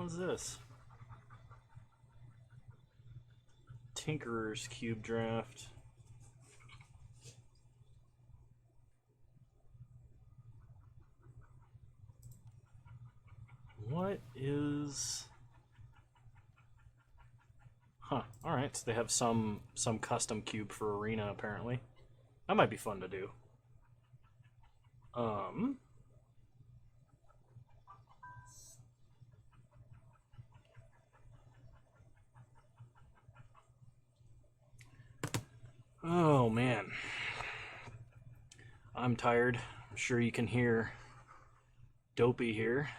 hell is this? Tinkerer's Cube Draft. What is... Huh, alright, so they have some custom cube for Arena, apparently. That might be fun to do. Oh, man. I'm tired. I'm sure you can hear Dopey here.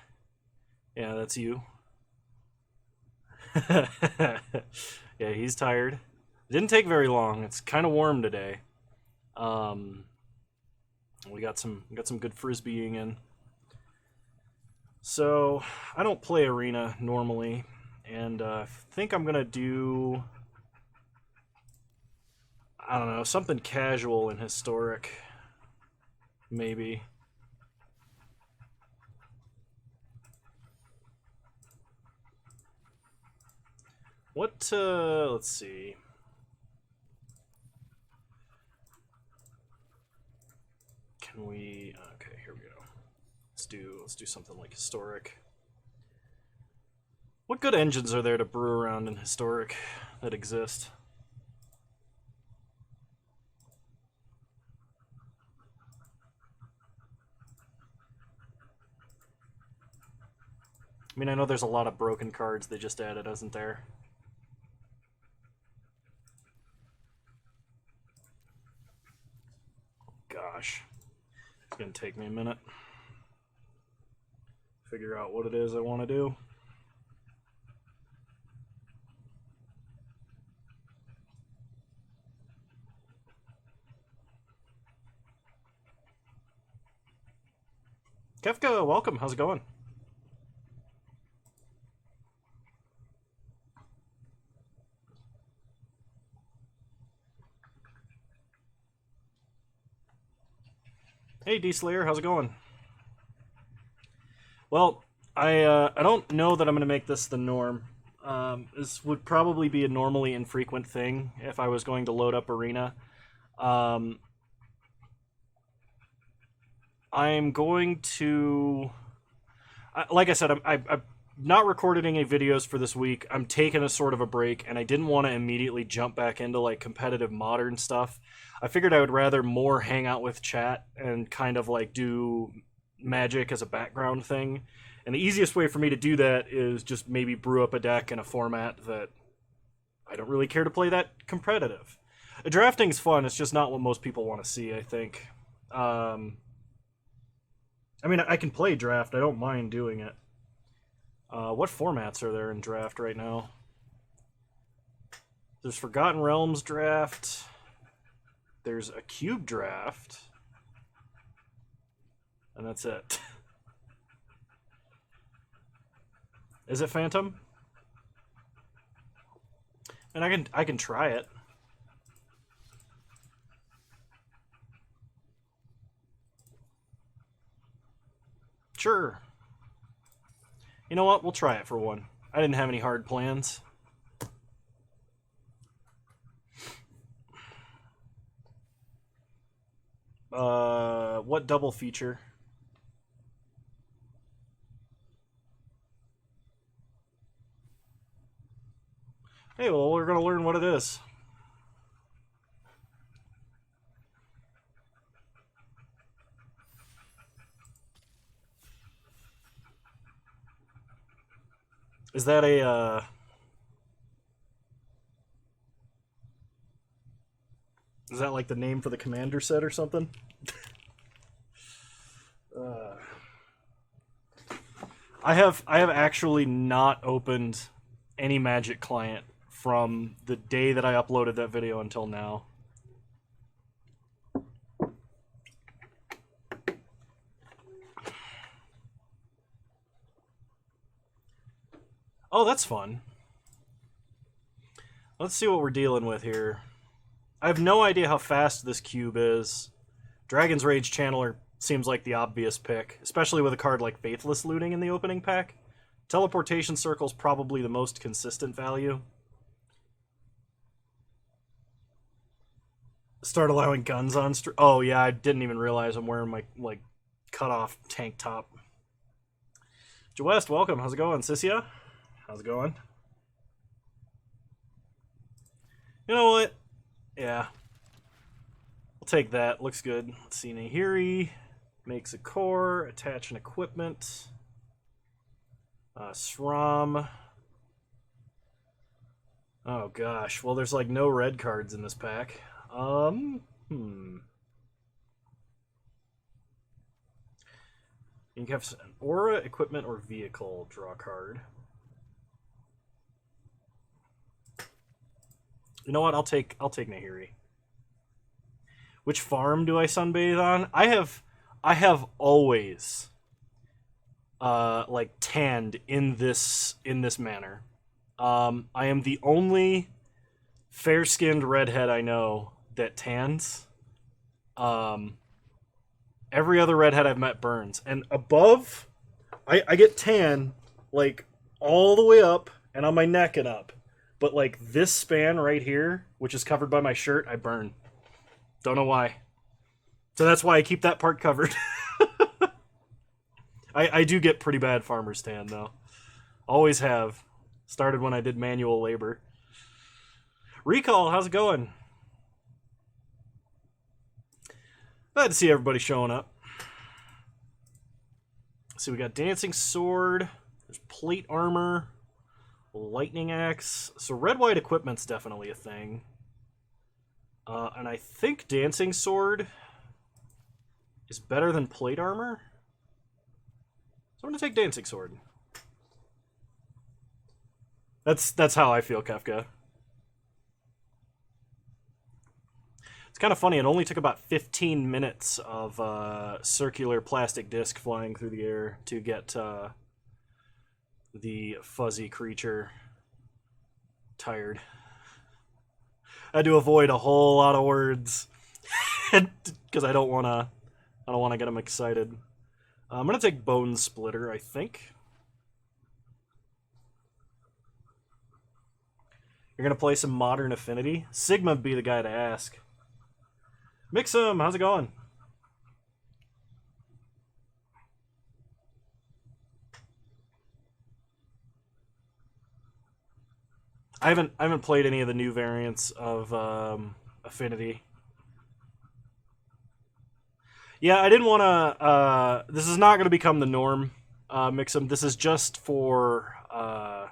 Yeah, that's you. Yeah, he's tired. It didn't take very long. It's kind of warm today. We got some good frisbeeing in. So I don't play Arena normally, and I think I'm gonna do, I don't know, something casual and historic, maybe. What, let's see. Can we, okay, here we go. Let's do something like historic. What good engines are there to brew around in historic that exist? I mean, I know there's a lot of broken cards they just added, isn't there? Gosh. It's gonna take me a minute. Figure out what it is I want to do. Kefka, welcome. How's it going? Hey, D-Slayer, how's it going? Well, I don't know that I'm going to make this the norm. This would probably be a normally infrequent thing if I was going to load up Arena. I'm going to... like I said, I'm not recording any videos for this week. I'm taking a sort of a break, and I didn't want to immediately jump back into like competitive modern stuff. I figured I would rather more hang out with chat and kind of like do Magic as a background thing. And the easiest way for me to do that is just maybe brew up a deck in a format that I don't really care to play that competitive. Drafting's fun, it's just not what most people want to see, I think. I mean, I can play draft, I don't mind doing it. What formats are there in draft right now? There's Forgotten Realms draft. There's a cube draft. And that's it. Is it Phantom? And I can try it. Sure. You know what? We'll try it for one. I didn't have any hard plans. What double feature? Hey, well, we're going to learn what it is. Is that a, is that like the name for the commander set or something? I have actually not opened any Magic client from the day that I uploaded that video until now. Oh, that's fun. Let's see what we're dealing with here. I have no idea how fast this cube is. Dragon's Rage Channeler seems like the obvious pick, especially with a card like Faithless Looting in the opening pack. Teleportation circle's probably the most consistent value. Start allowing guns on stream. Oh yeah, I didn't even realize I'm wearing my like cut off tank top. Joe West, welcome. How's it going? Sissia? How's it going? You know what? Yeah. I'll take that. Looks good. Let's see. Nahiri makes a core, attach an equipment. SRAM. Oh gosh. Well, there's like no red cards in this pack. You can have an aura, equipment, or vehicle. Draw a card. You know what? I'll take Nahiri. Which farm do I sunbathe on? I have always like tanned in this manner. I am the only fair-skinned redhead I know that tans. Every other redhead I've met burns. And above, I get tan, like, all the way up and on my neck and up. But, like, this span right here, which is covered by my shirt, I burn. Don't know why. So that's why I keep that part covered. I do get pretty bad farmer's tan, though. Always have. Started when I did manual labor. Recall, how's it going? Glad to see everybody showing up. So we got Dancing Sword. There's Plate Armor. Lightning Axe. So red-white equipment's definitely a thing. And I think Dancing Sword is better than Plate Armor. So I'm going to take Dancing Sword. That's how I feel, Kefka. It's kind of funny, it only took about 15 minutes of circular plastic disc flying through the air to get the fuzzy creature tired. I had to avoid a whole lot of words because I don't want to get them excited. I'm going to take Bone Splitter, I think. You're going to play some Modern Affinity? Sigma would be the guy to ask. Mixum, how's it going? I haven't played any of the new variants of Affinity. Yeah, I didn't want to. This is not going to become the norm, Mixum. This is just for. I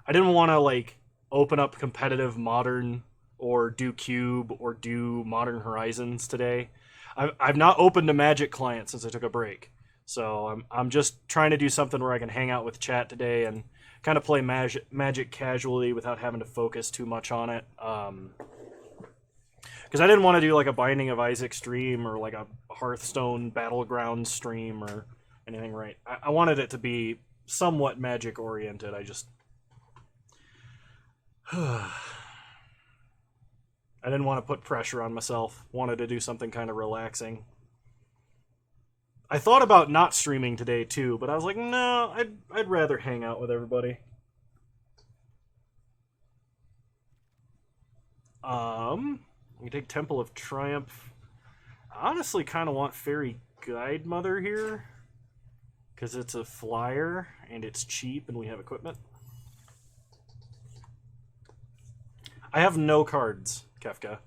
didn't want to like open up competitive Modern or do Cube or do Modern Horizons today. I've not opened a Magic client since I took a break, so I'm just trying to do something where I can hang out with chat today and kind of play Magic casually without having to focus too much on it. Because I didn't want to do like a Binding of Isaac stream or like a Hearthstone Battleground stream or anything, right? I wanted it to be somewhat Magic oriented. I just I didn't want to put pressure on myself. Wanted to do something kind of relaxing. I thought about not streaming today too, but I was like, no, I'd rather hang out with everybody. We take Temple of Triumph. I honestly kind of want Fairy Guide Mother here because it's a flyer and it's cheap and we have equipment. I have no cards, Kefka.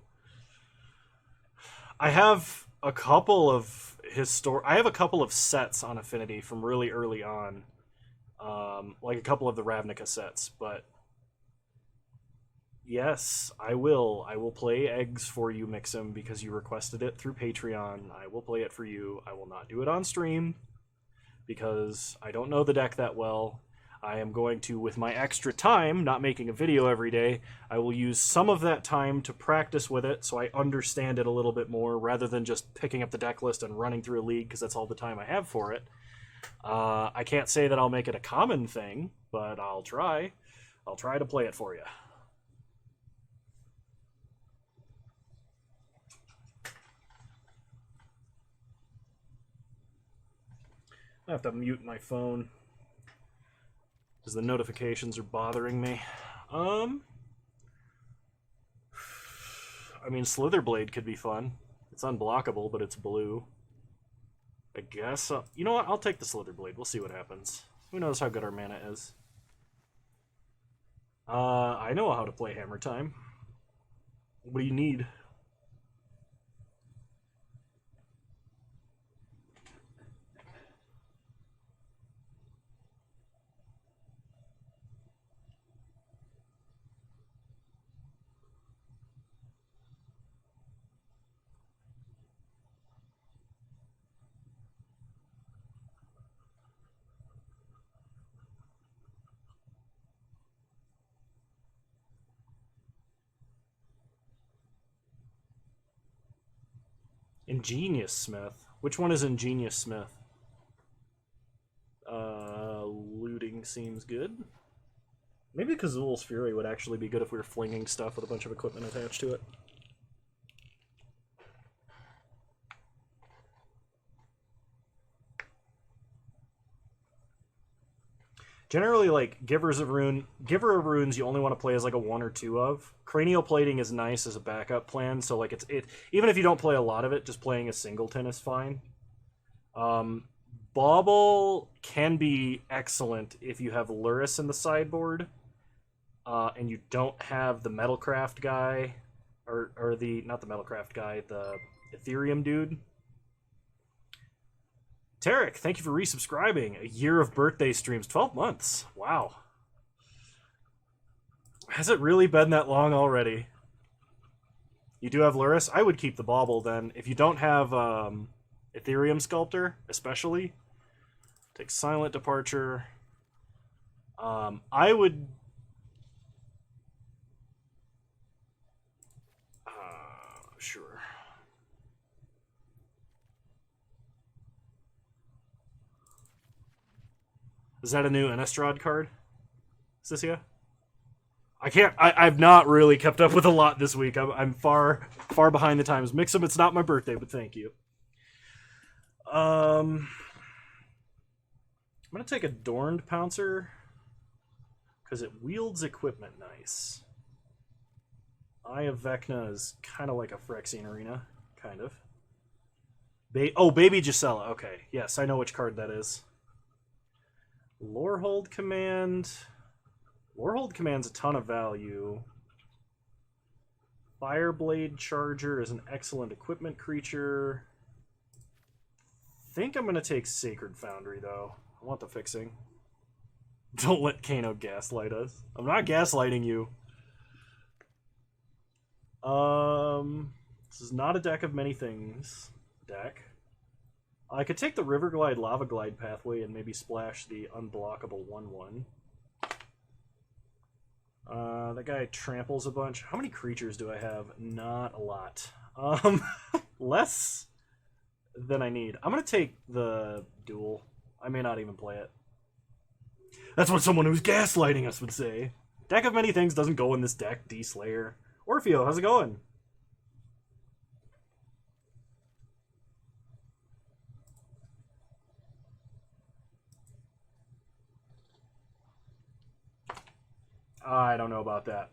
I have a couple of I have a couple of sets on Affinity from really early on, like a couple of the Ravnica sets. But yes, I will. I will play Eggs for you, Mixum, because you requested it through Patreon. I will play it for you. I will not do it on stream because I don't know the deck that well. I am going to, with my extra time, not making a video every day, I will use some of that time to practice with it so I understand it a little bit more rather than just picking up the deck list and running through a league because that's all the time I have for it. I can't say that I'll make it a common thing, but I'll try. I'll try to play it for you. I have to mute my phone. Because the notifications are bothering me. I mean, Slitherblade could be fun. It's unblockable, but it's blue. I guess. You know what? I'll take the Slitherblade. We'll see what happens. Who knows how good our mana is. I know how to play Hammer Time. What do you need? Ingenious Smith. Which one is Ingenious Smith? Looting seems good. Maybe Kazul's Fury would actually be good if we were flinging stuff with a bunch of equipment attached to it. Generally, like, Giver of Runes, you only want to play as like a 1 or 2 of. Cranial Plating is nice as a backup plan, so like even if you don't play a lot of it, just playing a singleton is fine. Bauble can be excellent if you have Luris in the sideboard, and you don't have the Metalcraft guy, or not the Metalcraft guy, the Ethereum dude. Tarek, thank you for resubscribing. A year of birthday streams. 12 months. Wow. Has it really been that long already? You do have Luris? I would keep the Bauble then. If you don't have Ethereum Sculptor, especially, take Silent Departure. I would... sure. Is that a new Innistrad card? Is this here? I've not really kept up with a lot this week. I'm far behind the times. Mix'em, it's not my birthday, but thank you. I'm gonna take Adorned Pouncer because it wields equipment nice. Eye of Vecna is kind of like a Phyrexian Arena, kind of. Baby Gisela. Okay, yes, I know which card that is. Lorehold Command. Lorehold Command's a ton of value. Fireblade Charger is an excellent equipment creature. I think I'm going to take Sacred Foundry, though. I want the fixing. Don't let Kano gaslight us. I'm not gaslighting you. This is not a deck of many things deck. I could take the Riverglide Lava Glide pathway and maybe splash the unblockable 1/1. That guy tramples a bunch. How many creatures do I have? Not a lot. Less than I need. I'm going to take the duel. I may not even play it. That's what someone who's gaslighting us would say. Deck of many things doesn't go in this deck, D-Slayer. Orfeo, how's it going? I don't know about that.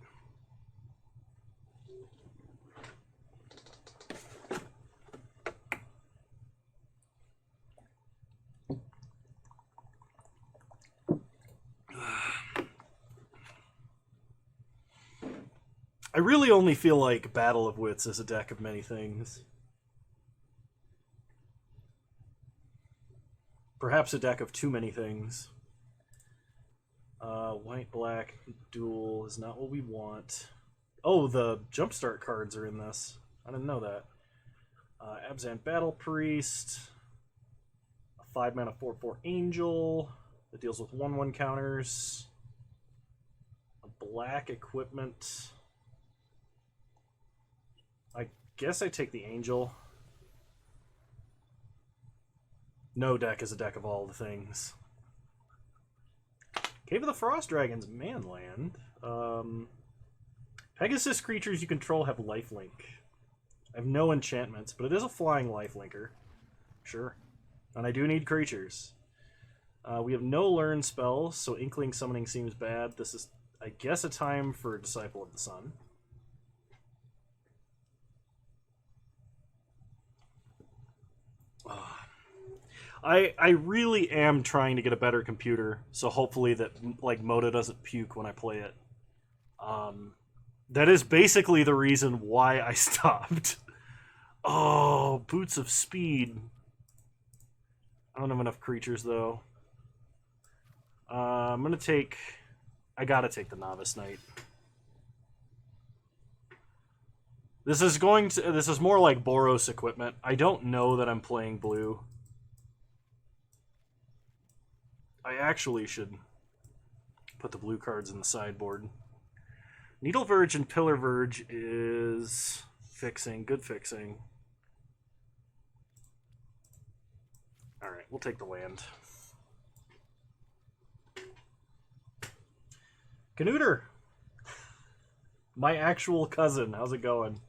I really only feel like Battle of Wits is a deck of many things. Perhaps a deck of too many things. White-black duel is not what we want. Oh, the Jumpstart cards are in this. I didn't know that. Abzan Battle Priest. A 5-mana 4/4 Angel that deals with 1/1 counters. A black equipment. I guess I take the Angel. No deck is a deck of all the things. Cave of the Frost Dragons, Manland. Pegasus creatures you control have lifelink. I have no enchantments, but it is a flying lifelinker. Sure. And I do need creatures. We have no learn spells, so Inkling Summoning seems bad. This is, I guess, a time for Disciple of the Sun. I really am trying to get a better computer, so hopefully that, like, Moda doesn't puke when I play it. That is basically the reason why I stopped. Oh, Boots of Speed. I don't have enough creatures, though. I'm gonna take... I gotta take the Novice Knight. This is more like Boros equipment. I don't know that I'm playing blue. I actually should put the blue cards in the sideboard. Needle Verge and Pillar Verge is fixing. Good fixing. Alright, we'll take the land. Canooter! My actual cousin. How's it going?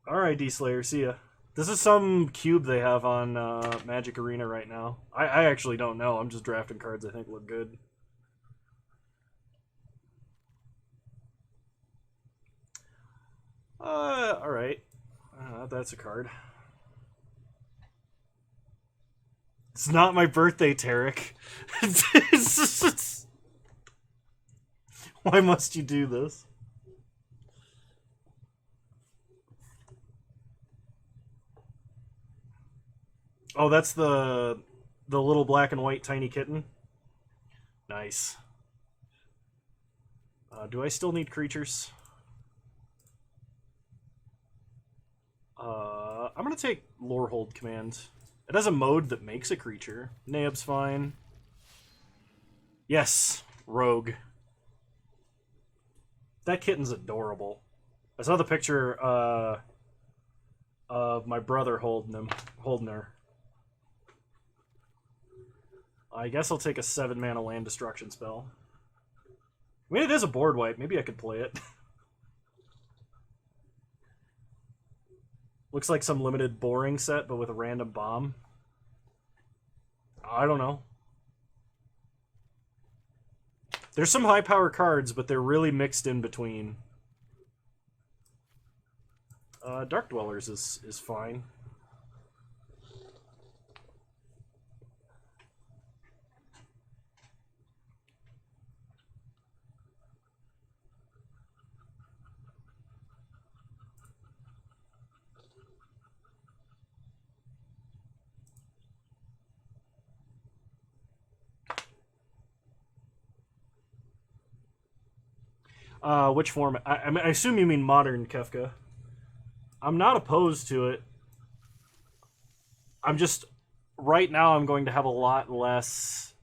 Alright, D-Slayer, see ya. This is some cube they have on Magic Arena right now. I actually don't know. I'm just drafting cards I think look good. Alright. That's a card. It's not my birthday, Tarek. Why must you do this? Oh, that's the little black and white tiny kitten? Nice. Do I still need creatures? I'm gonna take Lorehold Command. It has a mode that makes a creature. Naeb's fine. Yes, Rogue. That kitten's adorable. I saw the picture of my brother holding her. I guess I'll take a 7-mana land destruction spell. I mean, it is a board wipe. Maybe I could play it. Looks like some limited boring set, but with a random bomb. I don't know. There's some high power cards, but they're really mixed in between. Dark Dwellers is fine. Which format? I assume you mean modern Kefka. I'm not opposed to it. I'm just... Right now I'm going to have a lot less...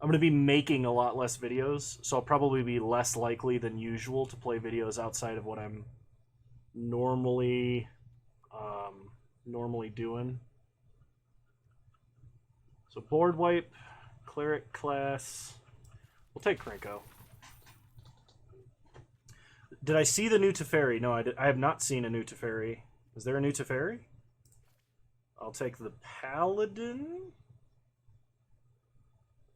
I'm going to be making a lot less videos, so I'll probably be less likely than usual to play videos outside of what I'm normally doing. So board wipe, cleric class. We'll take Krenko. Did I see the new Teferi? No, I have not seen a new Teferi. Is there a new Teferi? I'll take the Paladin.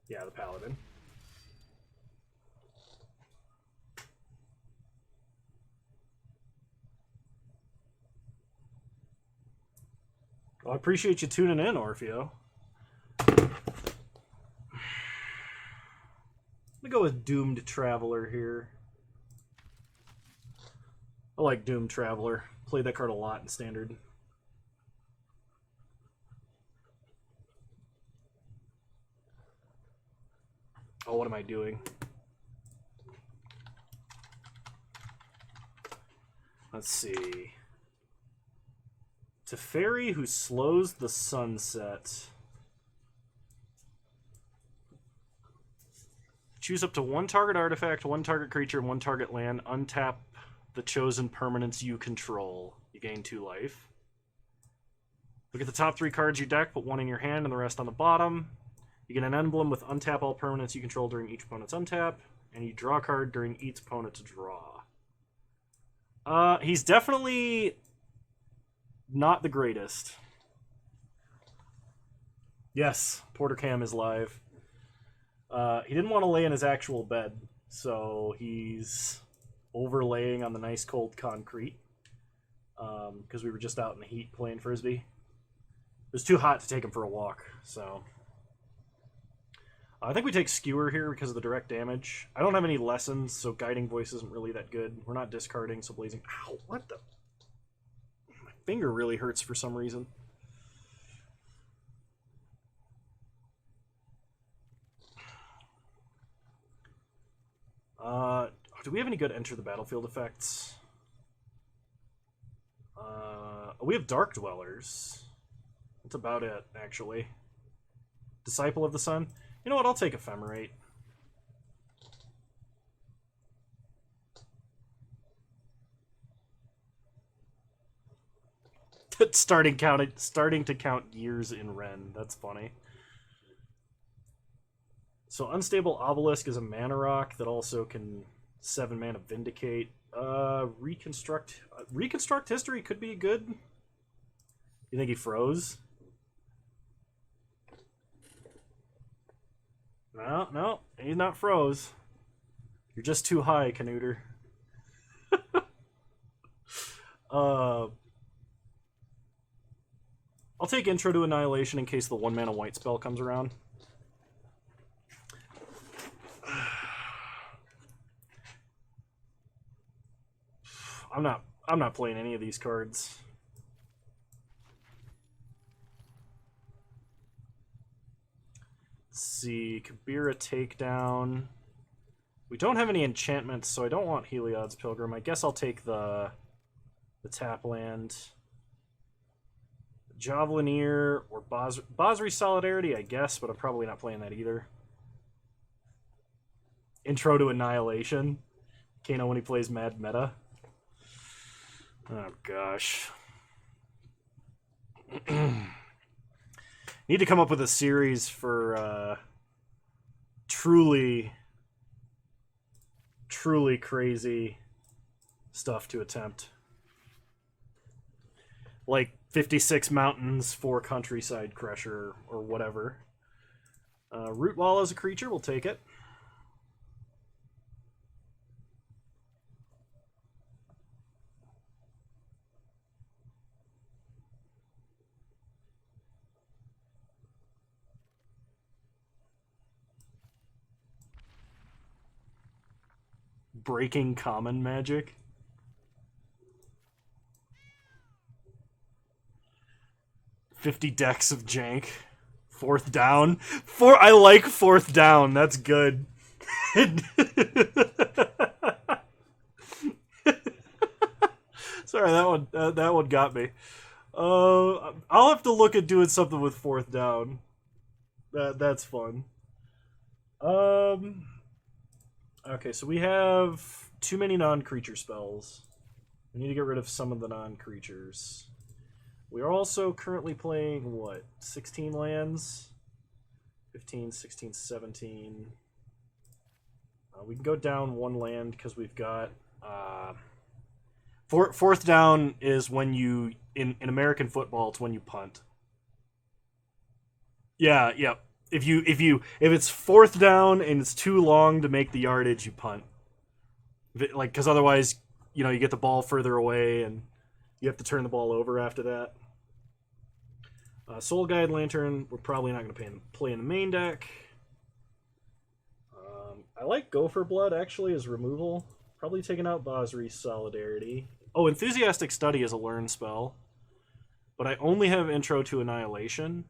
Yeah, the Paladin. Well, I appreciate you tuning in, Orfeo. I'm gonna go with Doomed Traveler here. I like Doomed Traveler. Played that card a lot in Standard. Oh, what am I doing? Let's see. Teferi who slows the sunset. Choose up to one target artifact, one target creature, and one target land. Untap the chosen permanents you control. You gain 2 life. Look at the top 3 cards of your deck, put 1 in your hand and the rest on the bottom. You get an emblem with untap all permanents you control during each opponent's untap, and you draw a card during each opponent's draw. He's definitely not the greatest. Yes, Porter Cam is live. He didn't want to lay in his actual bed, so he's overlaying on the nice cold concrete because we were just out in the heat playing frisbee. It was too hot to take him for a walk, so I think we take Skewer here because of the direct damage. I don't have any lessons, so Guiding Voice isn't really that good. We're not discarding, so Blazing... Ow, what the... My finger really hurts for some reason. Do we have any good Enter the Battlefield effects? We have Dark Dwellers. That's about it, actually. Disciple of the Sun. You know what? I'll take Ephemerate. starting to count years in Ren. That's funny. So Unstable Obelisk is a mana rock that also can 7 mana Vindicate. Reconstruct History could be good. You think he froze? No, he's not froze. You're just too high, Canooter. I'll take Intro to Annihilation in case the 1 mana white spell comes around. I'm not playing any of these cards. Let's see, Kabira Takedown. We don't have any enchantments, so I don't want Heliod's Pilgrim. I guess I'll take the tap land. Javelineer or Basri Solidarity, I guess, but I'm probably not playing that either. Intro to Annihilation. Kano when he plays Mad Meta. Oh, gosh. Need to come up with a series for truly crazy stuff to attempt. Like 56 Mountains, 4 Countryside Crusher, or whatever. Root Wall as a creature, we'll take it. Breaking common magic. $50 decks of jank. 4th down. I like 4th down. That's good. Sorry, that one got me. I'll have to look at doing something with 4th down. That's fun. Okay, so we have too many non-creature spells. We need to get rid of some of the non-creatures. We are also currently playing, what, 16 lands? 15, 16, 17. We can go down 1 land because we've got... 4th down is when you... In American football, it's when you punt. Yeah. If it's 4th down and it's too long to make the yardage, you punt. Because otherwise, you get the ball further away and you have to turn the ball over after that. Soul Guide Lantern, we're probably not going to play in the main deck. I like Gopher Blood, actually, as removal. Probably taking out Basri's Solidarity. Oh, Enthusiastic Study is a learn spell. But I only have Intro to Annihilation.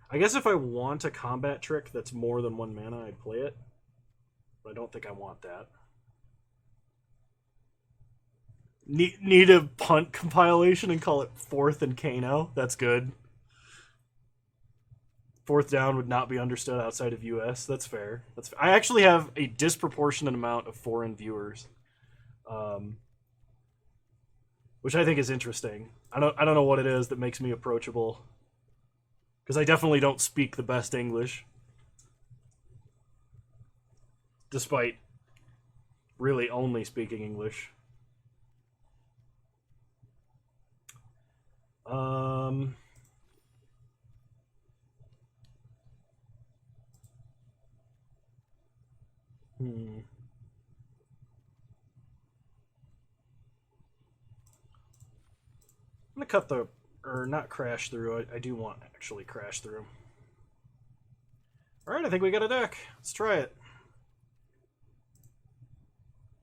I guess if I want a combat trick that's more than 1 mana, I'd play it. But I don't think I want that. Need a punt compilation and call it 4th and Kano. That's good. 4th down would not be understood outside of US. That's fair. I actually have a disproportionate amount of foreign viewers, which I think is interesting. I don't know what it is that makes me approachable, because I definitely don't speak the best English, despite really only speaking English. Um... I'm gonna cut the... Or not crash through. I do want to actually crash through. Alright, I think we got a deck. Let's try it.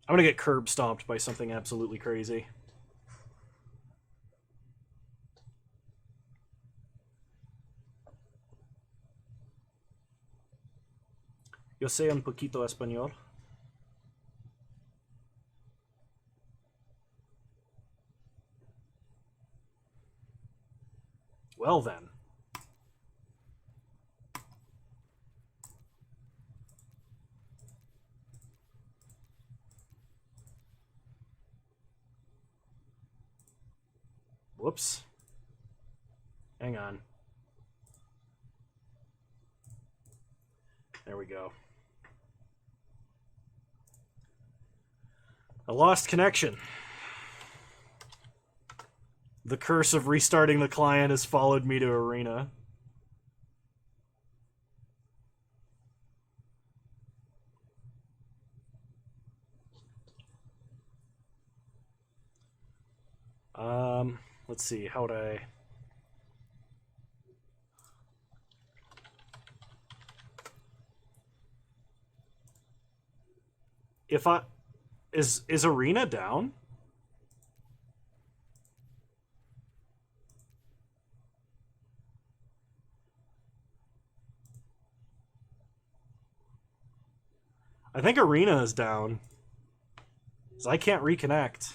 I'm gonna get curb stomped by something absolutely crazy. Yo sé un poquito español. Well then. Whoops. Hang on. There we go. I lost connection. The curse of restarting the client has followed me to Arena. Let's see, how would I... If I... Is Arena down? I think Arena is down. So I can't reconnect.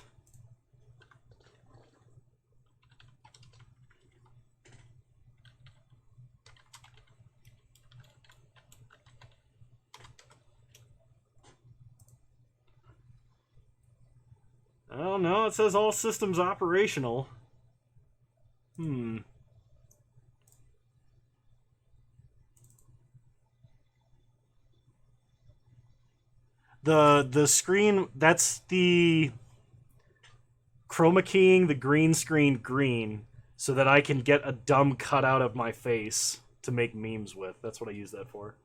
Oh no, it says all systems operational. The screen, that's the chroma keying the green screen green so that I can get a dumb cutout of my face to make memes with. That's what I use that for.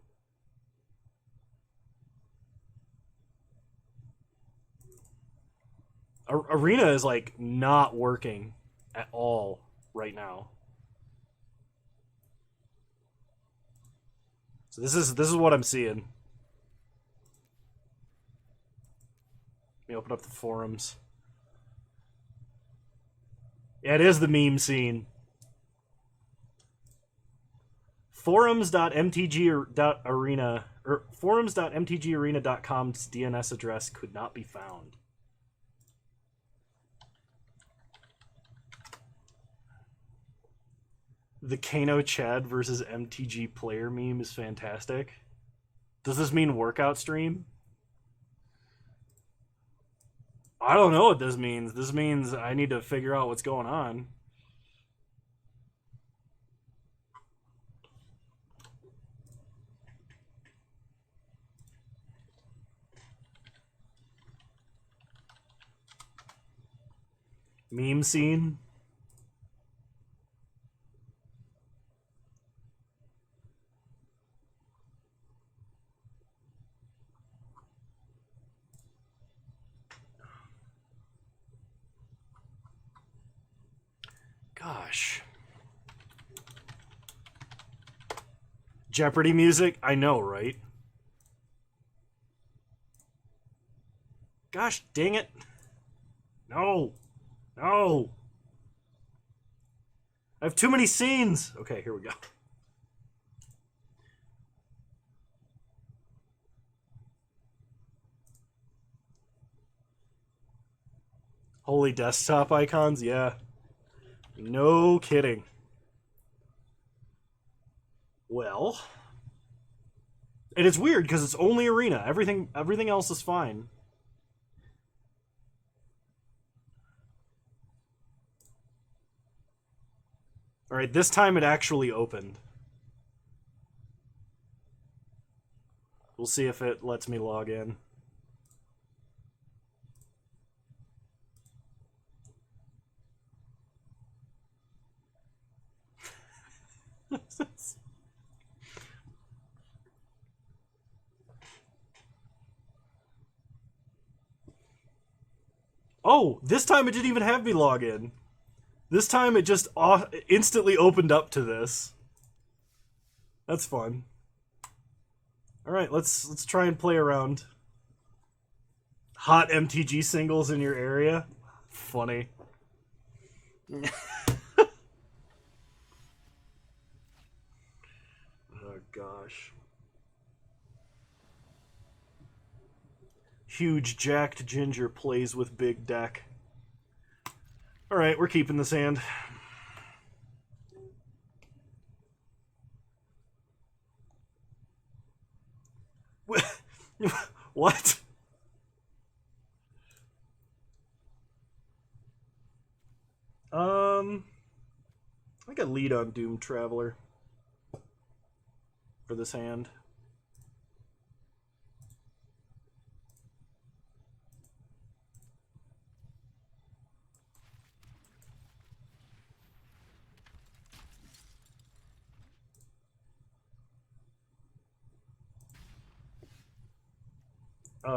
Arena is like not working at all right now. So this is what I'm seeing. Let me open up the forums. Yeah, it is the meme scene. Forums.mtgarena or forums.mtgarena.com's DNS address could not be found. The Kano Chad versus MTG player meme is fantastic. Does this mean workout stream? I don't know what this means. This means I need to figure out what's going on. Meme scene. Gosh. Jeopardy music? I know, right? Gosh dang it. No. No. I have too many scenes. Okay, here we go. Holy desktop icons? Yeah. No kidding. Well, and it's weird because it's only Arena. Everything else is fine. All right, this time it actually opened. We'll see if it lets me log in. Oh, this time it didn't even have me log in. This time it just instantly opened up to this. That's fun. All right, let's try and play around. Hot MTG singles in your area. Funny. Oh gosh. Huge jacked ginger plays with big deck. All right, we're keeping this hand. What? I got lead on Doom Traveler for this hand.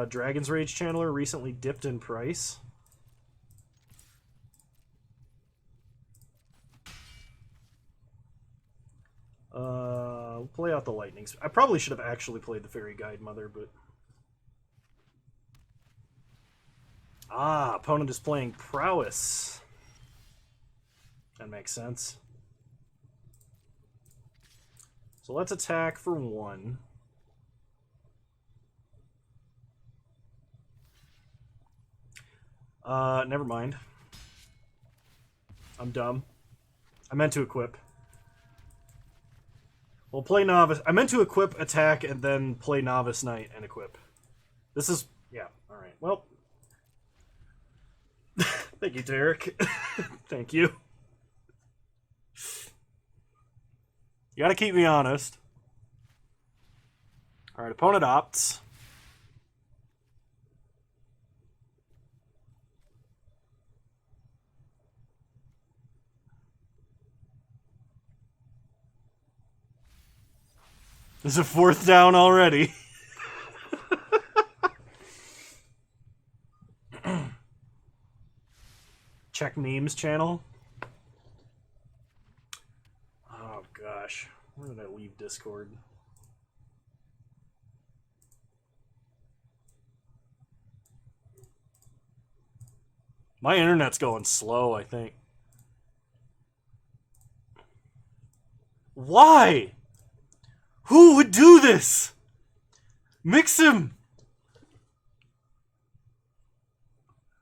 Dragon's Rage Channeler recently dipped in price. We'll play out the lightning. I probably should have actually played the Fairy Guide Mother, but... Ah, opponent is playing Prowess. That makes sense. So let's attack for 1. Never mind. I'm dumb. I meant to equip. We'll play Novice. I meant to equip, attack, and then play Novice Knight and equip. This is... yeah, alright. Well... Thank you, Derek. Thank you. You gotta keep me honest. Alright, opponent opts. There's a 4th down already. Check memes channel. Oh gosh, where did I leave Discord? My internet's going slow, I think. Why? Who would do this? Mix him.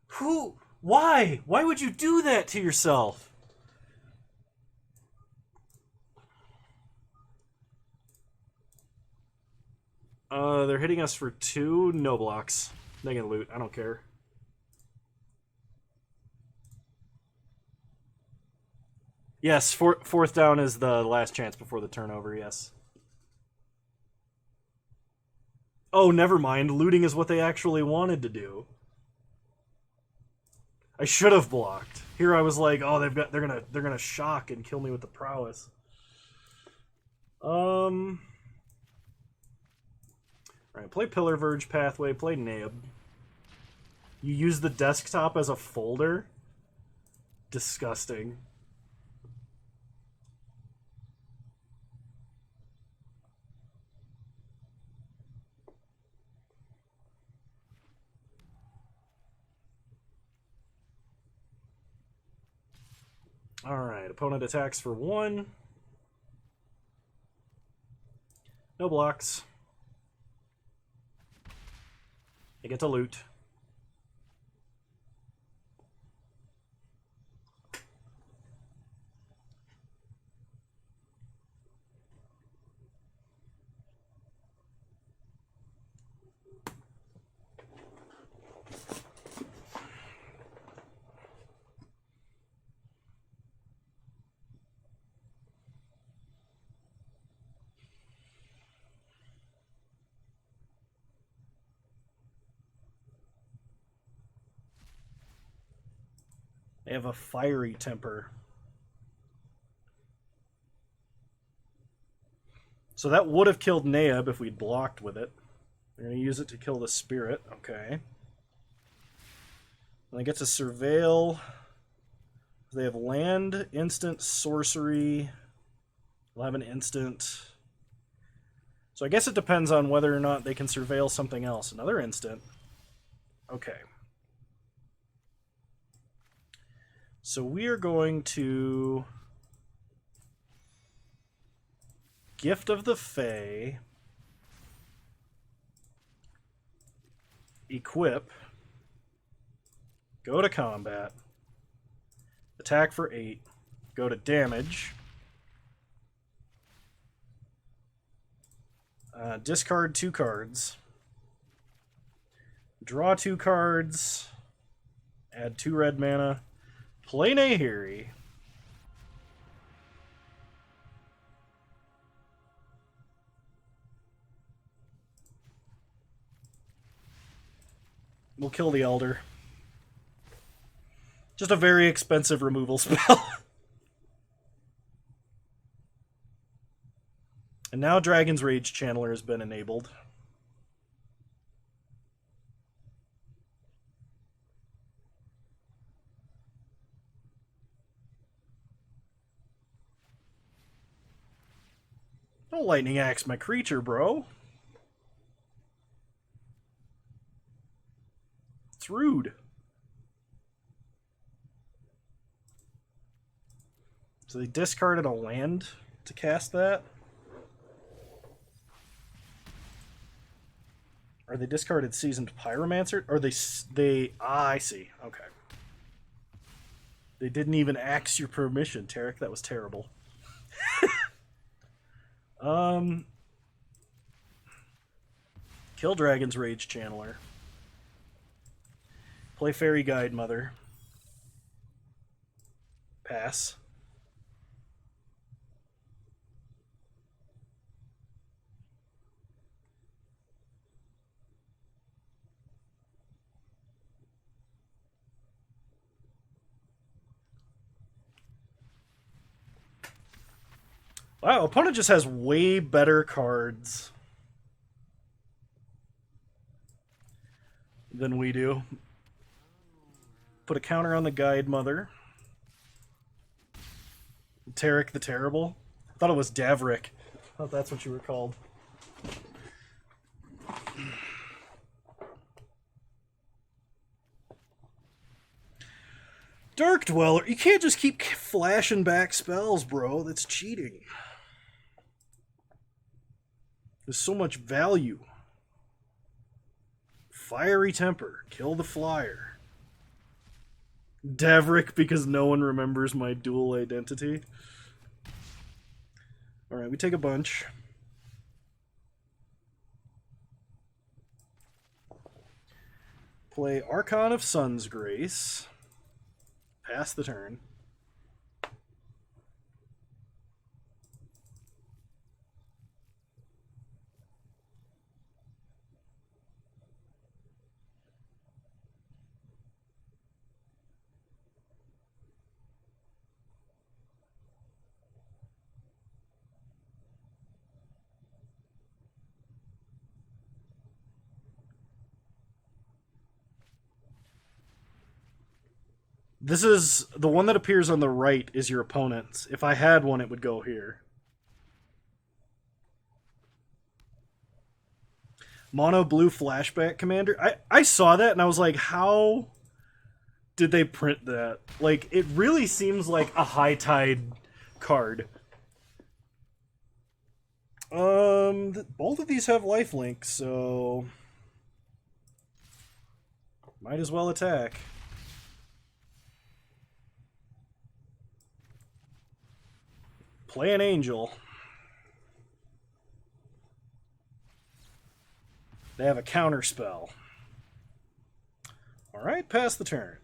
Who? Why? Why would you do that to yourself? They're hitting us for 2. No blocks. They can loot. I don't care. Yes, 4th down is the last chance before the turnover, yes. Oh, never mind. Looting is what they actually wanted to do. I should have blocked. Here I was like, oh, they're gonna shock and kill me with the prowess. Alright, play Pillar Verge Pathway, play Nib. You use the desktop as a folder? Disgusting. Alright, opponent attacks for 1. No blocks. They get to loot. They have a fiery temper. So that would have killed Naeb if we'd blocked with it. They're going to use it to kill the spirit. Okay. And they get to surveil. They have land, instant, sorcery. They'll have an instant. So I guess it depends on whether or not they can surveil something else. Another instant. Okay. So we are going to Gift of the Fae, equip, go to combat, attack for 8, go to damage, discard 2 cards, draw 2 cards, add 2 red mana, play Nahiri. We'll kill the Elder. Just a very expensive removal spell. And now Dragon's Rage Channeler has been enabled. Don't lightning axe my creature, bro. It's rude. So they discarded a land to cast that? Or they discarded Seasoned Pyromancer? Or I see. Okay. They didn't even axe your permission, Tarek. That was terrible. Kill Dragon's Rage Channeler. Play Fairy Guide Mother. Pass. Wow, opponent just has way better cards than we do. Put a counter on the Guide Mother. Tarek the Terrible. I thought it was Davrik. I thought that's what you were called. Dark Dweller. You can't just keep flashing back spells, bro. That's cheating. There's so much value. Fiery Temper. Kill the flyer. Davrik because no one remembers my dual identity. Alright, we take a bunch. Play Archon of Sun's Grace. Pass the turn. This is the one that appears on the right is your opponent's. If I had one, it would go here. Mono blue flashback commander. I saw that and I was like, how did they print that? Like, it really seems like a high tide card. Both of these have lifelink, so might as well attack. Play an Angel. They have a counter spell. Alright, pass the turn.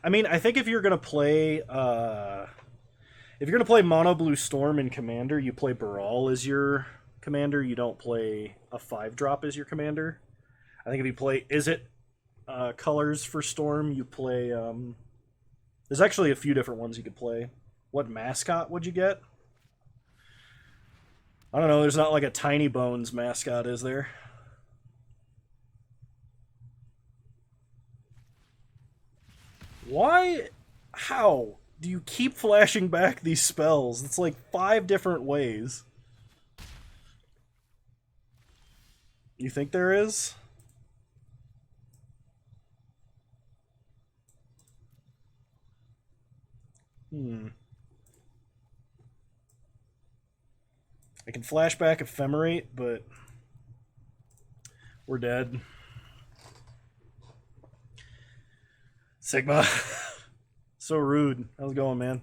I mean, I think if you're gonna play Mono Blue Storm in Commander, you play Baral as your commander. You don't play a 5-drop as your commander. I think if you play colors for Storm, you play There's actually a few different ones you could play. What mascot would you get? I don't know, there's not like a Tiny Bones mascot, is there? Why? How do you keep flashing back these spells? It's like 5 different ways. You think there is? I can flashback Ephemerate, but we're dead. Sigma. So rude. How's it going, man?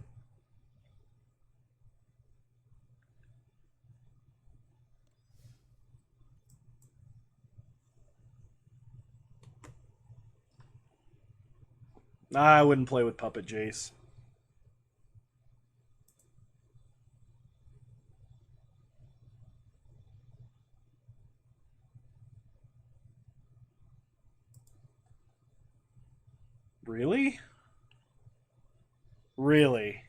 I wouldn't play with Puppet Jace. Really? Really?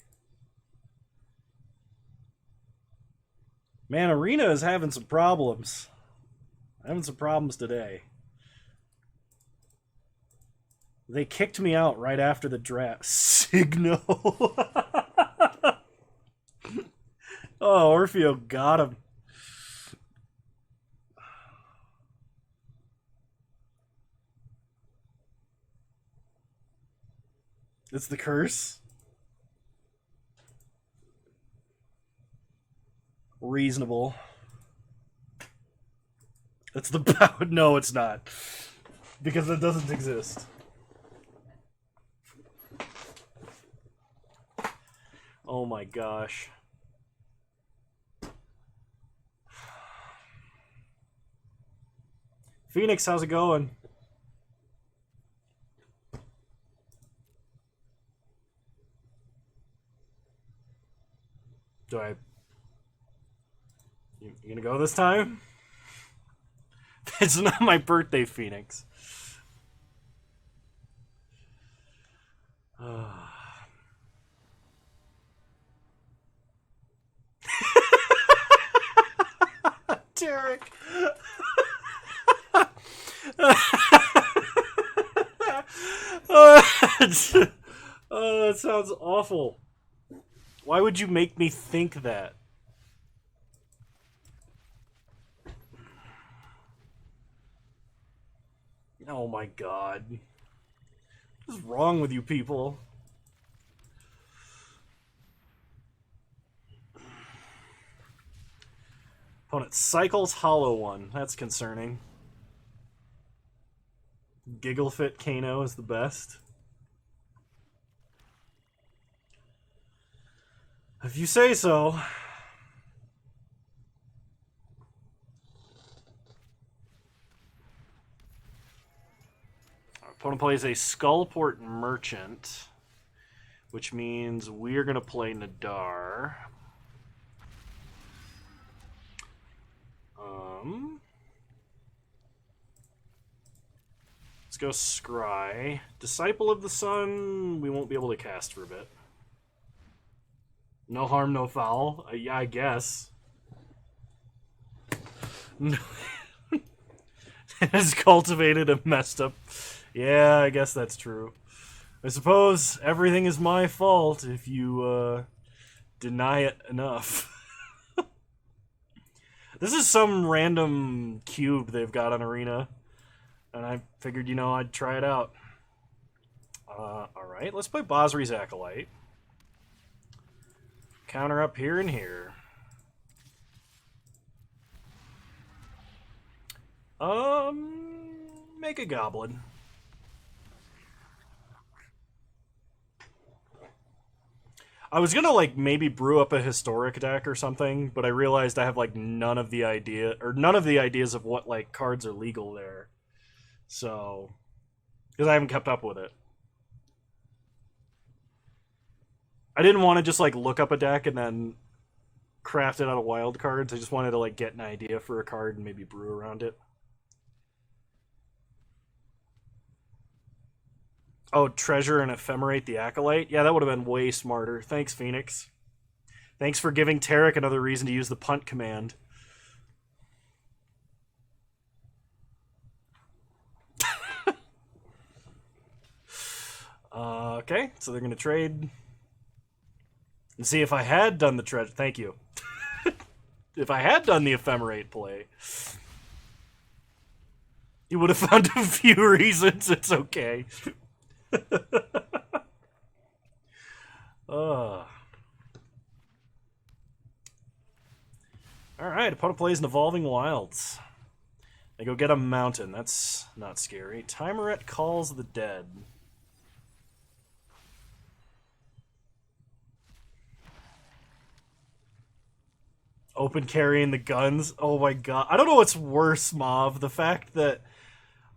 Man, Arena is having some problems. Having some problems today. They kicked me out right after the draft. Signal. Oh, Orfeo got him. It's the curse. Reasonable. It's the no, it's not. Because it doesn't exist. Oh my gosh. Phoenix, how's it going? Do I... You gonna go this time? It's not my birthday, Phoenix. Derek. Oh, that sounds awful. Why would you make me think that? Oh my god. What is wrong with you people? Opponent cycles Hollow One. That's concerning. Gigglefit Kano is the best. If you say so. Our opponent plays a Skullport Merchant, which means we're going to play Nadar. Let's go Scry. Disciple of the Sun, we won't be able to cast for a bit. No harm, no foul. Yeah, I guess. Has cultivated and messed up. Yeah, I guess that's true. I suppose everything is my fault if you deny it enough. This is some random cube they've got on Arena. And I figured, you know, I'd try it out. Alright, let's play Bosri's Acolyte. Counter up here and here. Make a goblin. I was gonna, like, maybe brew up a historic deck or something, but I realized I have, like, none of the ideas of what, like, cards are legal there. So, because I haven't kept up with it. I didn't want to just, like, look up a deck and then craft it out of wild cards. I just wanted to, like, get an idea for a card and maybe brew around it. Oh, treasure and ephemerate the acolyte? Yeah, that would have been way smarter. Thanks, Phoenix. Thanks for giving Tarek another reason to use the punt command. Okay, so they're going to trade. And see, if I had done the treasure... Thank you. If I had done the ephemerate play, you would have found a few reasons it's okay. Alright, opponent plays an Evolving Wilds. They go get a mountain. That's not scary. Timerette calls the dead. Open carrying the guns. Oh my god. I don't know what's worse, Mav. The fact that,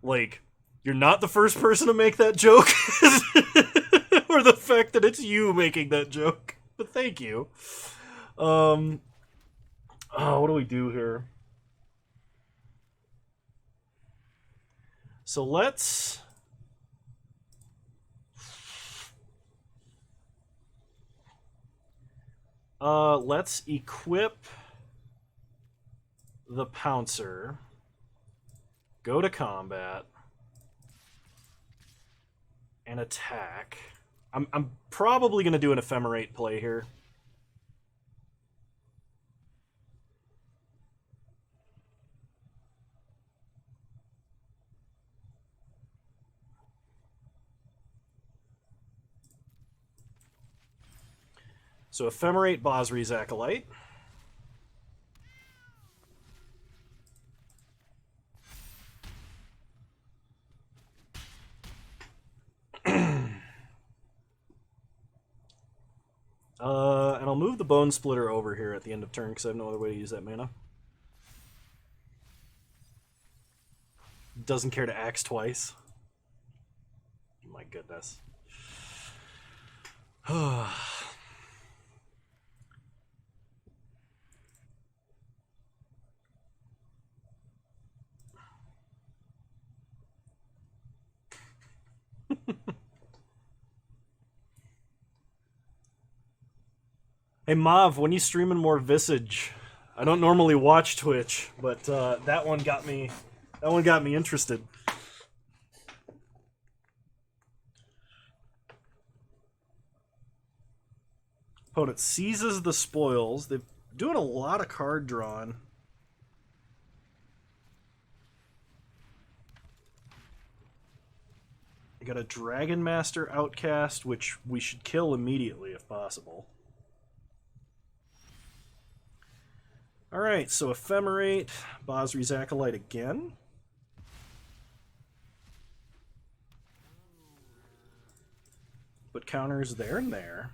like, you're not the first person to make that joke, or the fact that it's you making that joke. But thank you. Oh, what do we do here? So let's equip the Pouncer, go to combat, and attack. I'm probably going to do an ephemerate play here. So ephemerate Bosri's Acolyte. And I'll move the Bone Splitter over here at the end of turn because I have no other way to use that mana. Doesn't care to axe twice. My goodness. Hey Mav, when you streaming more Visage? I don't normally watch Twitch, but that one got me. That one got me interested. Opponent seizes the spoils. They're doing a lot of card drawing. They got a Dragon Master Outcast, which we should kill immediately if possible. Alright, so Ephemerate, Bosri's Acolyte again. Put counters there and there.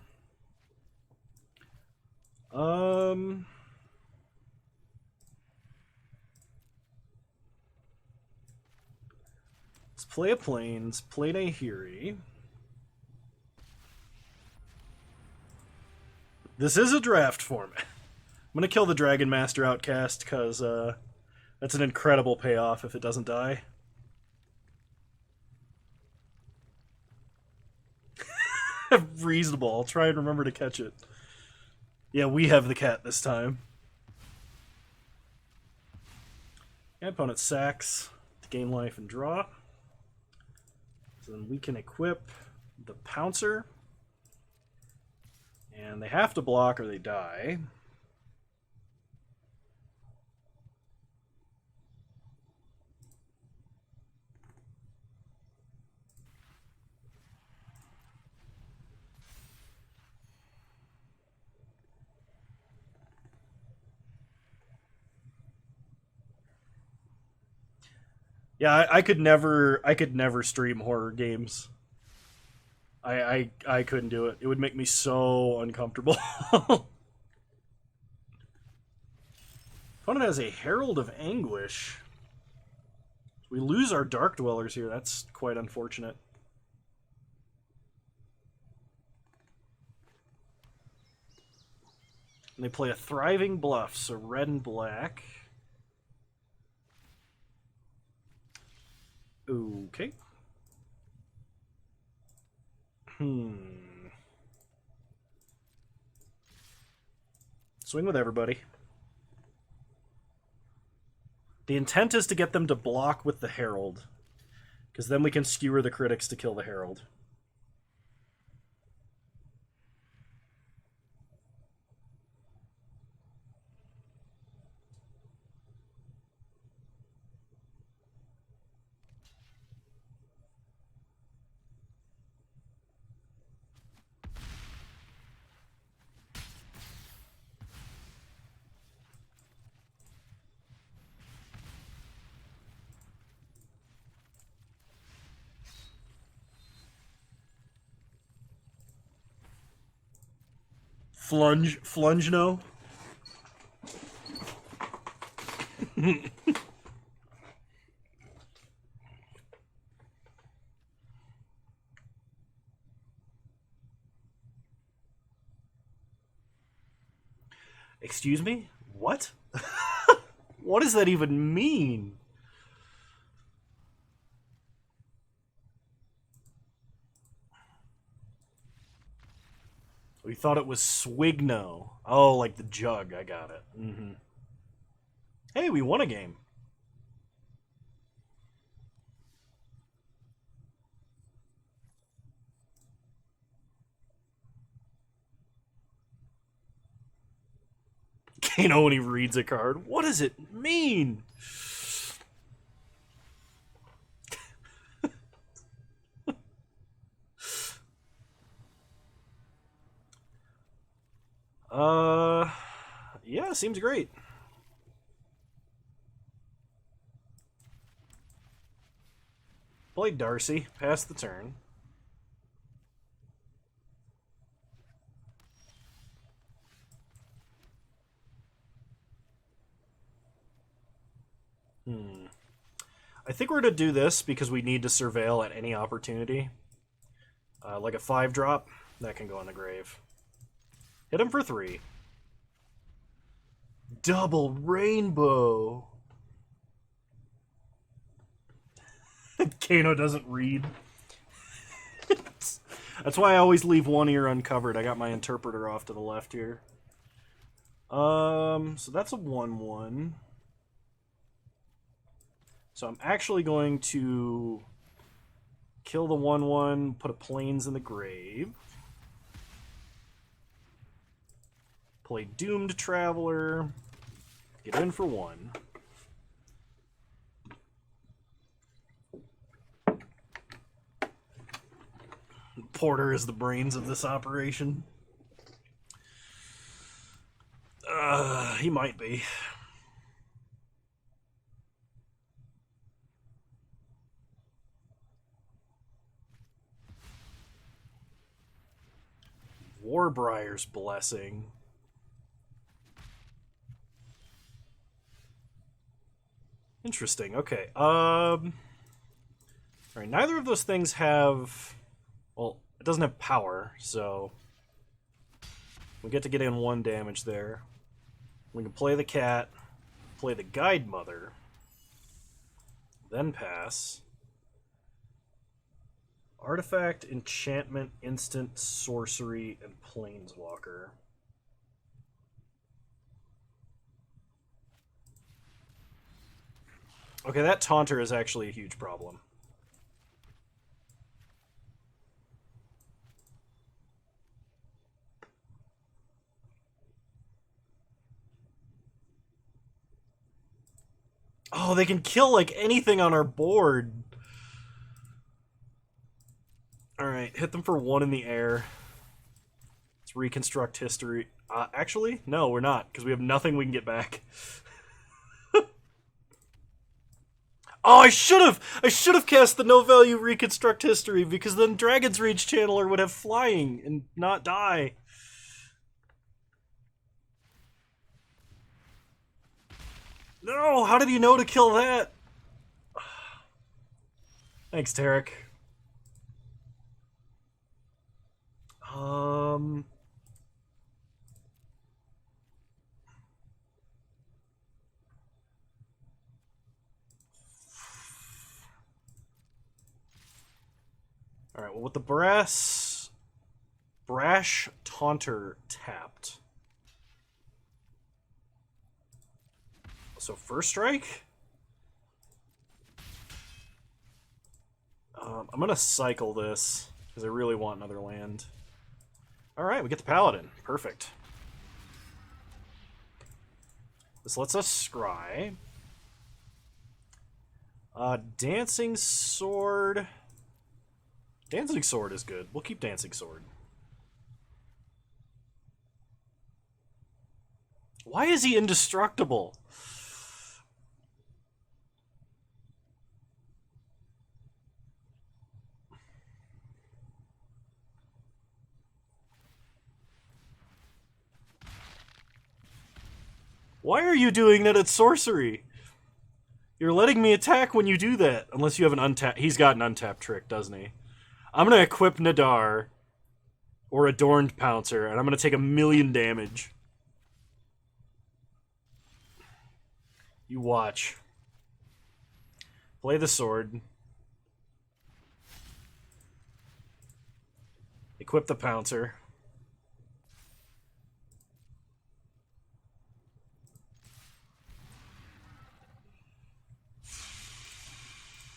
Let's play a Plains, play a Nahiri. This is a draft format. I'm going to kill the Dragon Master Outcast because that's an incredible payoff if it doesn't die. Reasonable. I'll try and remember to catch it. Yeah, we have the cat this time. Yeah, opponent sacks to gain life and draw. So then we can equip the Pouncer. And they have to block or they die. Yeah, I could never stream horror games. I couldn't do it. It would make me so uncomfortable. Opponent has a Herald of Anguish. We lose our Dark Dwellers here. That's quite unfortunate. And they play a Thriving Bluff, so red and black. Okay. Swing with everybody. The intent is to get them to block with the Herald, because then we can skewer the critics to kill the Herald. Flunge no. Excuse me? What? What does that even mean? We thought it was Swigno. Oh, like the jug. I got it. Mm-hmm. Hey, we won a game. Kano when he reads a card. What does it mean? Yeah, seems great. Play Darcy, pass the turn. I think we're going to do this because we need to surveil at any opportunity. Like a 5-drop, that can go in the grave. Hit him for 3. Double rainbow. Kano doesn't read. That's why I always leave one ear uncovered. I got my interpreter off to the left here. So that's a 1/1. So I'm actually going to kill the 1/1, put a Plains in the grave. Play Doomed Traveler. Get in for 1. Porter is the brains of this operation. He might be. Warbrier's Blessing. Interesting. Okay. Alright, neither of those things have... Well, it doesn't have power, so... We get to get in 1 damage there. We can play the cat, play the Guide Mother, then pass. Artifact, Enchantment, Instant, Sorcery, and Planeswalker. Okay, that Taunter is actually a huge problem. Oh, they can kill, like, anything on our board. Alright, hit them for 1 in the air. Let's reconstruct history. Actually, no, we're not, because we have nothing we can get back. Oh, I should have cast the no-value reconstruct history, because then Dragon's Rage Channeler would have flying and not die. No, how did he know to kill that? Thanks, Tarek. Alright, well, with the brass, Brash Taunter tapped. So first strike. I'm going to cycle this because I really want another land. Alright, we get the Paladin. Perfect. This lets us scry. Dancing Sword. Dancing Sword is good. We'll keep Dancing Sword. Why is he indestructible? Why are you doing that at sorcery? You're letting me attack when you do that. Unless you have an untap. He's got an untapped trick, doesn't he? I'm going to equip Nadar or Adorned Pouncer, and I'm going to take 1,000,000 damage. You watch. Play the sword. Equip the Pouncer.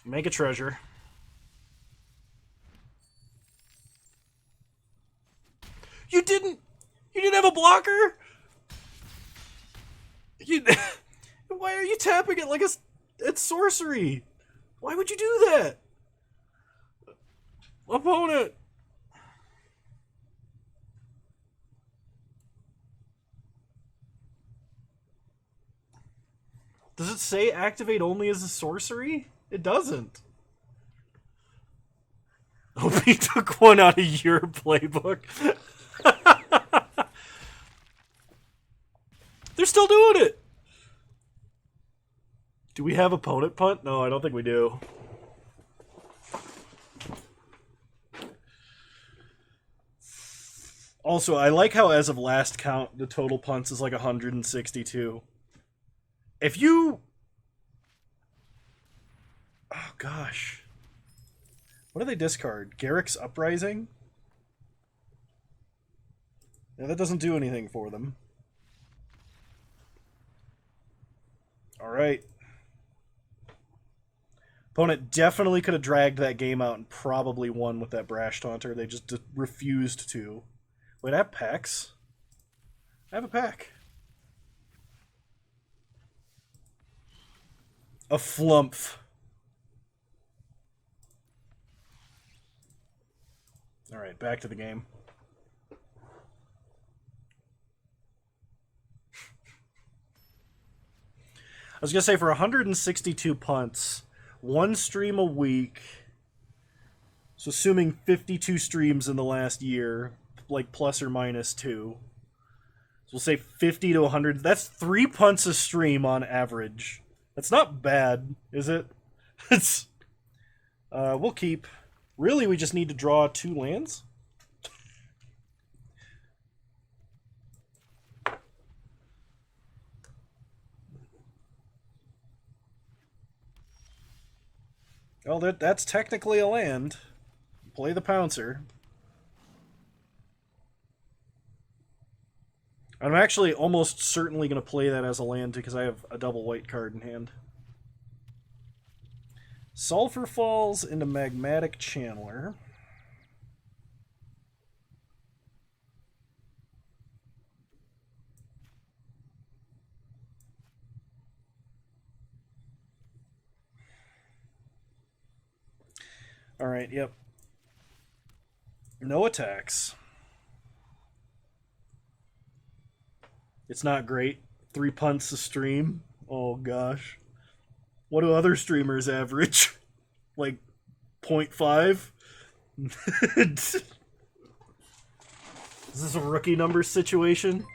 Make a treasure. You didn't have a blocker? Why are you tapping it like it's sorcery? Why would you do that? Opponent. Does it say activate only as a sorcery? It doesn't. Hope he took one out of your playbook. They're still doing it. Do we have opponent punt? No, I don't think we do. Also, I like how as of last count, the total punts is like 162. If you... Oh, gosh. What do they discard? Garrick's Uprising? Yeah, that doesn't do anything for them. Alright. Opponent definitely could have dragged that game out and probably won with that Brash Taunter. They just refused to. Wait, I have packs? I have a pack. A Flumph. Alright, back to the game. I was going to say, for 162 punts, one stream a week, so assuming 52 streams in the last year, like plus or minus 2. So we'll say 50 to 100. That's 3 punts a stream on average. That's not bad, is it? It's we'll keep. Really, we just need to draw 2 lands? Well, that's technically a land. Play the Pouncer. I'm actually almost certainly going to play that as a land because I have a double white card in hand. Sulfur Falls into Magmatic Channeler. Alright, yep. No attacks. It's not great. 3 punts a stream. Oh gosh. What do other streamers average? Like 0.5? Is this a rookie number situation?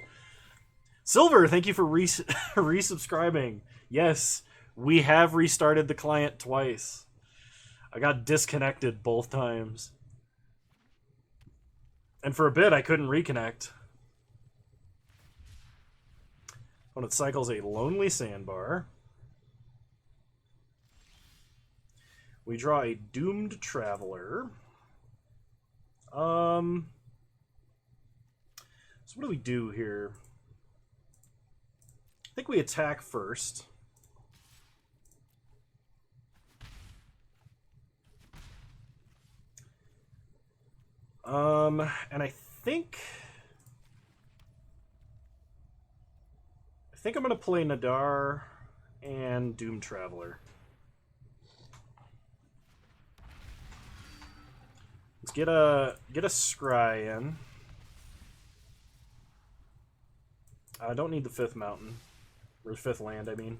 Silver, thank you for resubscribing. Yes, we have restarted the client twice. I got disconnected both times. And for a bit, I couldn't reconnect. When it cycles a Lonely Sandbar. We draw a Doomed Traveler. So what do we do here? I think we attack first. And I think I'm gonna play Nadar and Doom Traveler. Let's get a scry in. I don't need the 5th mountain. Or the 5th land, I mean.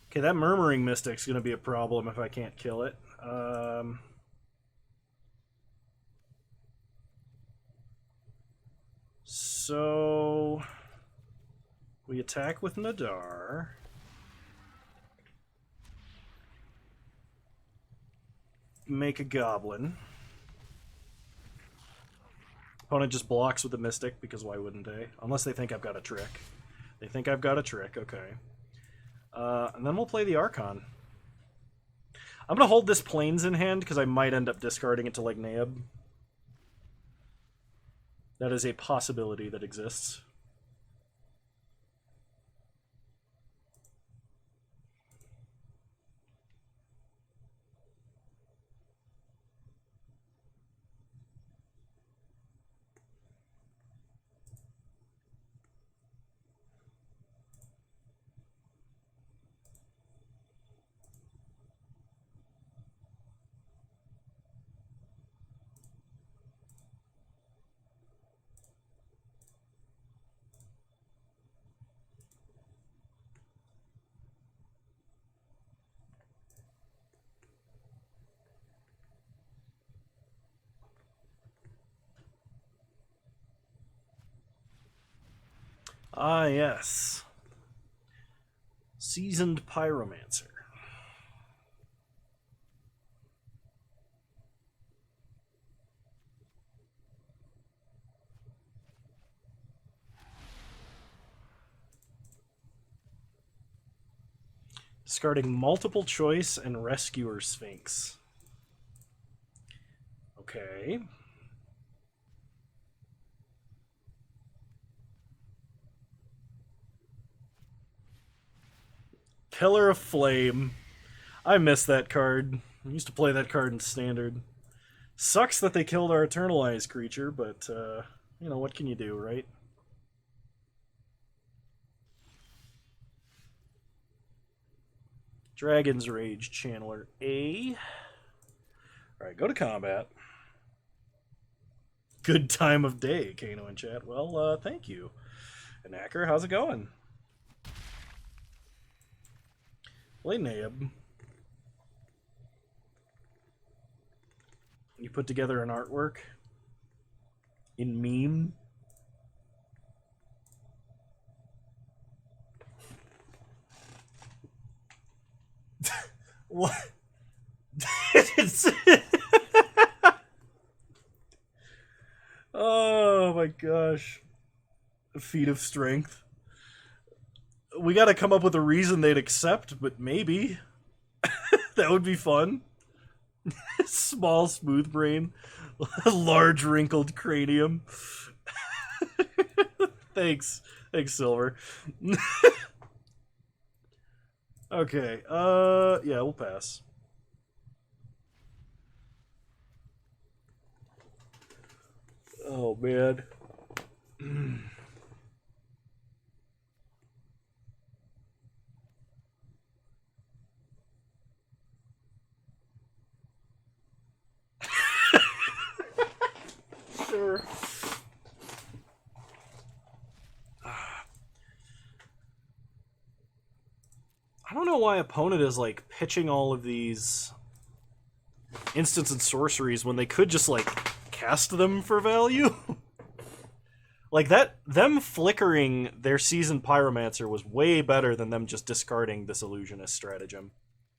Okay, that Murmuring Mystic's going to be a problem if I can't kill it. So we attack with Nadar. Make a goblin. Opponent just blocks with the Mystic, because why wouldn't they? Unless they think I've got a trick. They think I've got a trick, okay. And then we'll play the Archon. I'm going to hold this Plains in hand, because I might end up discarding it to, like, Naib. That is a possibility that exists. Ah, yes. Seasoned Pyromancer. Discarding Multiple Choice and Rescuer Sphinx. Okay. Pillar of Flame. I miss that card. I used to play that card in Standard. Sucks that they killed our Eternalized creature, but, you know, what can you do, right? Dragon's Rage Channeler A. Alright, go to combat. Good time of day, Kano in chat. Well, thank you. And Acker, how's it going? Play Naib. You put together an artwork in meme. What? Oh my gosh. A feat of strength. We gotta come up with a reason they'd accept, but maybe. That would be fun. Small, smooth brain. Large, wrinkled cranium. Thanks. Thanks, Silver. Okay, yeah, we'll pass. Oh, man. Sure. I don't know why opponent is, like, pitching all of these instants and sorceries when they could just, like, cast them for value. Like, them flickering their Seasoned Pyromancer was way better than them just discarding this Illusionist stratagem.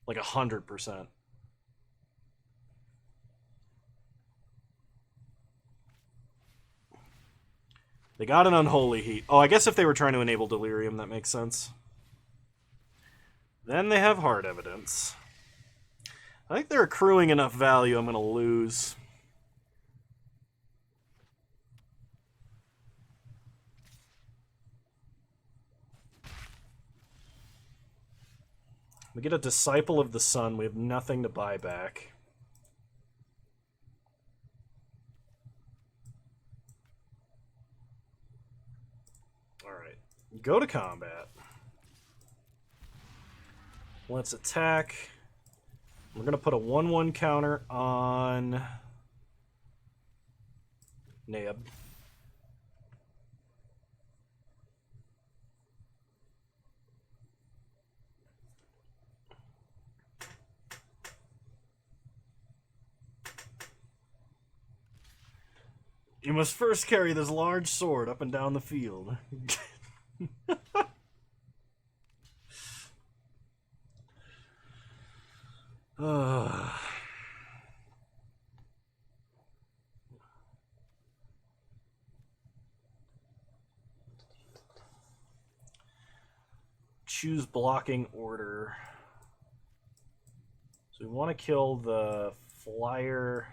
Like, 100%. They got an Unholy Heat. Oh, I guess if they were trying to enable Delirium, that makes sense. Then they have Hard Evidence. I think they're accruing enough value I'm going to lose. We get a Disciple of the Sun. We have nothing to buy back. Alright. Go to combat. Let's attack. We're going to put a 1-1 counter on Neb. You must first carry this large sword up and down the field. Choose blocking order. So we want to kill the flyer.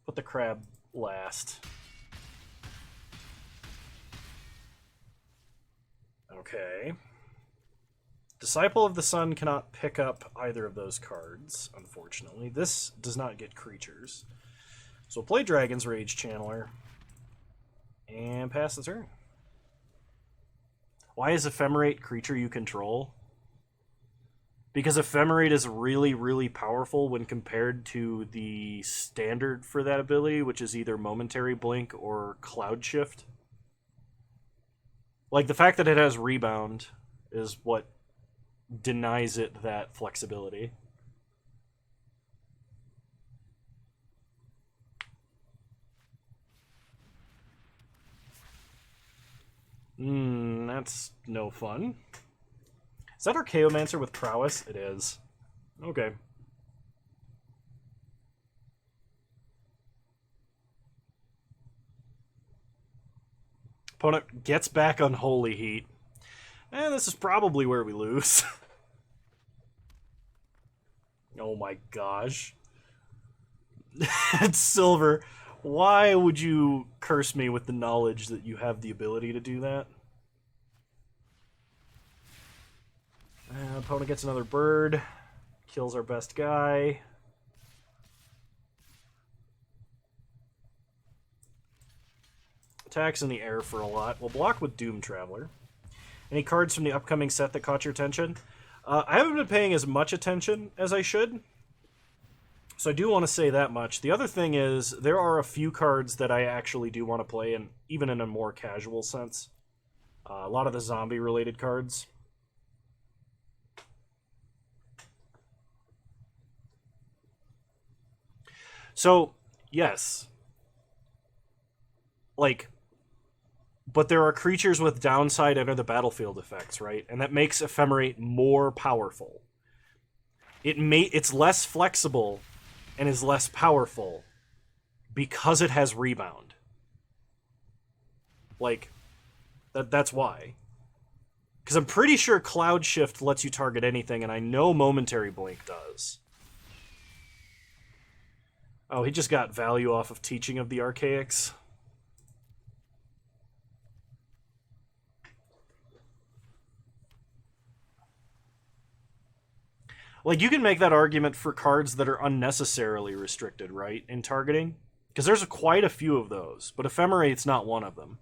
Put the crab last. Okay. Disciple of the Sun cannot pick up either of those cards, unfortunately. This does not get creatures. So we'll play Dragon's Rage Channeler and pass the turn. Why is Ephemerate creature you control? Because Ephemerate is really, really powerful when compared to the standard for that ability, which is either Momentary Blink or Cloud Shift. Like, the fact that it has Rebound is what denies it that flexibility. That's no fun. Is that Archaeomancer with prowess? It is. Okay. Opponent gets back Unholy Heat. And this is probably where we lose. Oh my gosh. It's silver. Why would you curse me with the knowledge that you have the ability to do that? Opponent gets another bird. Kills our best guy. Attacks in the air for a lot. We'll block with Doom Traveler. Any cards from the upcoming set that caught your attention? I haven't been paying as much attention as I should. So I do want to say that much. The other thing is, there are a few cards that I actually do want to play, and even in a more casual sense. A lot of the zombie-related cards. So, yes. Like, but there are creatures with downside enter the battlefield effects, right? And that makes Ephemerate more powerful. It's less flexible and is less powerful because it has Rebound. Like, that's why. Because I'm pretty sure Cloud Shift lets you target anything, and I know Momentary Blink does. Oh, he just got value off of Teaching of the Archaics. Like, you can make that argument for cards that are unnecessarily restricted, right, in targeting? Because there's quite a few of those, but Ephemerate's not one of them.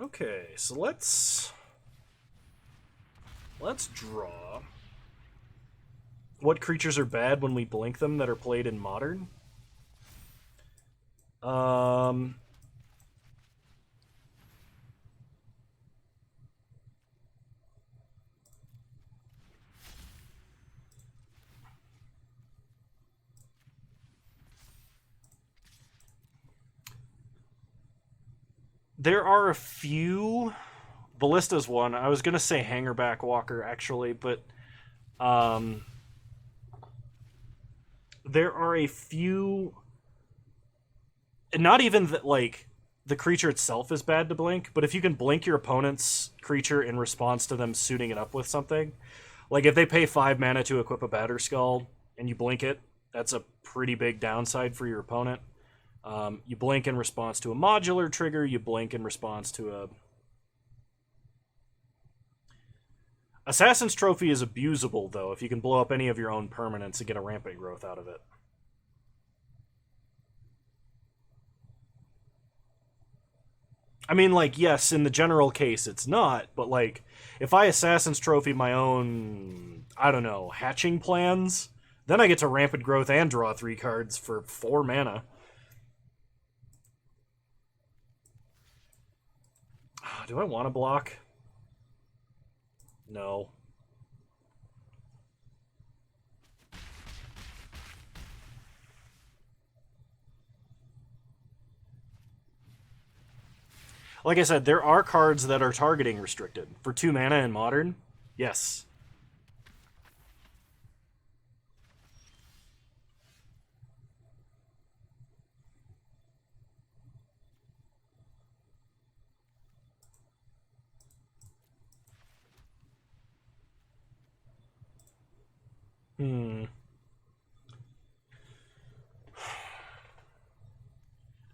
Okay, so let's draw. What creatures are bad when we blink them that are played in Modern? There are a few. Ballista's one. I was gonna say Hangerback Walker actually, but there are a few. Not even that like the creature itself is bad to blink, but if you can blink your opponent's creature in response to them suiting it up with something, like if they pay 5 mana to equip a Batter Skull and you blink it, that's a pretty big downside for your opponent. You blink in response to a modular trigger. You blink in response to a... Assassin's Trophy is abusable, though, if you can blow up any of your own permanents and get a rampant growth out of it. I mean, like, yes, in the general case, it's not, but, like, if I Assassin's Trophy my own, I don't know, hatching plans, then I get to rampant growth and draw 3 cards for 4 mana. Do I want to block? No. Like I said, there are cards that are targeting restricted. For 2 mana in Modern, yes.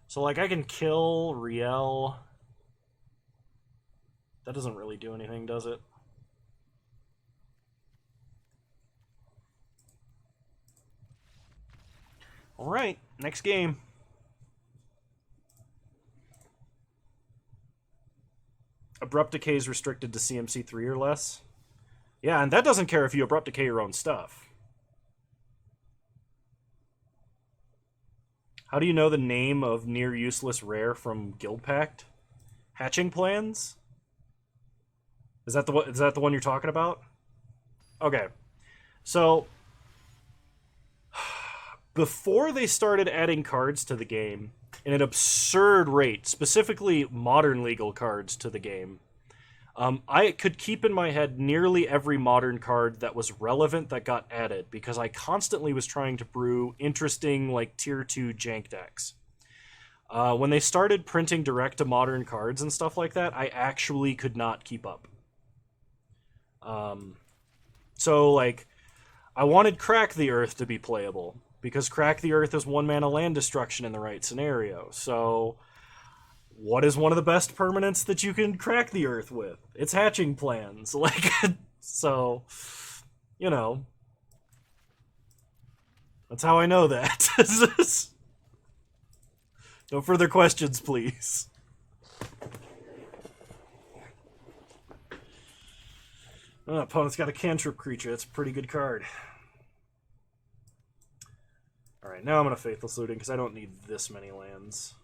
So, like, I can kill Riel. That doesn't really do anything, does it? Alright, next game. Abrupt Decay is restricted to CMC 3 or less. Yeah, and that doesn't care if you Abrupt Decay your own stuff. How do you know the name of near useless rare from Guild Pact? Hatching Plans? Is that the one you're talking about? Okay. So before they started adding cards to the game in an absurd rate, specifically modern legal cards to the game, I could keep in my head nearly every modern card that was relevant that got added because I constantly was trying to brew interesting, like, tier 2 jank decks. When they started printing direct to modern cards and stuff like that, I actually could not keep up. So, like, I wanted Crack the Earth to be playable because Crack the Earth is 1 mana land destruction in the right scenario. So what is one of the best permanents that you can crack the Earth with? It's Hatching Plans. Like, so, you know, that's how I know that. No further questions, please. Oh, opponent's got a cantrip creature. That's a pretty good card. Alright, now I'm going to Faithless Looting because I don't need this many lands.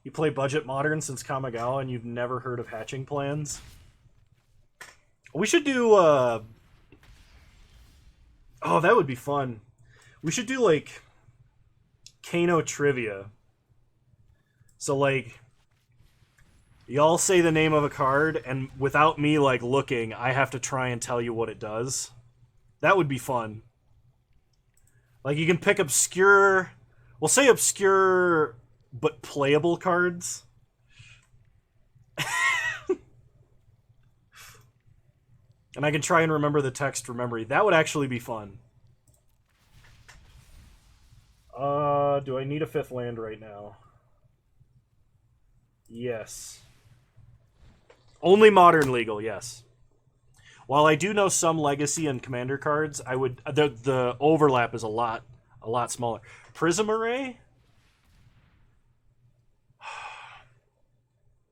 You play Budget Modern since Kamigawa and you've never heard of Hatching Plans? We should do, oh, that would be fun. We should do, like, Kano trivia. So, like, y'all say the name of a card, and without me, like, looking, I have to try and tell you what it does. That would be fun. Like, you can pick obscure... We'll say obscure, but playable cards. And I can try and remember the text from memory. That would actually be fun. Do I need a 5th land right now? Yes. Only Modern legal, yes. While I do know some Legacy and Commander cards, I would the overlap is a lot smaller. Prism Array?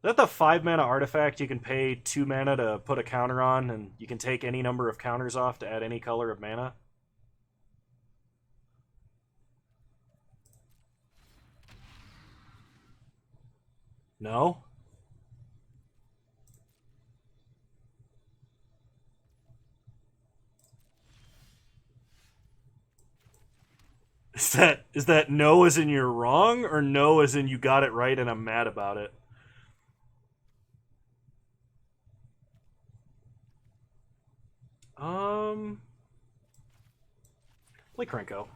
Is that the 5 mana artifact you can pay 2 mana to put a counter on, and you can take any number of counters off to add any color of mana? No? Is that no as in you're wrong, or no as in you got it right and I'm mad about it? Play Krenko.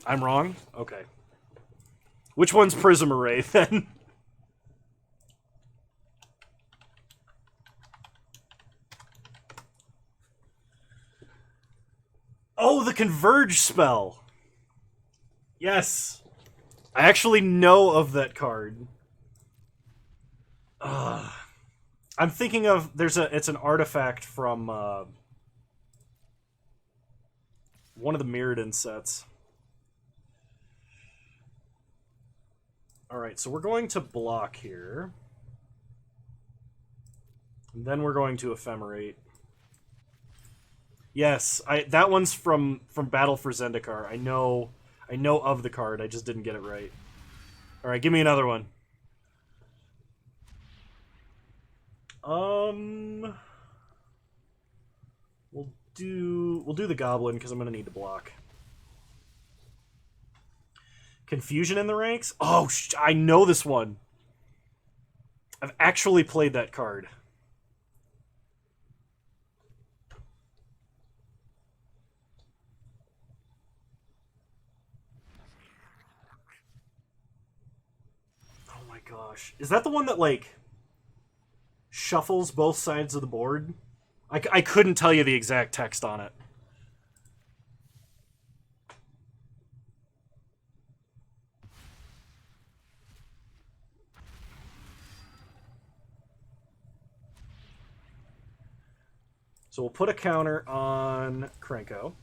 I'm wrong? Okay. Which one's Prism Array, then? Oh, the Converge spell! Yes! I actually know of that card. I'm thinking of... It's an artifact from... one of the Mirrodin sets. Alright, so we're going to block here. And then we're going to Ephemerate. Yes, that one's from Battle for Zendikar. I know of the card, I just didn't get it right. Alright, give me another one. We'll do the Goblin, because I'm going to need to block. Confusion in the ranks? Oh, I know this one. I've actually played that card. Oh my gosh. Is that the one that, like, shuffles both sides of the board? I couldn't tell you the exact text on it. So we'll put a counter on Krenko.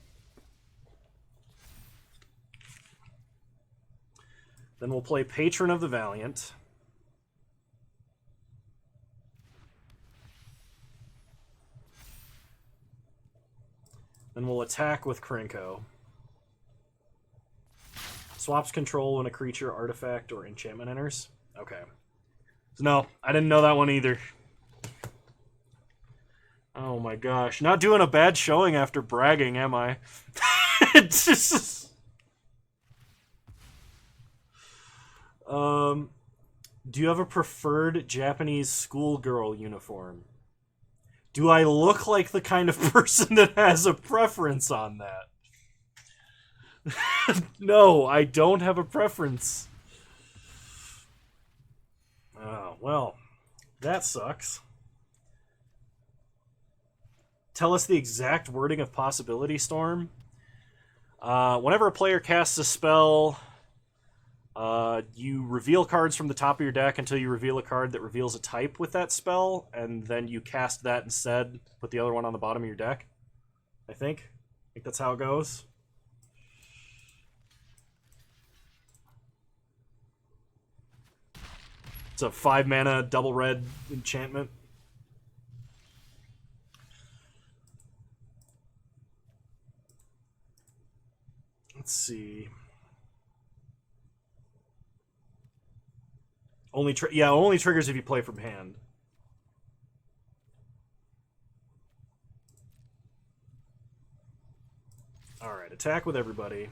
Then we'll play Patron of the Valiant. Then we'll attack with Krenko. Swaps control when a creature, artifact, or enchantment enters. Okay. So no, I didn't know that one either. Oh my gosh. Not doing a bad showing after bragging, am I? It's just... Do you have a preferred Japanese schoolgirl uniform? Do I look like the kind of person that has a preference on that? No, I don't have a preference. Oh, well, that sucks. Tell us the exact wording of Possibility Storm. Whenever a player casts a spell, you reveal cards from the top of your deck until you reveal a card that reveals a type with that spell, and then you cast that instead, put the other one on the bottom of your deck. I think that's how it goes. It's a 5-mana double red enchantment. Let's see. Only triggers if you play from hand. Alright, attack with everybody.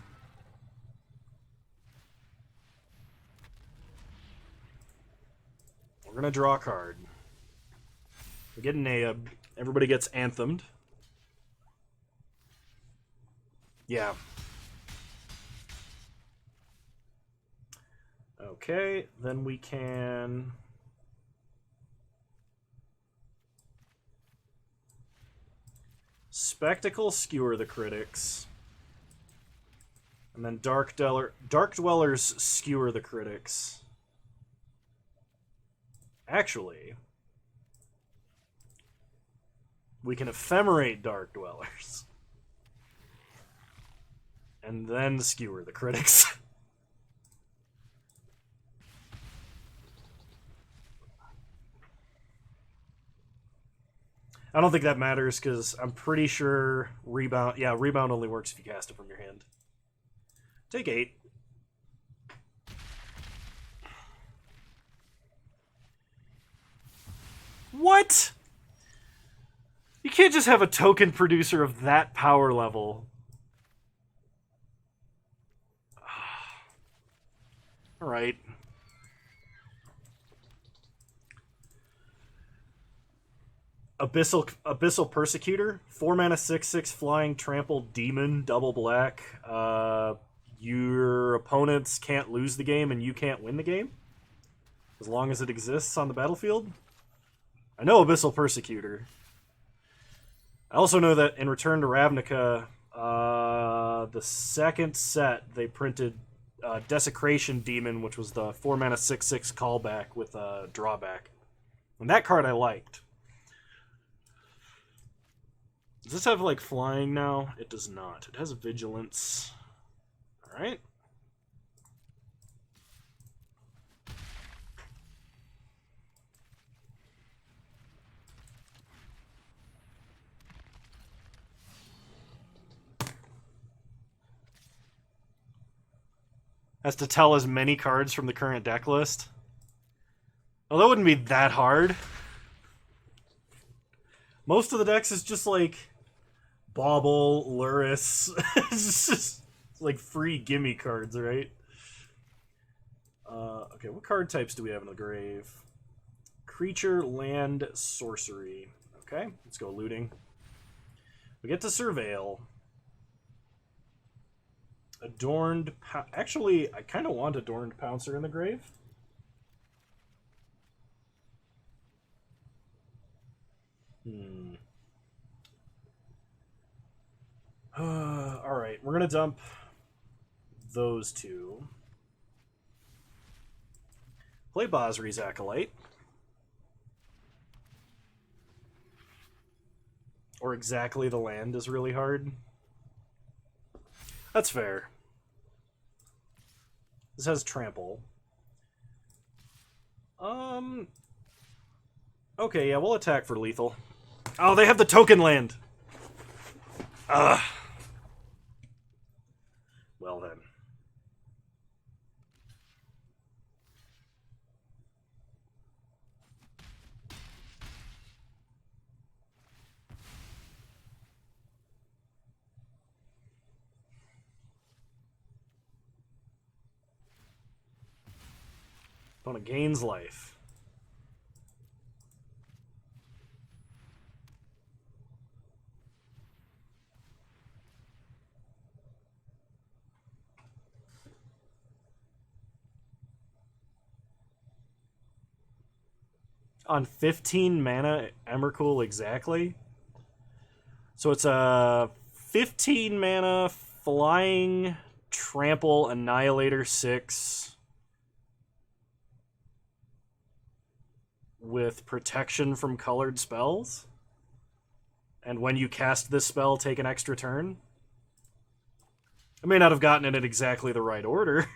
We're gonna draw a card. We get Naib. Everybody gets Anthemed. Yeah. Okay, then we can... Spectacle, Skewer the Critics. And then Dark Dwellers, Skewer the Critics. Actually, we can Ephemerate Dark Dwellers. And then Skewer the Critics. I don't think that matters, because I'm pretty sure Rebound... Yeah, Rebound only works if you cast it from your hand. Take 8. What? You can't just have a token producer of that power level. Alright. Abyssal Persecutor. 4 mana 6/6 flying trample demon, double black. Your opponents can't lose the game and you can't win the game. As long as it exists on the battlefield. I know Abyssal Persecutor. I also know that in Return to Ravnica, the second set, they printed Desecration Demon, which was the 4 mana 6/6 callback with a drawback. And that card I liked. Does this have, like, flying now? It does not. It has vigilance. Alright. Has to tell as many cards from the current deck list. Well, that wouldn't be that hard. Most of the decks is just like Bauble, Luris. It's just like free gimme cards, right? Okay, what card types do we have in the grave? Creature, land, sorcery. Okay, let's go looting. We get to Surveil. Adorned... Actually, I kind of want Adorned Pouncer in the grave. Alright, we're going to dump those two. Play Basri's Acolyte. Or exactly the land is really hard. That's fair. This has trample. Okay, yeah, we'll attack for lethal. Oh, they have the token land! Ugh. Well then. Opponent gains life. On 15 mana, Emrakul exactly. So it's a 15 mana flying trample annihilator 6 with protection from colored spells. And when you cast this spell, take an extra turn. I may not have gotten it in exactly the right order.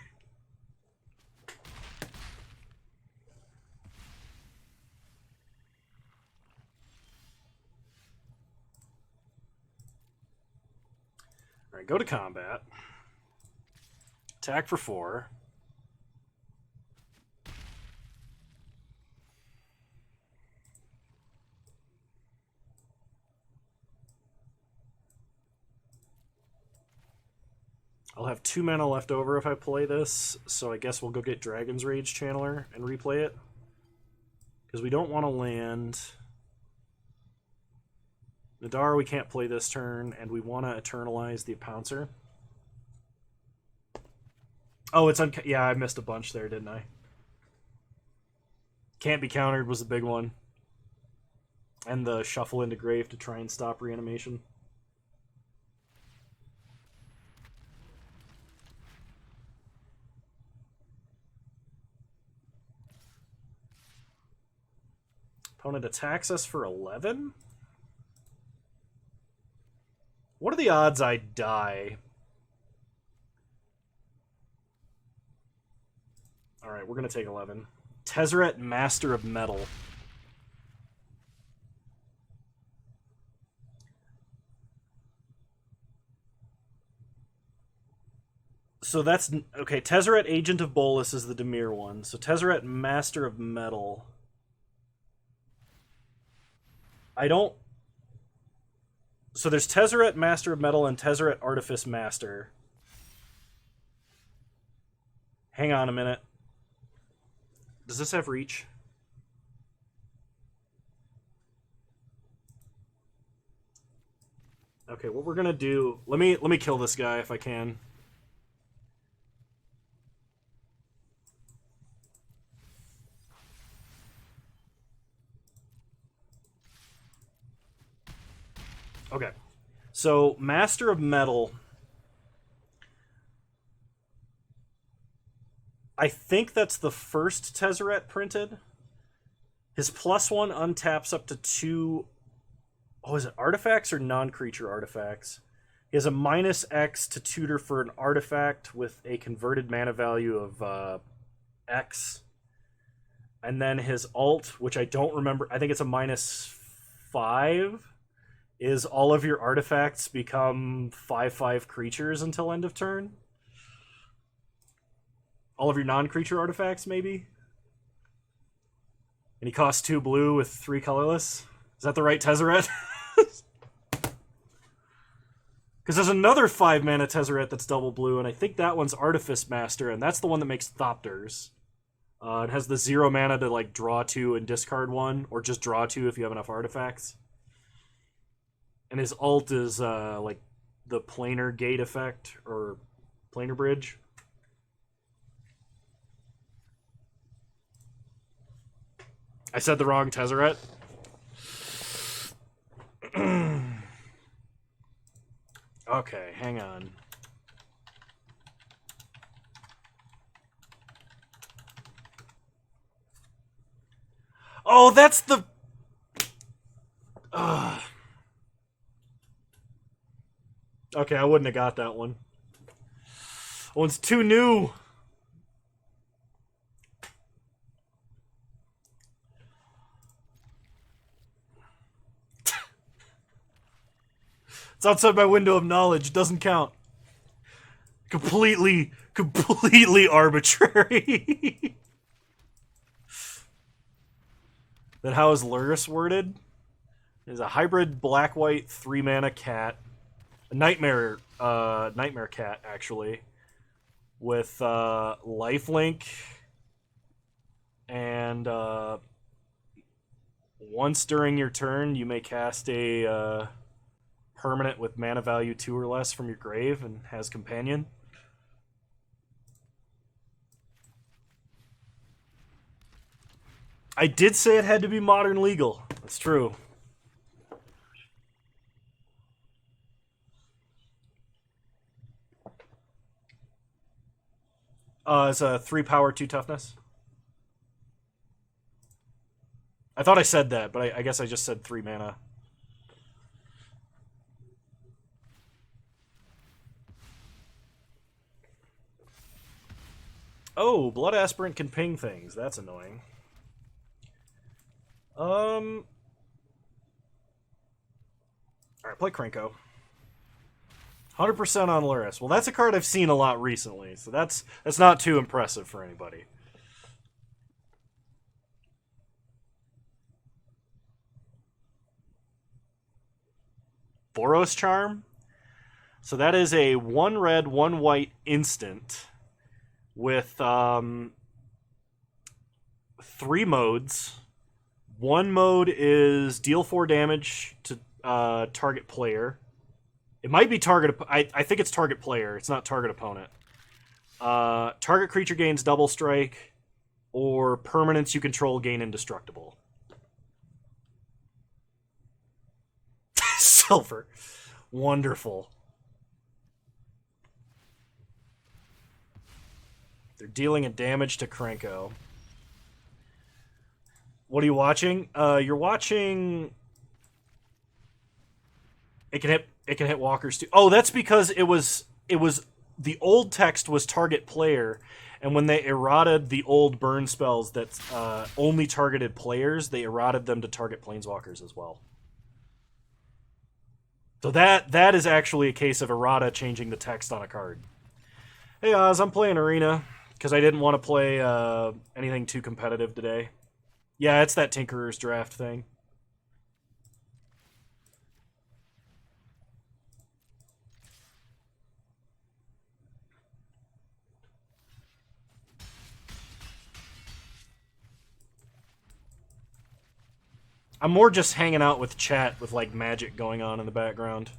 Alright, go to combat. Attack for 4. I'll have 2 mana left over if I play this, so I guess we'll go get Dragon's Rage Channeler and replay it. Because we don't want to land... Nadar we can't play this turn, and we want to Eternalize the Pouncer. Oh, it's yeah, I missed a bunch there, didn't I? Can't be countered was the big one. And the Shuffle into Grave to try and stop reanimation. Opponent attacks us for 11? What are the odds I die? Alright, we're going to take 11. Tezzeret, Master of Metal. So that's... Okay, Tezzeret, Agent of Bolus is the Dimir one. So Tezzeret, Master of Metal. I don't... So there's Tezzeret, Master of Metal, and Tezzeret, Artifice Master. Hang on a minute. Does this have reach? Okay, what we're gonna do... Let me kill this guy if I can. Okay. So, Master of Metal... I think that's the first Tezzeret printed. His +1 untaps up to 2... Oh, is it artifacts or non-creature artifacts? He has a -X to tutor for an artifact with a converted mana value of X. And then his alt, which I don't remember, I think it's a -5, is all of your artifacts become 5/5 creatures until end of turn. All of your non-creature artifacts, maybe? And he costs 2 blue with 3 colorless? Is that the right Tezzeret? Because there's another 5 mana Tezzeret that's double blue, and I think that one's Artifice Master, and that's the one that makes Thopters. It has the 0 mana to like draw 2 and discard 1, or just draw 2 if you have enough artifacts. And his alt is like the Planar Gate effect, or Planar Bridge. I said the wrong Tezzeret. Okay, hang on. Oh, that's the... Okay, I wouldn't have got that one. That one's too new. It's outside my window of knowledge. Doesn't count. Completely arbitrary. Then how is Luris worded? It's a hybrid black-white 3-mana cat. A nightmare cat, actually. With lifelink. And once during your turn, you may cast a... permanent with mana value 2 or less from your grave and has companion. I did say it had to be modern legal. That's true. It's a 3 power, 2 toughness. I thought I said that, but I guess I just said 3 mana. Oh, Blood Aspirant can ping things. That's annoying. Alright, play Krenko. 100% on Luris. Well, that's a card I've seen a lot recently, so that's not too impressive for anybody. Boros Charm. So that is a 1 red, 1 white instant with 3 modes. One mode is deal 4 damage to target player. It might be target... I think it's target player. It's not target opponent. Target creature gains double strike, or permanents you control gain indestructible. Silver. Wonderful. They're dealing a damage to Krenko. What are you watching? You're watching... It can hit walkers too. Oh, that's because it was the old text was target player, and when they errated the old burn spells that only targeted players, they errated them to target planeswalkers as well. So that is actually a case of errata changing the text on a card. Hey Oz, I'm playing Arena because I didn't want to play anything too competitive today. Yeah, it's that Tinkerer's Draft thing. I'm more just hanging out with chat with, like, magic going on in the background.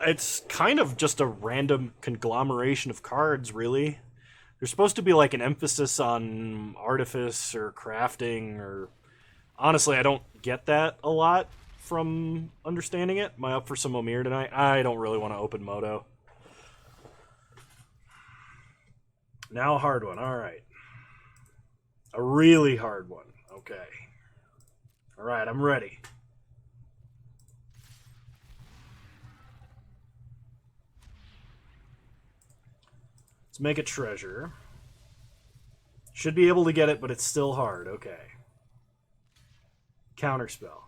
It's kind of just a random conglomeration of cards, really. There's supposed to be, like, an emphasis on artifice or crafting, or... Honestly, I don't get that a lot from understanding it. Am I up for some Omir tonight? I don't really want to open Moto. Now a hard one. All right. A really hard one. Okay. All right, I'm ready. Let's make a treasure. Should be able to get it, but it's still hard. Okay. Counterspell.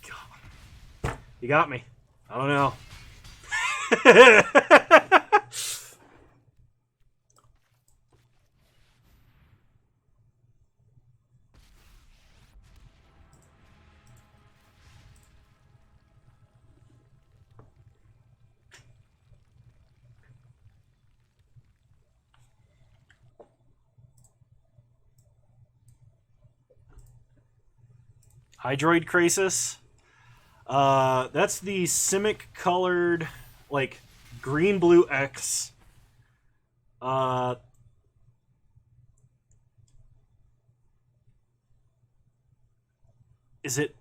God. You got me. I don't know. Hydroid Crisis. That's the Simic colored, like, green-blue X. Is it...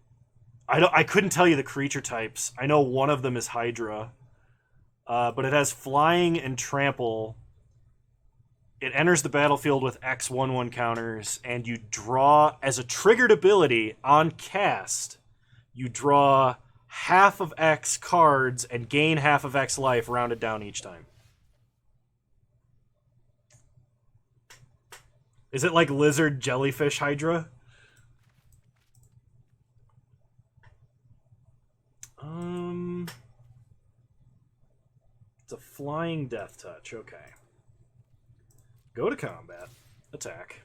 I couldn't tell you the creature types. I know one of them is Hydra. But it has flying and trample. It enters the battlefield with X/1/1 counters, and you draw, as a triggered ability on cast, you draw half of X cards and gain half of X life rounded down each time. Is it like lizard, jellyfish, Hydra? It's a flying death touch, okay. Go to combat. Attack.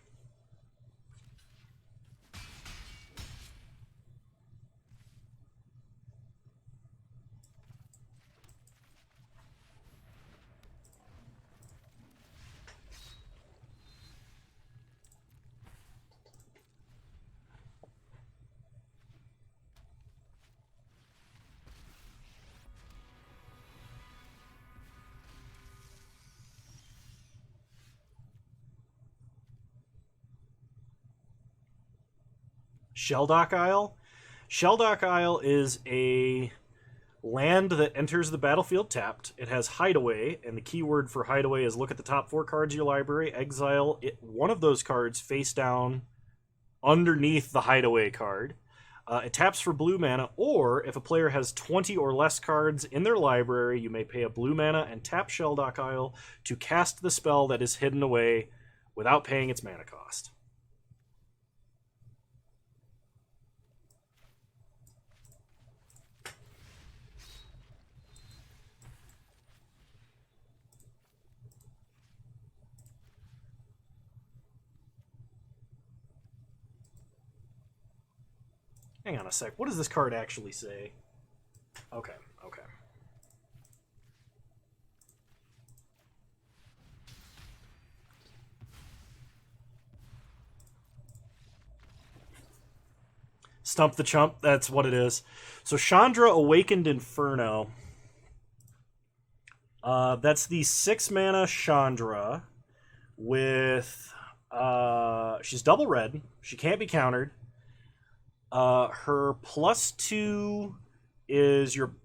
Shelldock Isle. Shelldock Isle is a land that enters the battlefield tapped. It has Hideaway, and the keyword for Hideaway is look at the top 4 cards of your library, exile one of those cards face down underneath the Hideaway card. It taps for blue mana, or if a player has 20 or less cards in their library, you may pay a blue mana and tap Shelldock Isle to cast the spell that is hidden away without paying its mana cost. Hang on a sec. What does this card actually say? Okay, okay. Stump the Chump, that's what it is. So Chandra Awakened Inferno. That's the 6-mana Chandra with... she's double red. She can't be countered. Her +2 is your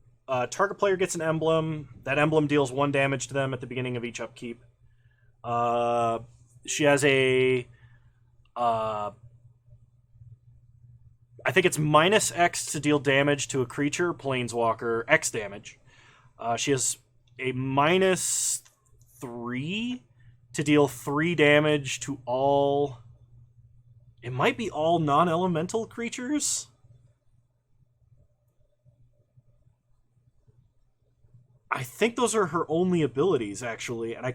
target player gets an emblem. That emblem deals 1 damage to them at the beginning of each upkeep. She has a... I think it's -X to deal damage to a creature, planeswalker, X damage. She has a -3 to deal 3 damage to all... It might be all non-elemental creatures? I think those are her only abilities, actually. And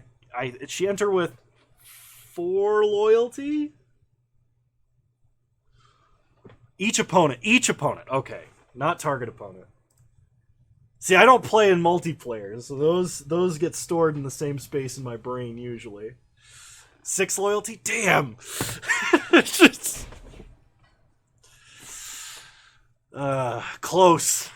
she enter with 4 loyalty? Each opponent. Each opponent. Okay. Not target opponent. See, I don't play in multiplayer, so those get stored in the same space in my brain usually. 6 loyalty? Damn! Just... close.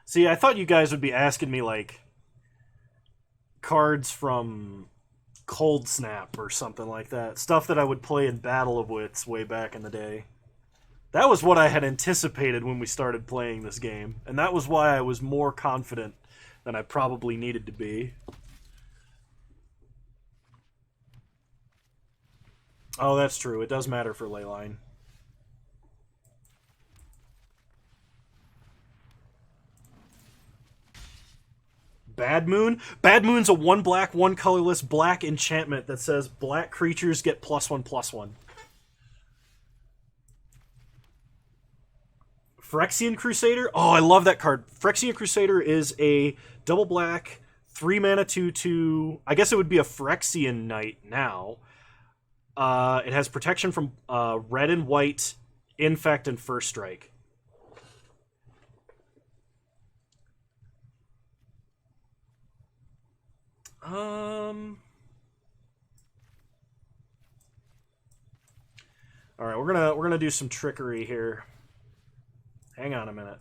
See, I thought you guys would be asking me, like, cards from Cold Snap or something like that. Stuff that I would play in Battle of Wits way back in the day. That was what I had anticipated when we started playing this game, and that was why I was more confident than I probably needed to be. Oh, that's true. It does matter for Leyline. Bad Moon? Bad Moon's a 1 black, 1 colorless black enchantment that says black creatures get +1/+1. Phyrexian Crusader? Oh, I love that card. Phyrexian Crusader is a double black, 3 mana 2/2. I guess it would be a Phyrexian Knight now. It has protection from red and white, infect, and first strike. All right, we're gonna do some trickery here. Hang on a minute.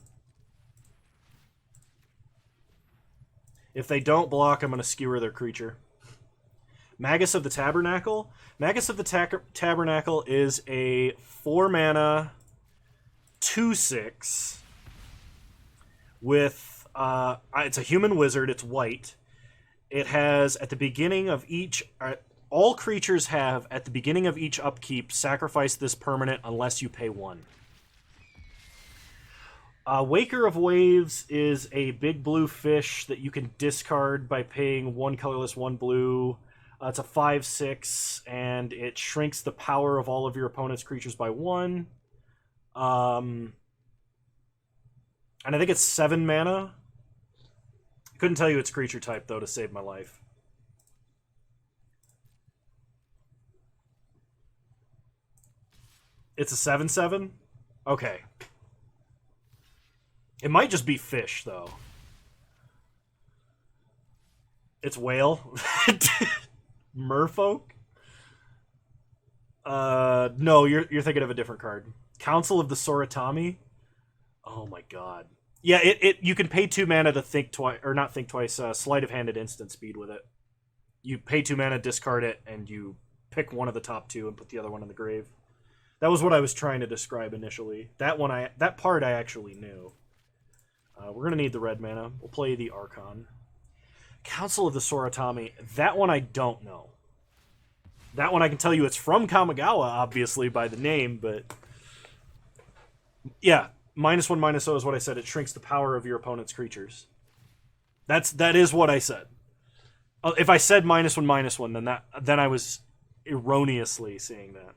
If they don't block, I'm gonna skewer their creature. Magus of the Tabernacle. Magus of the Tabernacle is a 4 mana 2/6 with it's a human wizard. It's white. It has at the beginning of each. All creatures have at the beginning of each upkeep sacrifice this permanent unless you pay 1. Waker of Waves is a big blue fish that you can discard by paying 1 colorless, 1 blue. It's a 5/6, and it shrinks the power of all of your opponent's creatures by 1. And I think it's 7 mana. I couldn't tell you its creature type, though, to save my life. It's a 7/7? Okay. It might just be fish, though. It's whale? Merfolk? No, you're thinking of a different card. Council of the Soratami? Oh my god. Yeah, you can pay 2 mana to think twice, or not think twice, sleight of hand at instant speed with it. You pay 2 mana, discard it, and you pick one of the top 2 and put the other one in the grave. That was what I was trying to describe initially. That part I actually knew. We're going to need the red mana. We'll play the Archon. Council of the Soratami. That one I don't know. That one I can tell you it's from Kamigawa, obviously, by the name, but... Yeah, -1/-0 is what I said. It shrinks the power of your opponent's creatures. That is what I said. If I said -1/-1, then I was erroneously saying that.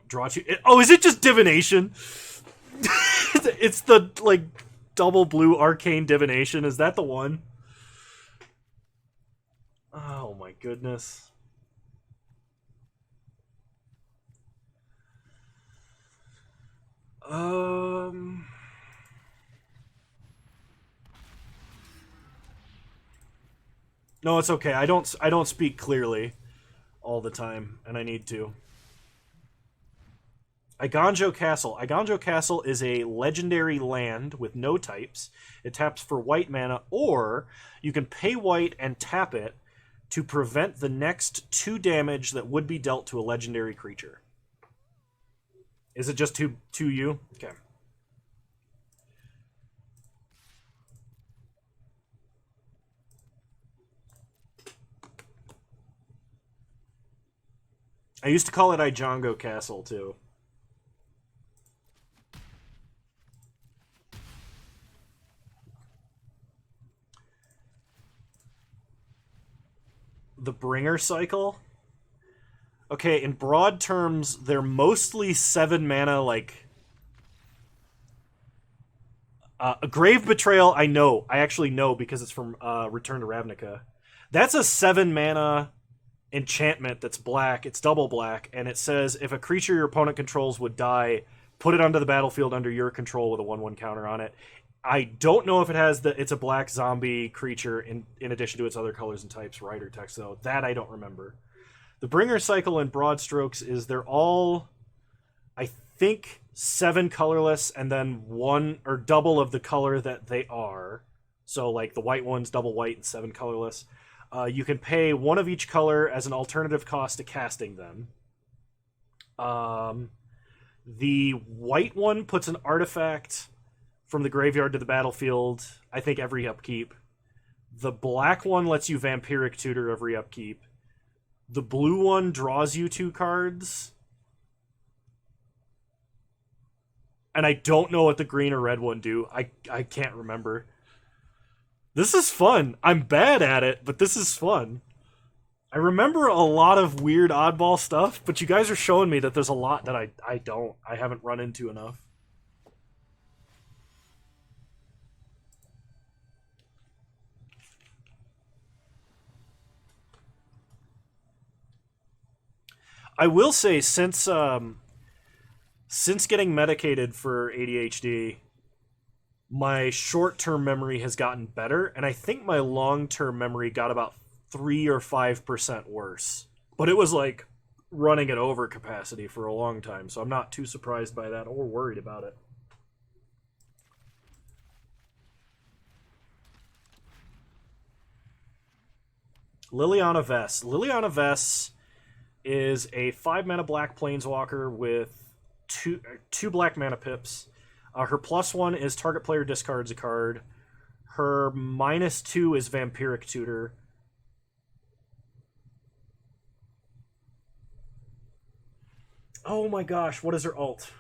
Draw 2... Oh, is it just Divination? It's the, like, double blue arcane divination. Is that the one? Oh my goodness. No, it's okay. I don't speak clearly all the time, and I need to. Iganjo Castle. Iganjo Castle is a legendary land with no types. It taps for white mana, or you can pay white and tap it to prevent the next 2 damage that would be dealt to a legendary creature. Is it just 2 Okay. I used to call it Iganjo Castle, too. The Bringer cycle? Okay, in broad terms, they're mostly 7 mana, like... a Grave Betrayal, I know. I actually know because it's from Return to Ravnica. That's a 7 mana enchantment that's black. It's double black, and it says if a creature your opponent controls would die, put it onto the battlefield under your control with a 1/1 counter on it. I don't know if it has the. It's a black zombie creature in addition to its other colors and types, right, or text, though. That I don't remember. The Bringer cycle in broad strokes is they're all, I think, 7 colorless and then 1 or double of the color that they are. So, like, the white one's double white and 7 colorless. You can pay 1 of each color as an alternative cost to casting them. The white one puts an artifact from the graveyard to the battlefield, I think every upkeep. The black one lets you Vampiric Tutor every upkeep. The blue one draws you 2 cards. And I don't know what the green or red one do. I can't remember. This is fun. I'm bad at it, but this is fun. I remember a lot of weird oddball stuff, but you guys are showing me that there's a lot that I haven't run into enough. I will say, since getting medicated for ADHD, my short-term memory has gotten better, and I think my long-term memory got about 3 or 5% worse. But it was like running at over capacity for a long time, so I'm not too surprised by that or worried about it. Liliana Vess. Liliana Vess is a 5-mana black planeswalker with two black mana pips. Her +1 is target player discards a card. Her -2 is Vampiric Tutor. Oh my gosh, what is her ult?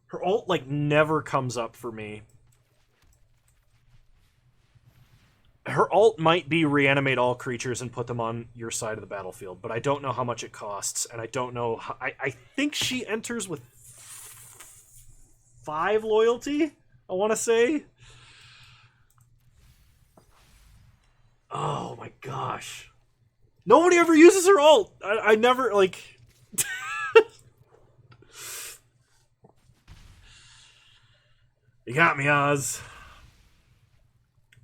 Her ult, like, never comes up for me. Her ult might be reanimate all creatures and put them on your side of the battlefield, but I don't know how much it costs, and I don't know how... I think she enters with 5 loyalty, I want to say. Oh my gosh. Nobody ever uses her ult. I never, like... You got me, Oz.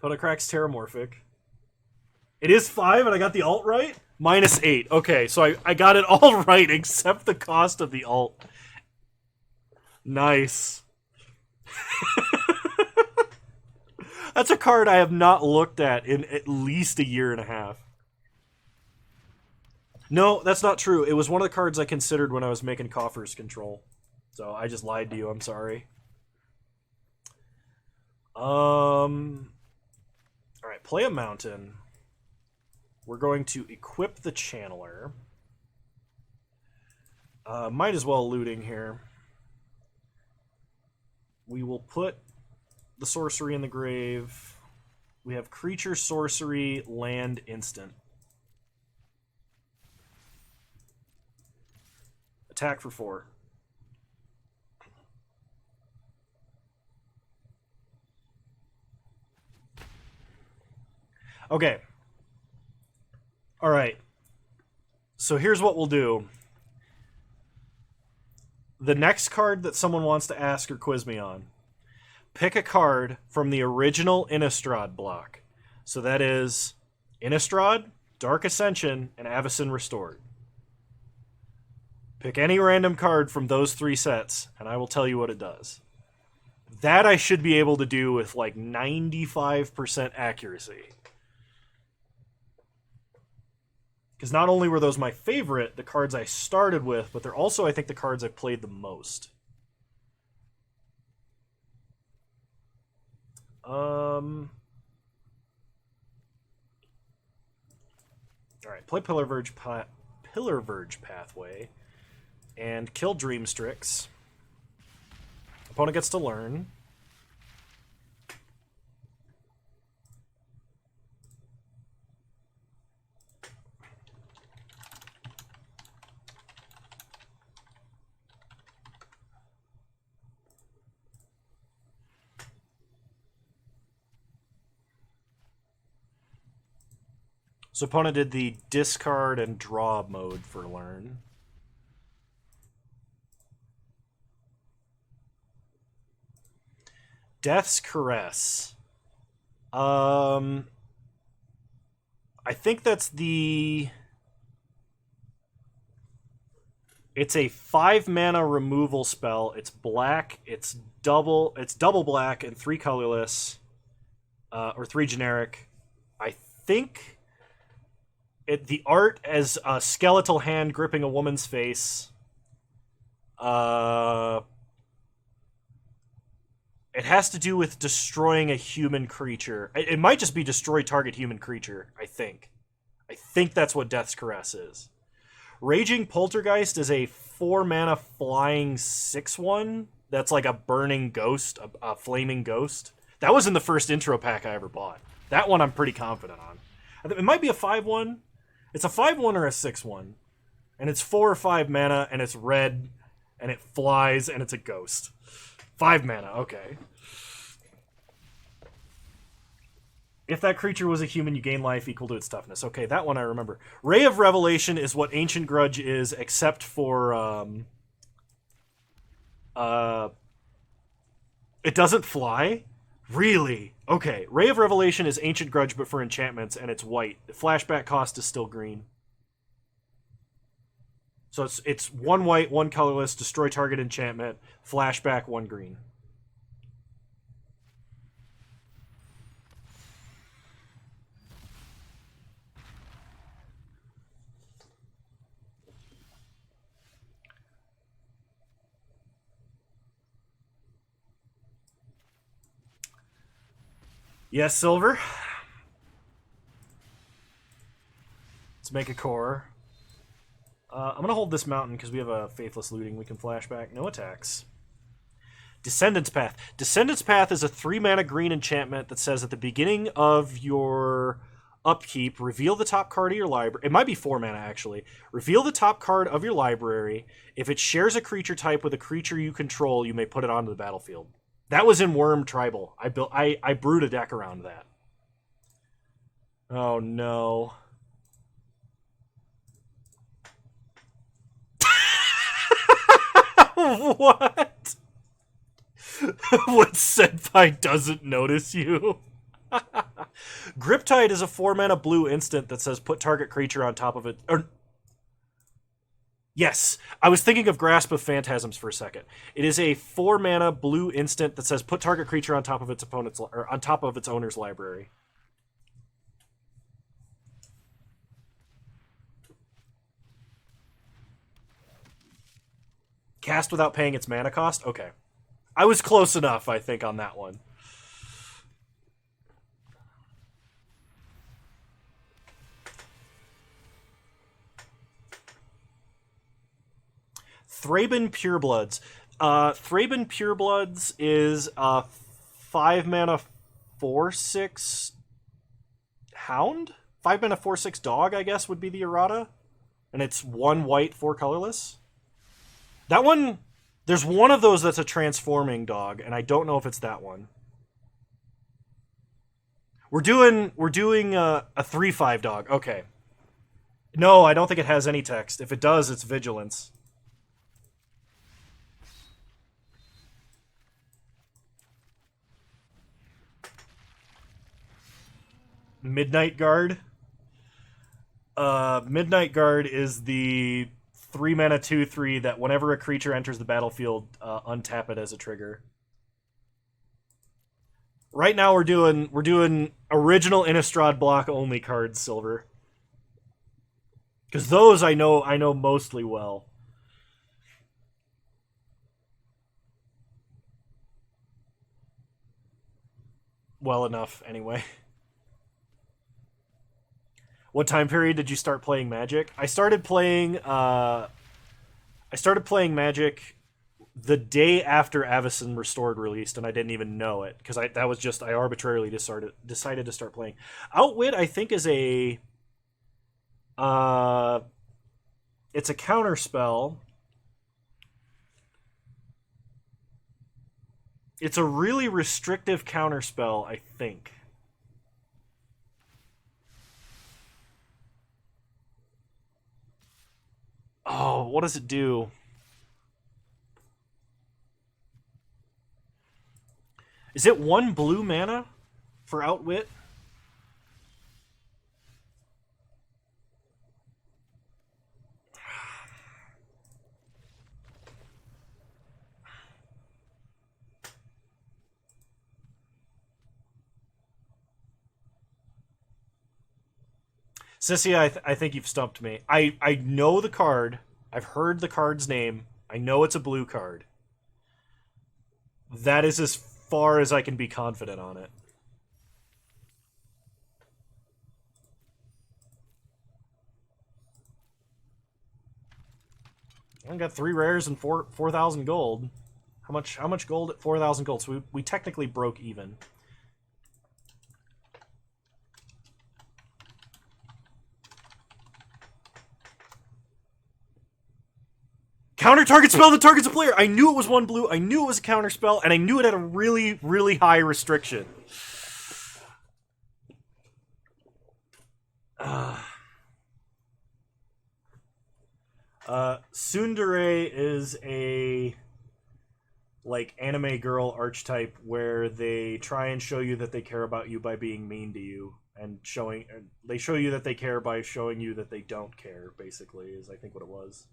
Putacrax Terramorphic. It is 5 and I got the ult right? -8. Okay, so I got it all right except the cost of the ult. Nice. That's a card I have not looked at in at least a year and a half. No, that's not true. It was one of the cards I considered when I was making Coffer's Control. So I just lied to you. I'm sorry. Alright, play a mountain. We're going to equip the Channeler. Might as well looting here. We will put the sorcery in the grave. We have creature, sorcery, land, instant. Attack for 4. Okay. Alright. So here's what we'll do. The next card that someone wants to ask or quiz me on, pick a card from the original Innistrad block. So that is Innistrad, Dark Ascension, and Avacyn Restored. Pick any random card from those 3 sets, and I will tell you what it does. That I should be able to do with like 95% accuracy. Because not only were those my favorite, the cards I started with, but they're also, I think, the cards I've played the most. Alright, play Pillar Verge Pathway. And kill Dreamstrix. Opponent gets to learn. So opponent did the discard and draw mode for learn. Death's Caress. I think that's the... It's a 5-mana removal spell. It's black. It's double black and 3 colorless, or 3 generic. I think the art as a skeletal hand gripping a woman's face. It has to do with destroying a human creature. It might just be destroy target human creature. I think that's what Death's Caress is. Raging Poltergeist is a 4-mana flying 6/1. That's like a burning ghost, a flaming ghost. That was in the first intro pack I ever bought. That one I'm pretty confident on. It might be a 5/1. It's a 5/1 or a 6/1. And it's 4 or 5 mana, and it's red, and it flies, and it's a ghost. 5 mana, okay. If that creature was a human, you gain life equal to its toughness. Okay, that one I remember. Ray of Revelation is what Ancient Grudge is, except for... it doesn't fly? Really? Okay, Ray of Revelation is Ancient Grudge, but for enchantments, and it's white. The flashback cost is still green. So it's 1 white, 1 colorless, destroy target enchantment, flashback, 1 green. Yes, Silver. Let's make a core. I'm going to hold this mountain because we have a Faithless Looting we can flashback. No attacks. Descendant's Path. Descendant's Path is a 3-mana green enchantment that says at the beginning of your upkeep, reveal the top card of your library. It might be 4 mana, actually. Reveal the top card of your library. If it shares a creature type with a creature you control, you may put it onto the battlefield. That was in Worm Tribal. I brewed a deck around that. Oh, no. What? What Senpai doesn't notice you? Griptide is a 4-mana blue instant that says put target creature on top of it. Yes, I was thinking of Grasp of Phantasms for a second. It is a 4-mana blue instant that says put target creature on top of its opponent's or on top of its owner's library. Cast without paying its mana cost? Okay. I was close enough, I think, on that one. Thraben Purebloods. Thraben Purebloods is a 5-mana 4/6 hound? 5-mana 4/6 dog, I guess, would be the errata. And it's 1 white, 4 colorless. That one, there's one of those that's a transforming dog, and I don't know if it's that one. We're doing a 3/5 dog. Okay. No, I don't think it has any text. If it does, it's Vigilance. Midnight Guard. Midnight Guard is the 3-mana 2/3 that whenever a creature enters the battlefield, untap it as a trigger. Right now we're doing original Innistrad block only cards, Silver. Because those I know mostly well. Well enough, anyway. What time period did you start playing Magic? I started playing Magic the day after Avacyn Restored released, and I didn't even know it because I arbitrarily decided to start playing. Outwit, I think, is a it's a counter spell. It's a really restrictive counter spell, I think. Oh, what does it do? Is it 1 blue mana for Outwit? Sissy, I think you've stumped me. I know the card. I've heard the card's name. I know it's a blue card. That is as far as I can be confident on it. I got 3 rares and 4,000 gold. How much gold at 4,000 gold? So we technically broke even. Counter target spell that targets a player. I knew it was 1 blue. I knew it was a counter spell, and I knew it had a really, really high restriction. Tsundere is a like anime girl archetype where they try and show you that they care about you by being mean to you, and they show you that they care by showing you that they don't care. Basically, is I think what it was.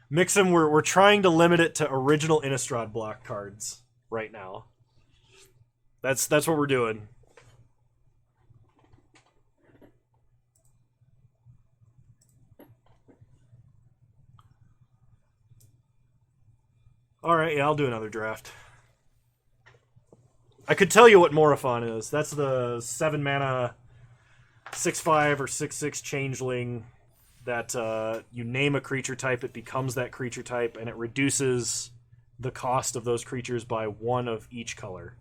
Mix them. We're trying to limit it to original Innistrad block cards right now. That's what we're doing. All right, yeah, I'll do another draft. I could tell you what Morophon is. That's the 7 mana 6/5 or 6/6 changeling that you name a creature type, it becomes that creature type, and it reduces the cost of those creatures by 1 of each color.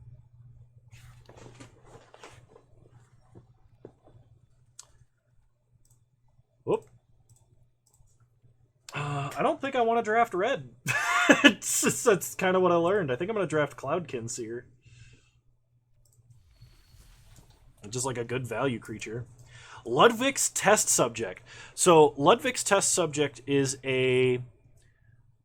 Whoop. I don't think I want to draft red. That's kind of what I learned. I think I'm going to draft Cloudkin Seer. Just like a good value creature. Ludwig's Test Subject. So Ludwig's Test Subject is a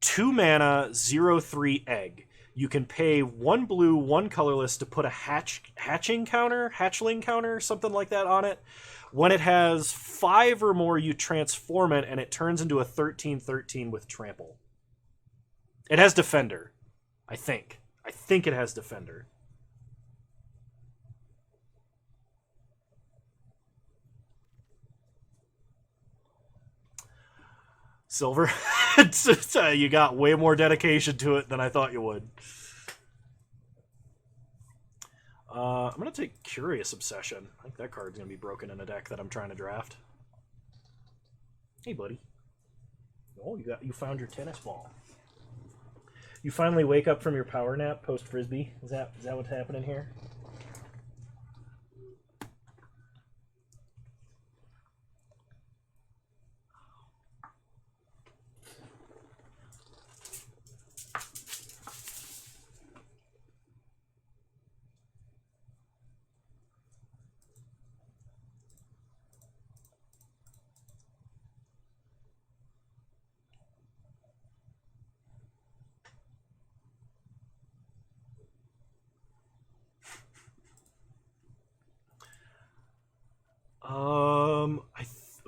2 mana 0/3 egg. You can pay 1 blue, 1 colorless to put a hatchling counter, something like that on it. When it has 5 or more, you transform it, and it turns into a 13/13 with trample. It has Defender, I think. I think it has Defender. Silver. You got way more dedication to it than I thought you would. I'm going to take Curious Obsession. I think that card's going to be broken in a deck that I'm trying to draft. Hey, buddy. Oh, you found your tennis ball. You finally wake up from your power nap post-Frisbee? Is that what's happening here?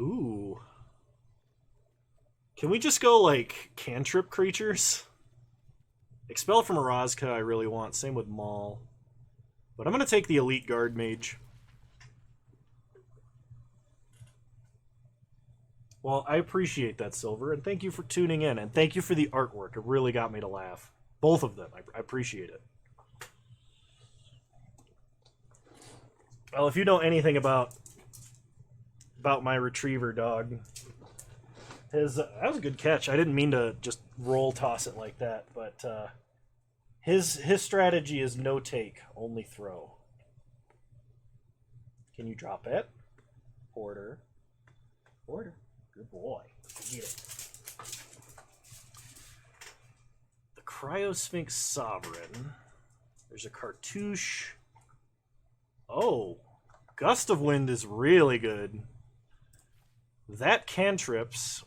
Ooh. Can we just go, like, cantrip creatures? Expel from Erazka I really want. Same with Maul. But I'm going to take the Elite Guard Mage. Well, I appreciate that, Silver, and thank you for tuning in, and thank you for the artwork. It really got me to laugh. Both of them. I appreciate it. Well, if you know anything about my retriever dog, that was a good catch. I didn't mean to just roll toss it like that, but his strategy is no take, only throw. Can you drop it? Order. Good boy. Get it. The Cryosphinx Sovereign. There's a Cartouche. Oh, Gust of Wind is really good. That cantrips.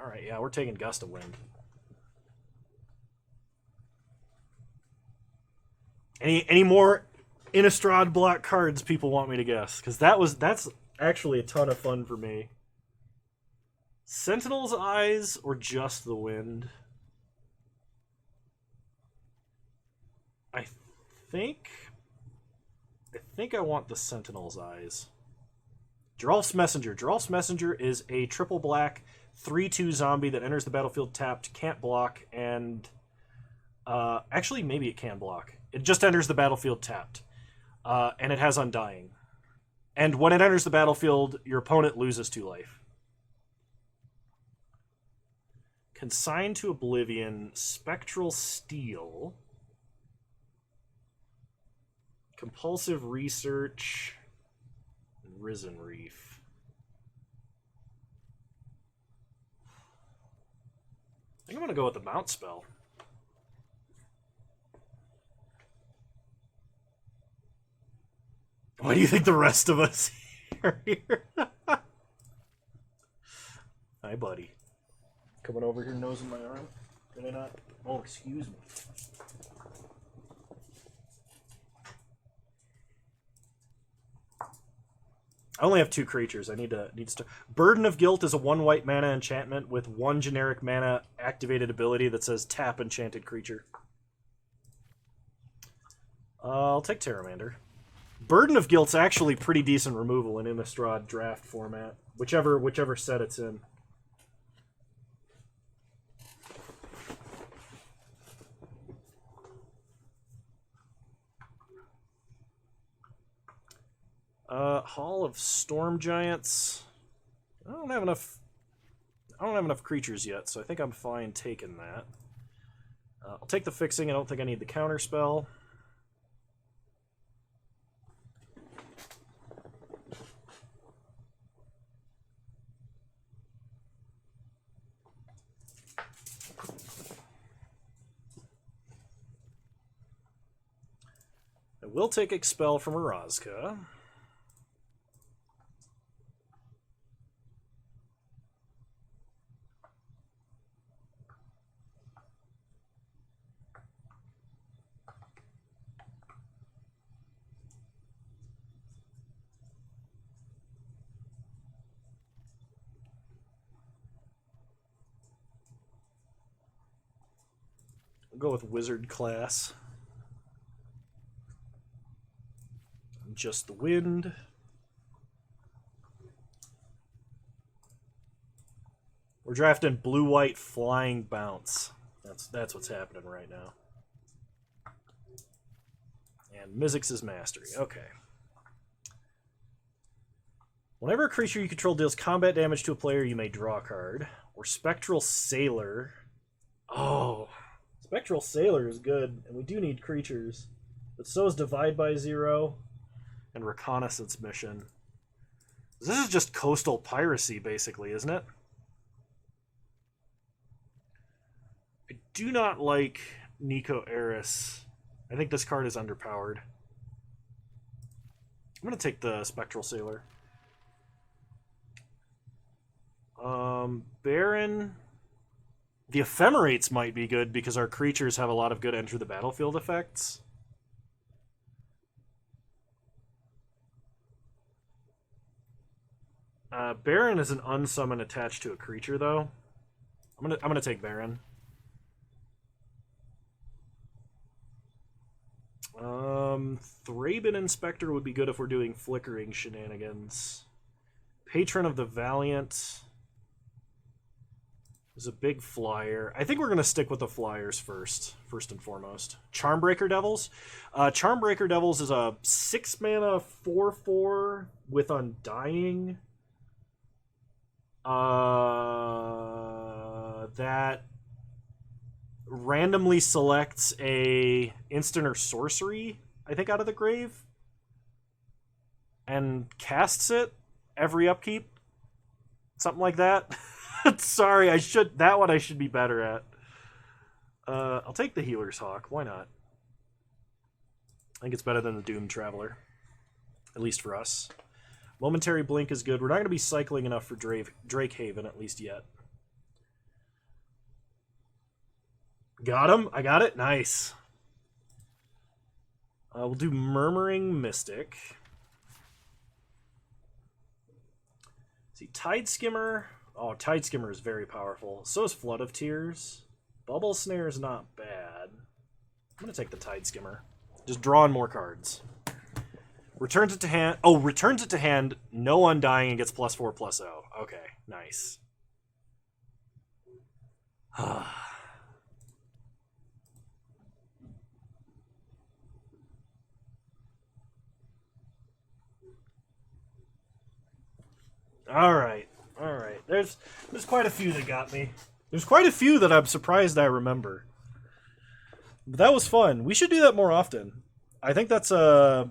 Alright, yeah, we're taking Gust of Wind. Any more Innistrad block cards people want me to guess? Because that's actually a ton of fun for me. Sentinel's Eyes or just the Wind? I think I want the Sentinel's Eyes. Geralf's Messenger. Geralf's Messenger is a triple black 3/2 zombie that enters the battlefield tapped, can't block, and actually maybe it can block. It just enters the battlefield tapped, and it has Undying. And when it enters the battlefield, your opponent loses 2 life. Consigned to Oblivion, Spectral Steel, Compulsive Research, and Risen Reef. I think I'm going to go with the Mount spell. Why do you think the rest of us are here? Hi, buddy. Coming over here, nosing my arm. Did I not? Oh, excuse me. I only have 2 creatures. I need to start. Burden of Guilt is a 1 white mana enchantment with 1 generic mana activated ability that says tap enchanted creature. I'll take Terramander. Burden of Guilt's actually pretty decent removal in Innistrad draft format, whichever set it's in. Hall of Storm Giants. I don't have enough creatures yet, so I think I'm fine taking that. I'll take the fixing. I don't think I need the counter spell. I will take Expel from Orazka. We'll go with Wizard class. Just the Wind. We're drafting blue-white flying bounce. That's what's happening right now. And Mizzix's Mastery. Okay. Whenever a creature you control deals combat damage to a player, you may draw a card. Or Spectral Sailor. Oh, Spectral Sailor is good, and we do need creatures. But so is Divide by Zero and Reconnaissance Mission. This is just coastal piracy, basically, isn't it? I do not like Nico Eris. I think this card is underpowered. I'm going to take the Spectral Sailor. Baron. The Ephemerates might be good because our creatures have a lot of good enter the battlefield effects. Baron is an unsummon attached to a creature, though. I'm gonna take Baron. Thraben Inspector would be good if we're doing flickering shenanigans. Patron of the Valiant is a big flyer. I think we're going to stick with the flyers first and foremost. Charmbreaker Devils. Charmbreaker Devils is a 6-mana 4/4 with Undying. That randomly selects a instant or sorcery, I think, out of the grave, and casts it every upkeep. Something like that. Sorry, that one I should be better at. I'll take the Healer's Hawk. Why not? I think it's better than the Doom Traveler, at least for us. Momentary Blink is good. We're not going to be cycling enough for Drake Haven, at least yet. Got him. I got it. Nice. We'll do Murmuring Mystic. See, Tide Skimmer. Oh, Tide Skimmer is very powerful. So is Flood of Tears. Bubble Snare is not bad. I'm going to take the Tide Skimmer. Just drawing more cards. Returns it to hand. Oh, returns it to hand. No Undying and gets +4/+0. Okay, nice. All right. There's quite a few that got me. There's quite a few that I'm surprised I remember. But that was fun. We should do that more often. I think that's a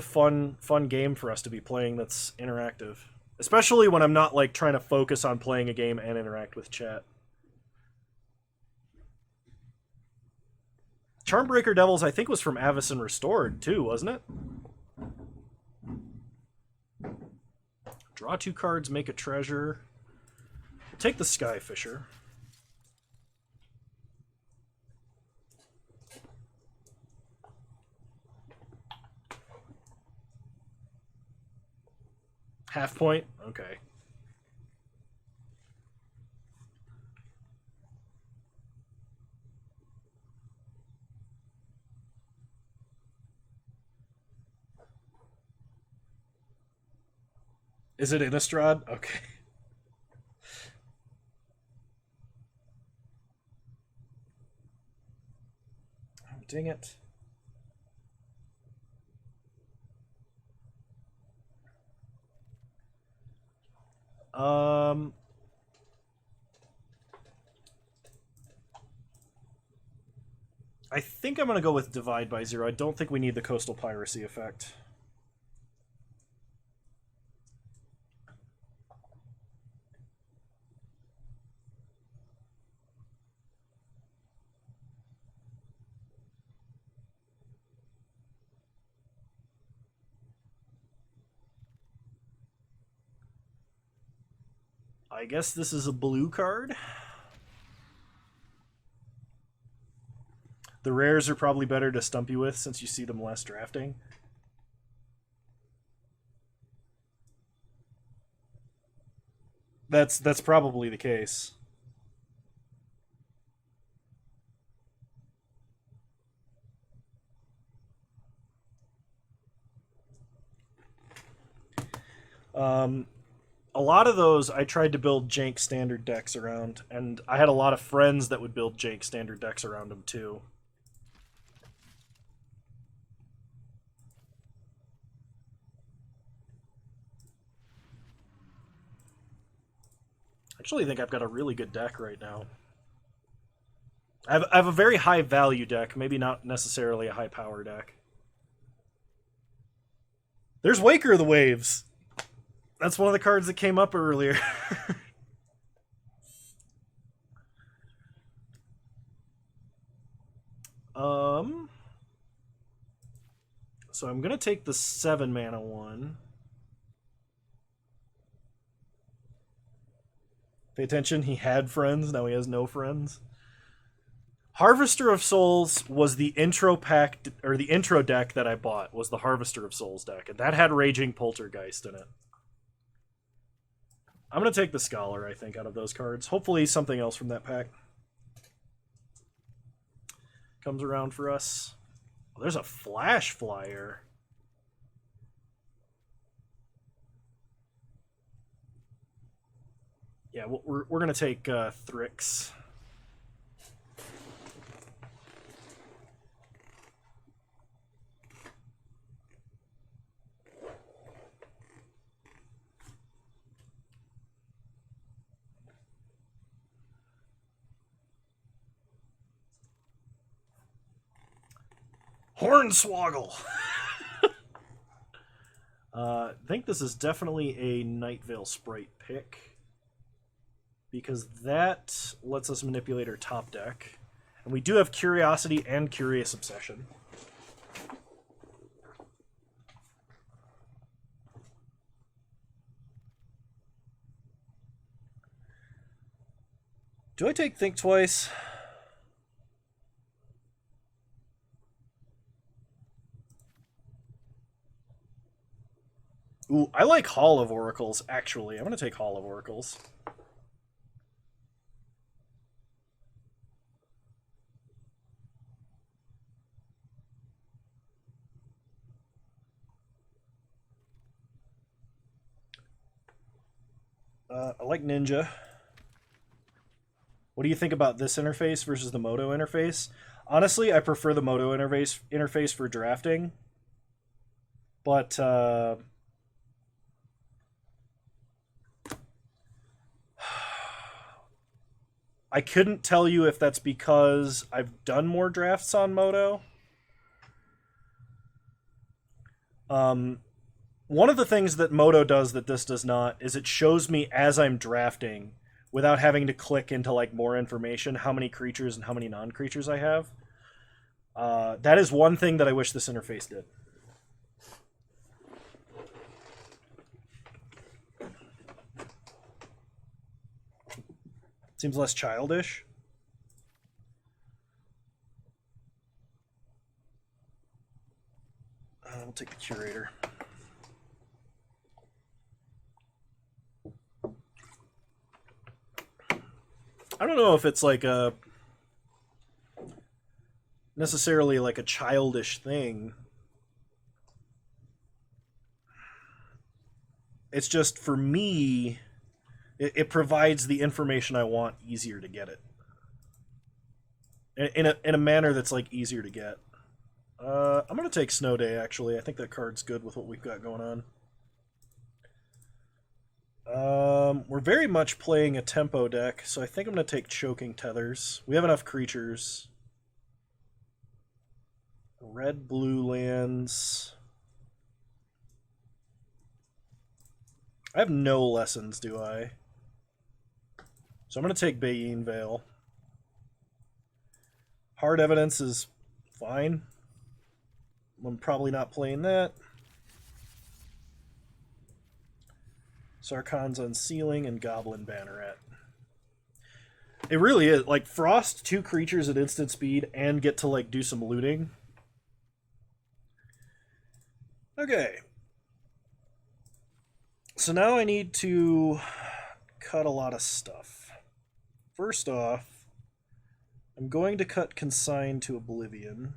fun game for us to be playing that's interactive. Especially when I'm not like trying to focus on playing a game and interact with chat. Charmbreaker Devils, I think, was from Avacyn Restored too, wasn't it? Draw 2 cards, make a treasure. Take the Skyfisher. Half point? Okay. Is it Innistrad? Okay. Oh, dang it. I think I'm going to go with Divide by 0. I don't think we need the Coastal Piracy effect. I guess this is a blue card. The rares are probably better to stump you with since you see them less drafting. That's probably the case. A lot of those I tried to build jank standard decks around, and I had a lot of friends that would build jank standard decks around them too. I actually think I've got a really good deck right now. I have a very high value deck, maybe not necessarily a high power deck. There's Waker of the Waves. That's one of the cards that came up earlier. So I'm gonna take the 7 mana one. Pay attention, he had friends, now he has no friends. Harvester of Souls was the intro pack, or the intro deck that I bought, was the Harvester of Souls deck, and that had Raging Poltergeist in it. I'm going to take the Scholar, I think, out of those cards. Hopefully something else from that pack comes around for us. Oh, there's a Flash Flyer. Yeah, we're going to take Thrix. Hornswoggle! I think this is definitely a Night Veil Sprite pick, because that lets us manipulate our top deck. And we do have Curiosity and Curious Obsession. Do I take Think Twice? Ooh, I like Hall of Oracles, actually. I'm going to take Hall of Oracles. I like Ninja. What do you think about this interface versus the Moto interface? Honestly, I prefer the Moto interface for drafting. But I couldn't tell you if that's because I've done more drafts on Moto. One of the things that Moto does that this does not is it shows me as I'm drafting, without having to click into like more information, how many creatures and how many non-creatures I have. That is one thing that I wish this interface did. Seems less childish. We'll take the Curator. I don't know if it's like a necessarily like a childish thing. It's just for me, it provides the information I want easier to get it in a manner that's like easier to get. I'm gonna take Snow Day actually. I think that card's good with what we've got going on. We're very much playing a tempo deck, so I think I'm going to take Choking Tethers. We have enough creatures. Red-blue lands. I have no lessons, do I? So I'm going to take Bayin Veil. Hard Evidence is fine. I'm probably not playing that. Sarkhan's Unsealing and Goblin Banneret. It really is. Like, Frost 2 creatures at instant speed and get to, like, do some looting. Okay. So now I need to cut a lot of stuff. First off, I'm going to cut Consign to Oblivion.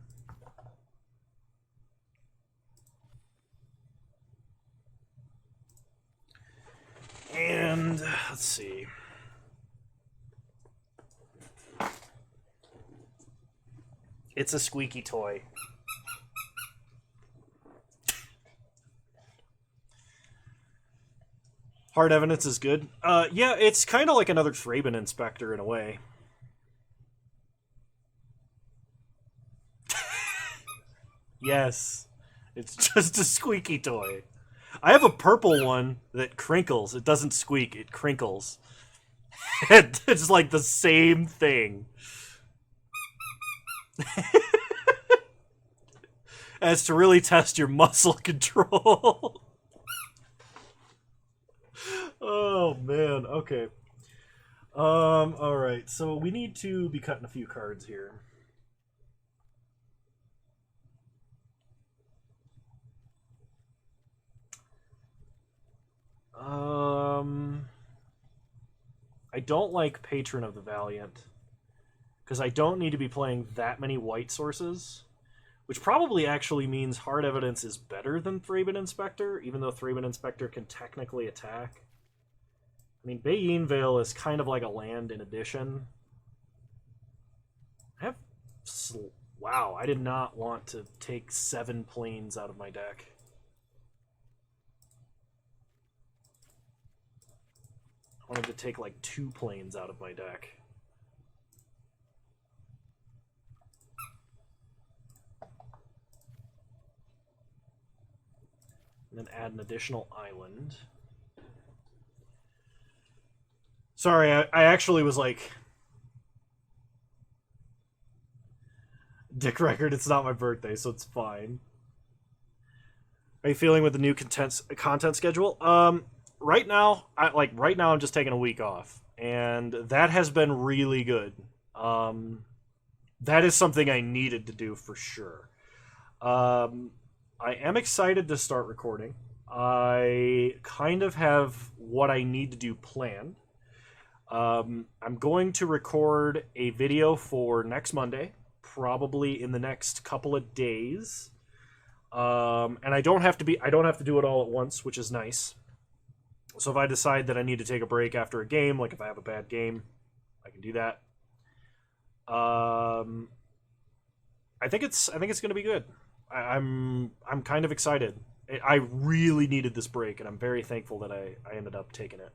And let's see. It's a squeaky toy. Hard Evidence is good. Yeah, it's kind of like another Thraben Inspector in a way. Yes, it's just a squeaky toy. I have a purple one that crinkles. It doesn't squeak, it crinkles. It's like the same thing. As to really test your muscle control. Oh, man. Okay. Alright. So we need to be cutting a few cards here. I don't like Patron of the Valiant, because I don't need to be playing that many white sources, which probably actually means Hard Evidence is better than Thraben Inspector, even though Thraben Inspector can technically attack. I mean, Bayin Veil is kind of like a land in addition. I have... Wow, I did not want to take 7 planes out of my deck. I wanted to take like 2 planes out of my deck. And then add an additional island. Sorry, I actually was like... Dick record, it's not my birthday, so it's fine. Are you feeling with the new content schedule? Right now, I'm just taking a week off. and that has been really good. That is something I needed to do for sure. I am excited to start recording. I kind of have what I need to do planned. I'm going to record a video for next Monday, probably in the next couple of days. And I don't have to do it all at once, which is nice. So if I decide that I need to take a break after a game, like if I have a bad game, I can do that. I think it's going to be good. I'm kind of excited. I really needed this break, and I'm very thankful that I ended up taking it.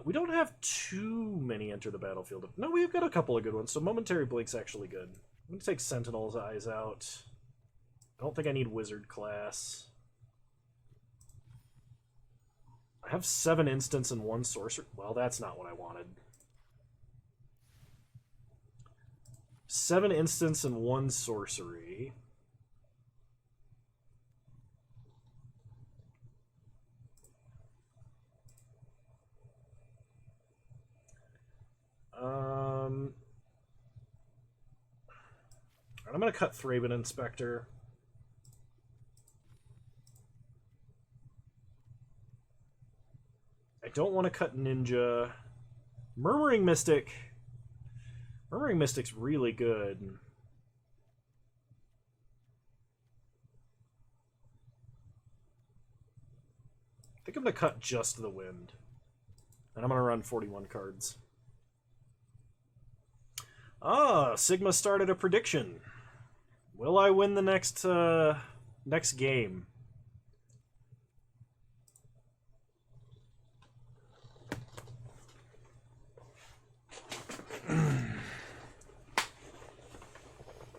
We don't have too many enter the battlefield. No, we've got a couple of good ones. So Momentary Blink's actually good. I'm going to take Sentinel's Eyes out. I don't think I need Wizard class. I have 7 instants and 1 sorcerer. Well, that's not what I wanted. 7 instants and 1 sorcery. I'm going to cut Thraben Inspector. I don't want to cut Ninja. Murmuring Mystic. Murmuring Mystic's really good. I think I'm going to cut just the Wind. And I'm going to run 41 cards. Sigma started a prediction. Will I win the next game?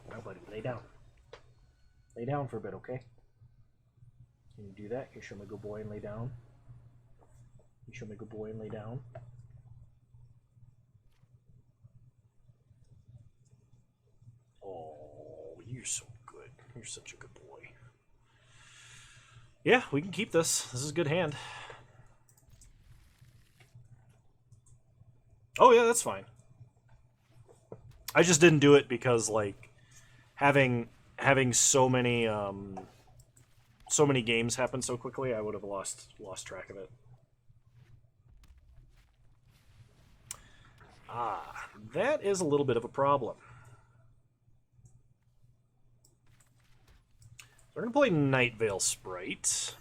Now, buddy, lay down. Lay down for a bit, okay? Can you do that? Can you show me a good boy and lay down? Can you show me a good boy and lay down? Oh, you're so good. You're such a good boy. Yeah, we can keep this. This is a good hand. Oh yeah, that's fine. I just didn't do it because, like, having so many games happen so quickly, I would have lost track of it. That is a little bit of a problem. We're going to play Night Veil Sprite.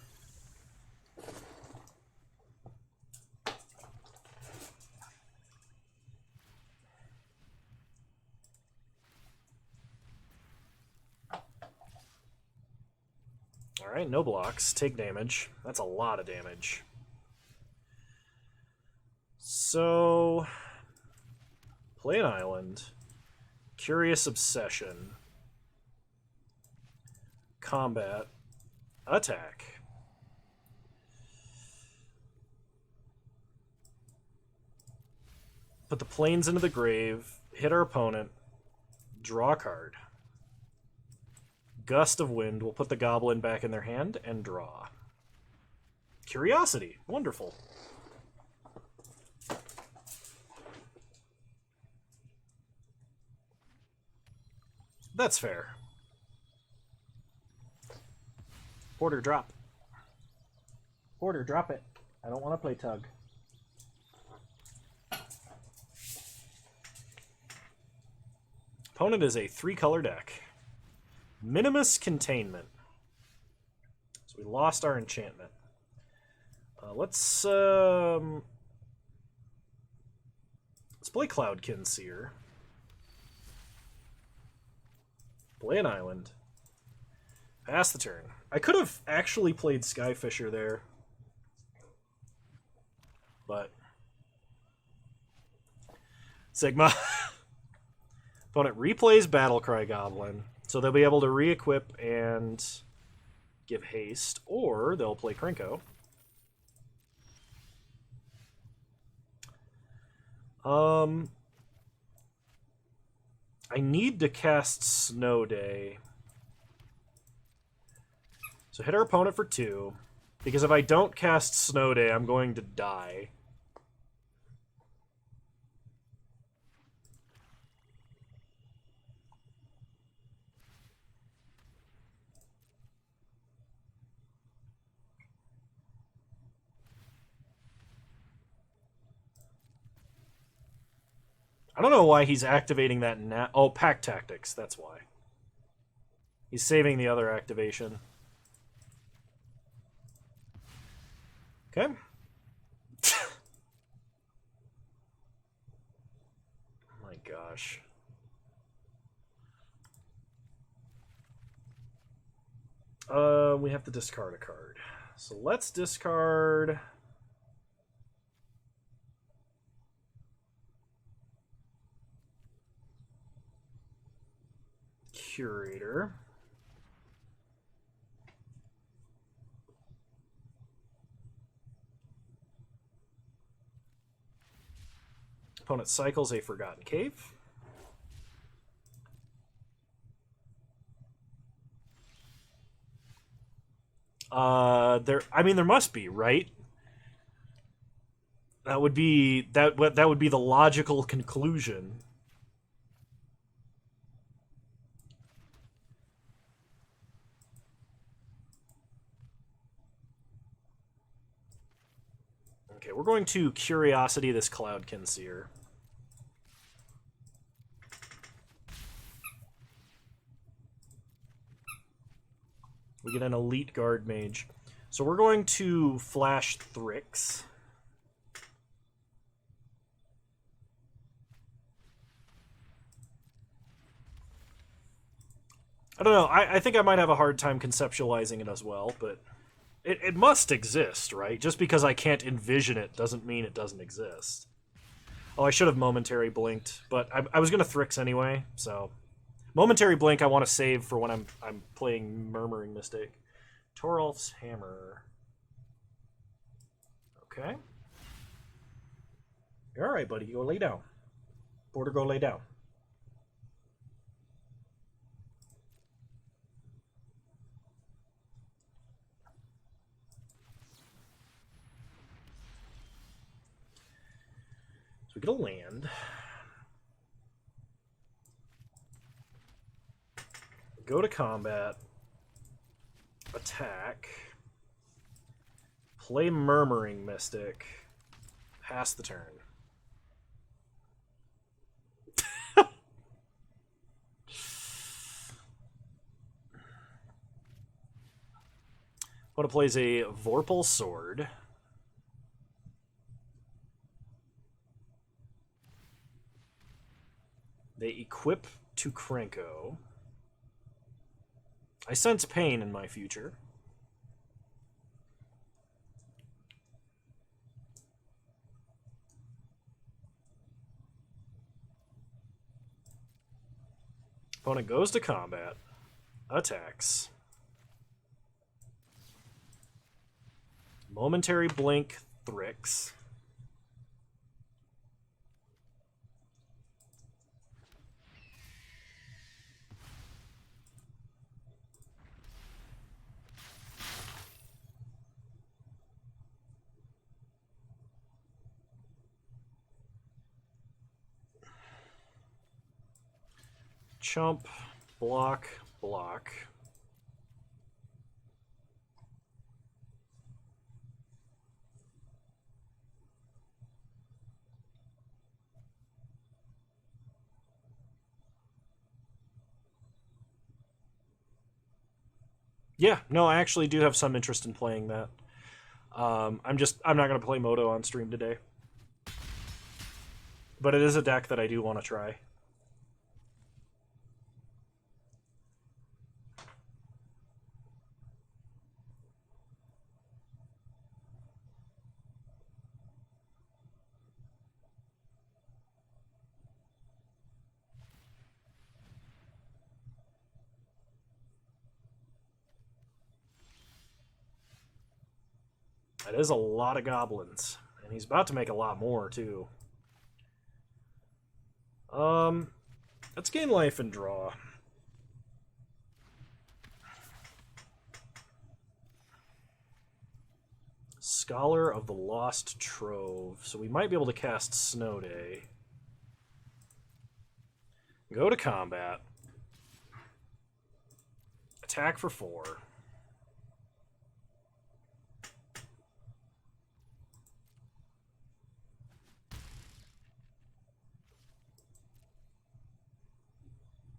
Alright, no blocks. Take damage. That's a lot of damage. So, play an island. Curious Obsession. Combat. Attack. Put the planes into the grave. Hit our opponent. Draw a card. Gust of Wind will put the goblin back in their hand and draw. Curiosity. Wonderful. That's fair. Porter, drop. Porter, drop it. I don't want to play tug. Opponent is a 3-color deck. Minimus Containment. So we lost our enchantment. Let's play Cloudkin Seer. Play an island. Pass the turn. I could have actually played Skyfisher there, but Sigma. Opponent replays Battlecry Goblin, so they'll be able to re-equip and give haste, or they'll play Krenko. I need to cast Snow Day. So hit our opponent for 2, because if I don't cast Snow Day, I'm going to die. I don't know why he's activating that now. Oh, pack tactics. That's why. He's saving the other activation. Okay. Oh my gosh. We have to discard a card. So let's discard... Curator. Opponent cycles a Forgotten Cave. There must be, right? That would be that would be the logical conclusion. Okay, we're going to Curiosity this Cloudkin Seer. We get an Elite Guard Mage. So we're going to flash Thrix. I don't know. I think I might have a hard time conceptualizing it as well, but it must exist, right? Just because I can't envision it doesn't mean it doesn't exist. Oh, I should have Momentary Blinked, but I was going to Thrix anyway, so... Momentary Blink I want to save for when I'm playing Murmuring Mistake. Torolf's Hammer. Okay. Alright, buddy. Go lay down. Border, go lay down. So we get a land. Go to combat. Attack. Play Murmuring Mystic. Pass the turn. Opponent plays a Vorpal Sword. They equip to Krenko. I sense pain in my future. Opponent goes to combat. Attacks. Momentary Blink Thrix. Chump, block, block. Yeah, no, I actually do have some interest in playing that. I'm not going to play Moto on stream today. But it is a deck that I do want to try. That is a lot of goblins. And he's about to make a lot more, too. Let's gain life and draw. Scholar of the Lost Trove. So we might be able to cast Snow Day. Go to combat. Attack for 4.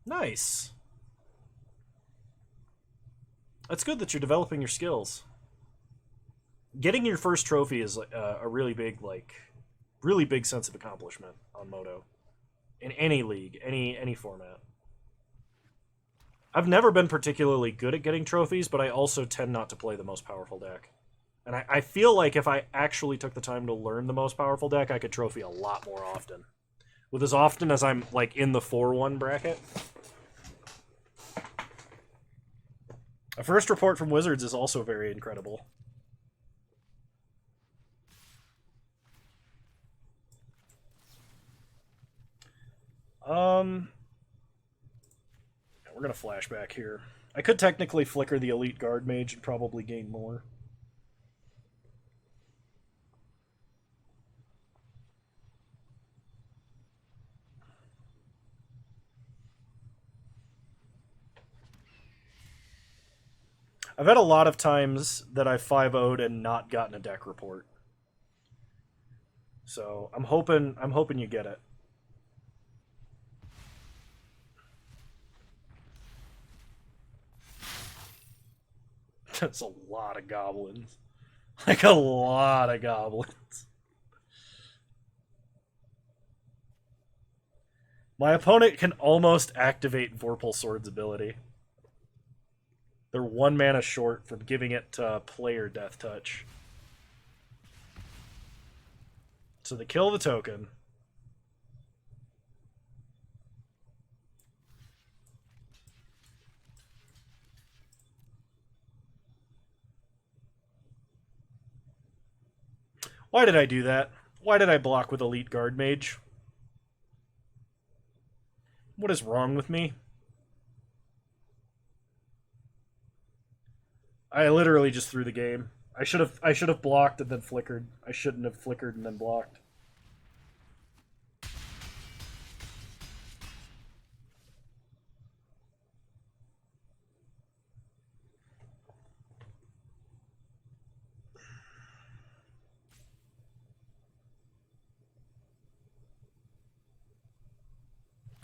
Nice. That's good that you're developing your skills. Getting your first trophy is a really big, really big sense of accomplishment on Moto. In any league, any format. I've never been particularly good at getting trophies, but I also tend not to play the most powerful deck. And I feel like if I actually took the time to learn the most powerful deck, I could trophy a lot more often. With as often as I'm, like, in the 4-1 bracket. A first report from Wizards is also very incredible. We're going to flashback here. I could technically flicker the Elite Guard Mage and probably gain more. I've had a lot of times that I've 5-0'd and not gotten a deck report. So I'm hoping you get it. That's a lot of goblins. Like a lot of goblins. My opponent can almost activate Vorpal Sword's ability. They're 1 mana short from giving it player death touch. So they kill the token. Why did I do that? Why did I block with Elite Guard Mage? What is wrong with me? I literally just threw the game. I should have blocked and then flickered. I shouldn't have flickered and then blocked.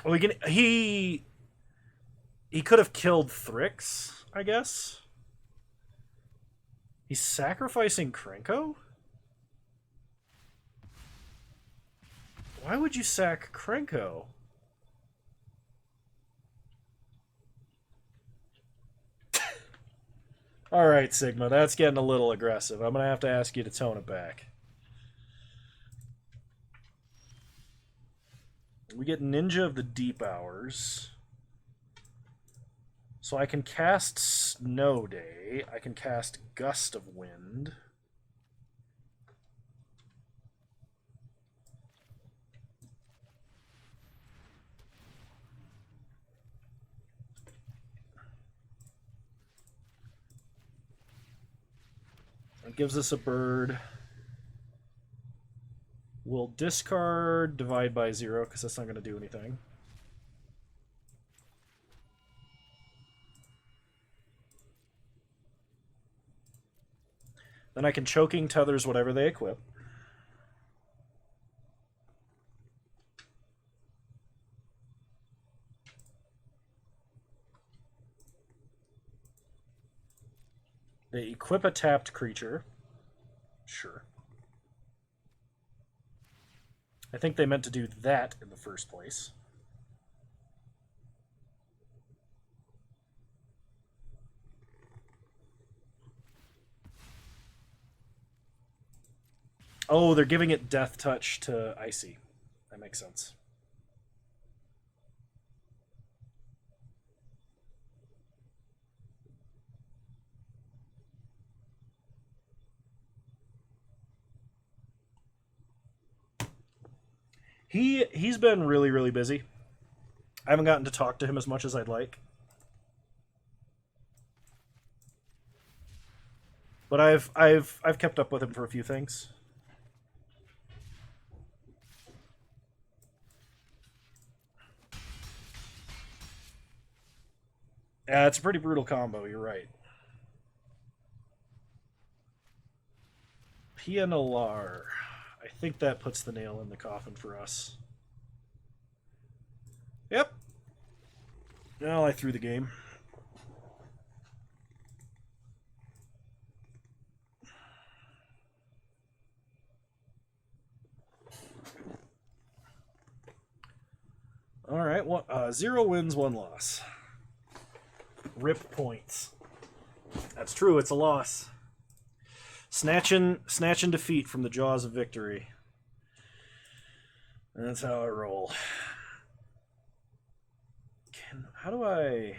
We can he could have killed Thrix, I guess. He's sacrificing Krenko? Why would you sack Krenko? Alright, Sigma, that's getting a little aggressive. I'm going to have to ask you to tone it back. We get Ninja of the Deep Hours. So I can cast Snow Day. I can cast Gust of Wind. It gives us a bird. We'll discard Divide by 0 because that's not going to do anything. Then I can Choking Tethers whatever they equip. They equip a tapped creature. Sure. I think they meant to do that in the first place. Oh, they're giving it Death Touch to Icy. That makes sense. He's been really, really busy. I haven't gotten to talk to him as much as I'd like. But I've kept up with him for a few things. Yeah, it's a pretty brutal combo, you're right. Pianalar. I think that puts the nail in the coffin for us. Yep. Well, I threw the game. All right, 0 wins, 1 loss. Rip points. That's true. It's a loss. Snatching defeat from the jaws of victory. That's how I roll. How do I...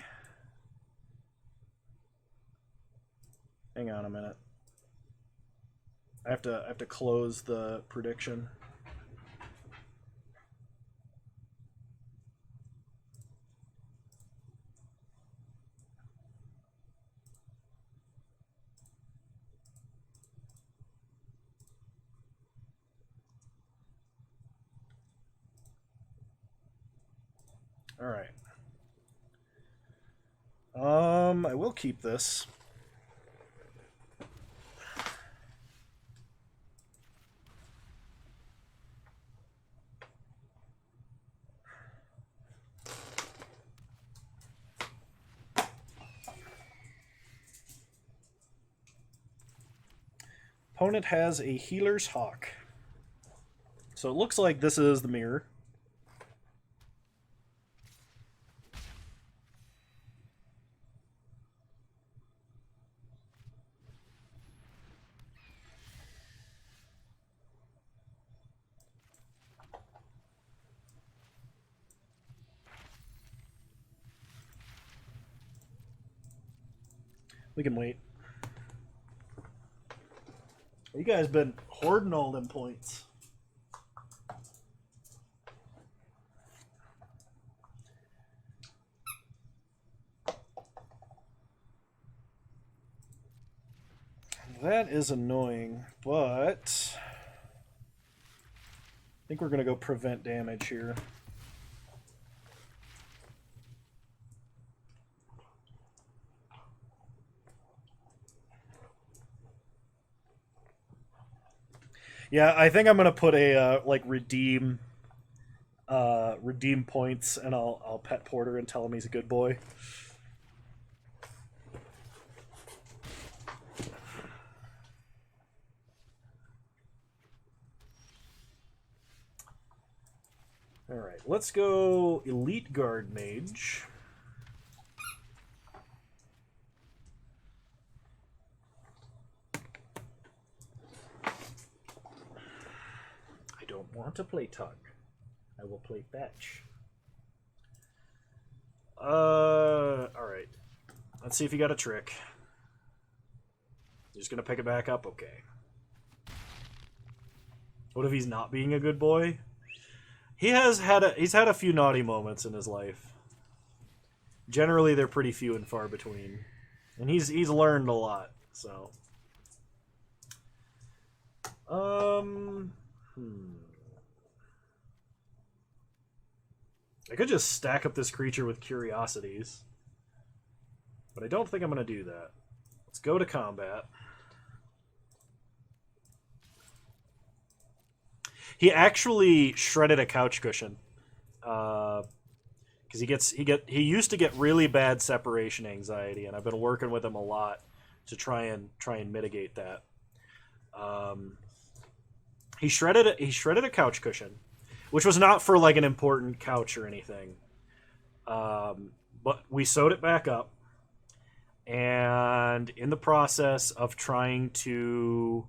Hang on a minute. I have to close the prediction. All right. I will keep this. Opponent has a Healer's Hawk. So it looks like this is the mirror. We can wait. You guys been hoarding all them points. That is annoying, but I think we're going to go prevent damage here. Yeah, I think I'm gonna put a like redeem points, and I'll pet Porter and tell him he's a good boy. All right, let's go Elite Guard Mage. Want to play Tug. I will play Fetch. Alright. Let's see if you got a trick. You're just gonna pick it back up? Okay. What if he's not being a good boy? He's had a few naughty moments in his life. Generally they're pretty few and far between. And he's learned a lot, so. I could just stack up this creature with curiosities. But I don't think I'm going to do that. Let's go to combat. He actually shredded a couch cushion. Because he used to get really bad separation anxiety, and I've been working with him a lot to try and mitigate that. He shredded a couch cushion, which was not for like an important couch or anything. But we sewed it back up, and in the process of trying to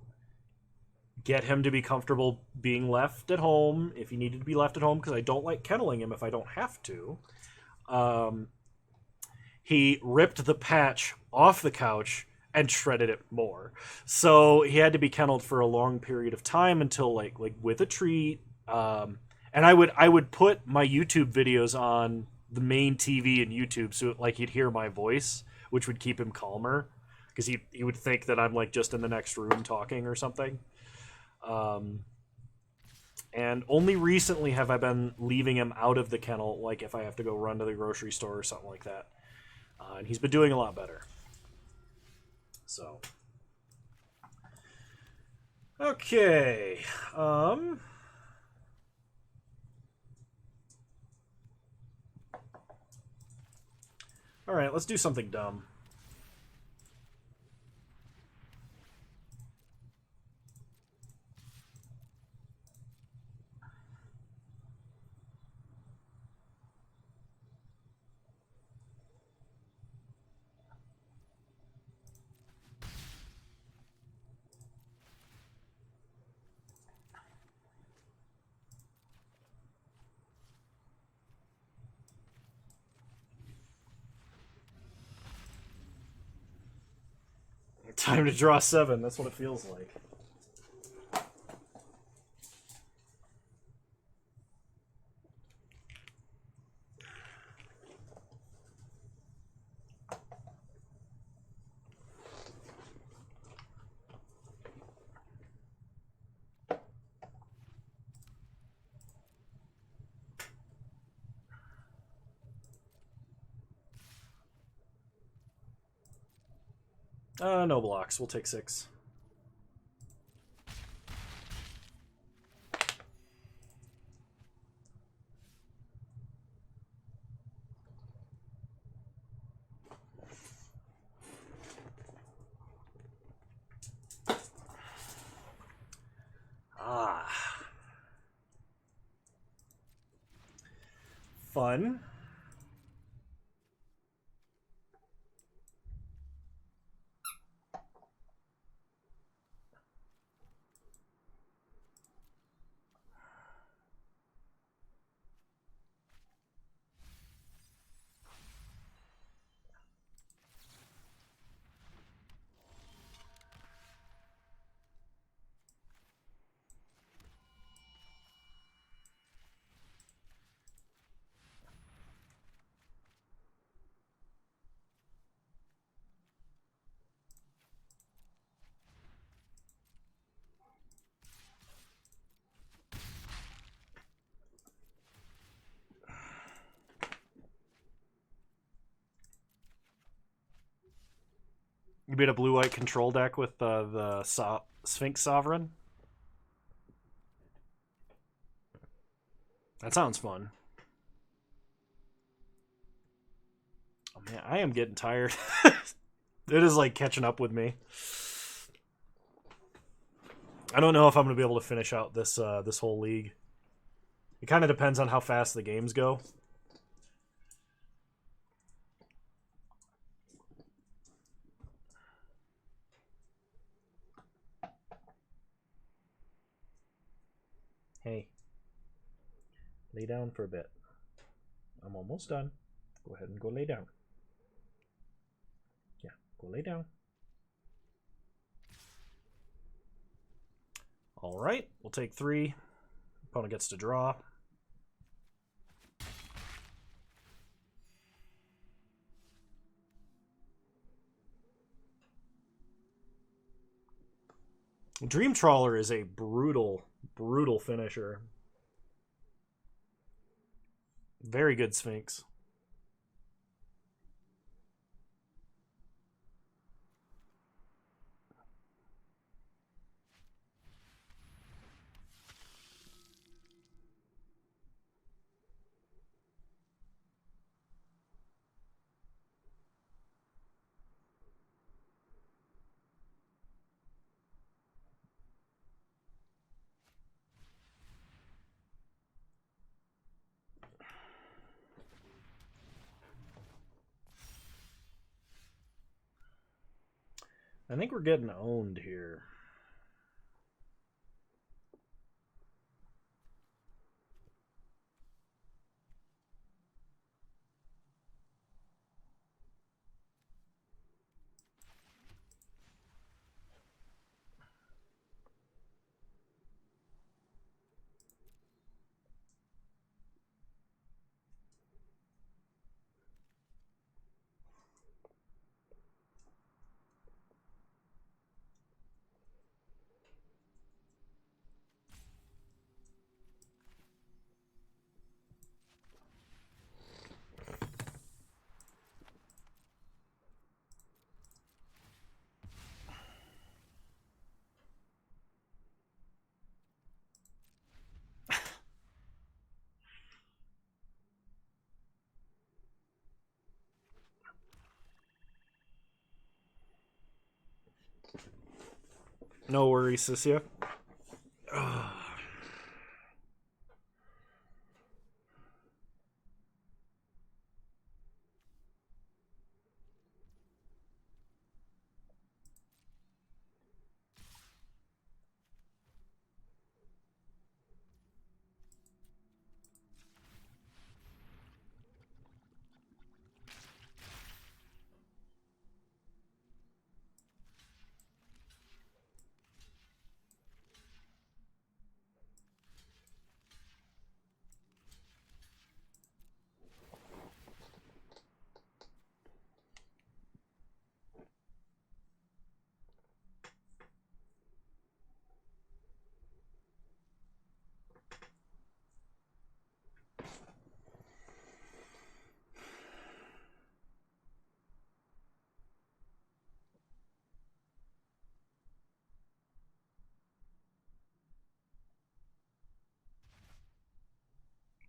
get him to be comfortable being left at home, if he needed to be left at home, because I don't like kenneling him if I don't have to, he ripped the patch off the couch and shredded it more. So he had to be kenneled for a long period of time until like with a treat. And I would put my YouTube videos on the main TV in YouTube so like he'd hear my voice, which would keep him calmer, because he would think that I'm like just in the next room talking or something. And only recently have I been leaving him out of the kennel, like if I have to go run to the grocery store or something like that. And he's been doing a lot better. So. Okay. Alright, let's do something dumb. Time to draw 7. That's what it feels like. No blocks. We'll take 6. Fun. You made a blue-white control deck with the Sphinx Sovereign? That sounds fun. Oh man, I am getting tired. It is like catching up with me. I don't know if I'm going to be able to finish out this this whole league. It kind of depends on how fast the games go. Hey, lay down for a bit. I'm almost done. Go ahead and go lay down. Yeah, go lay down. All right, we'll take 3. Opponent gets to draw. Dream Trawler is a brutal, brutal finisher. Very good Sphinx. I think we're getting owned here. No worries, Sissia.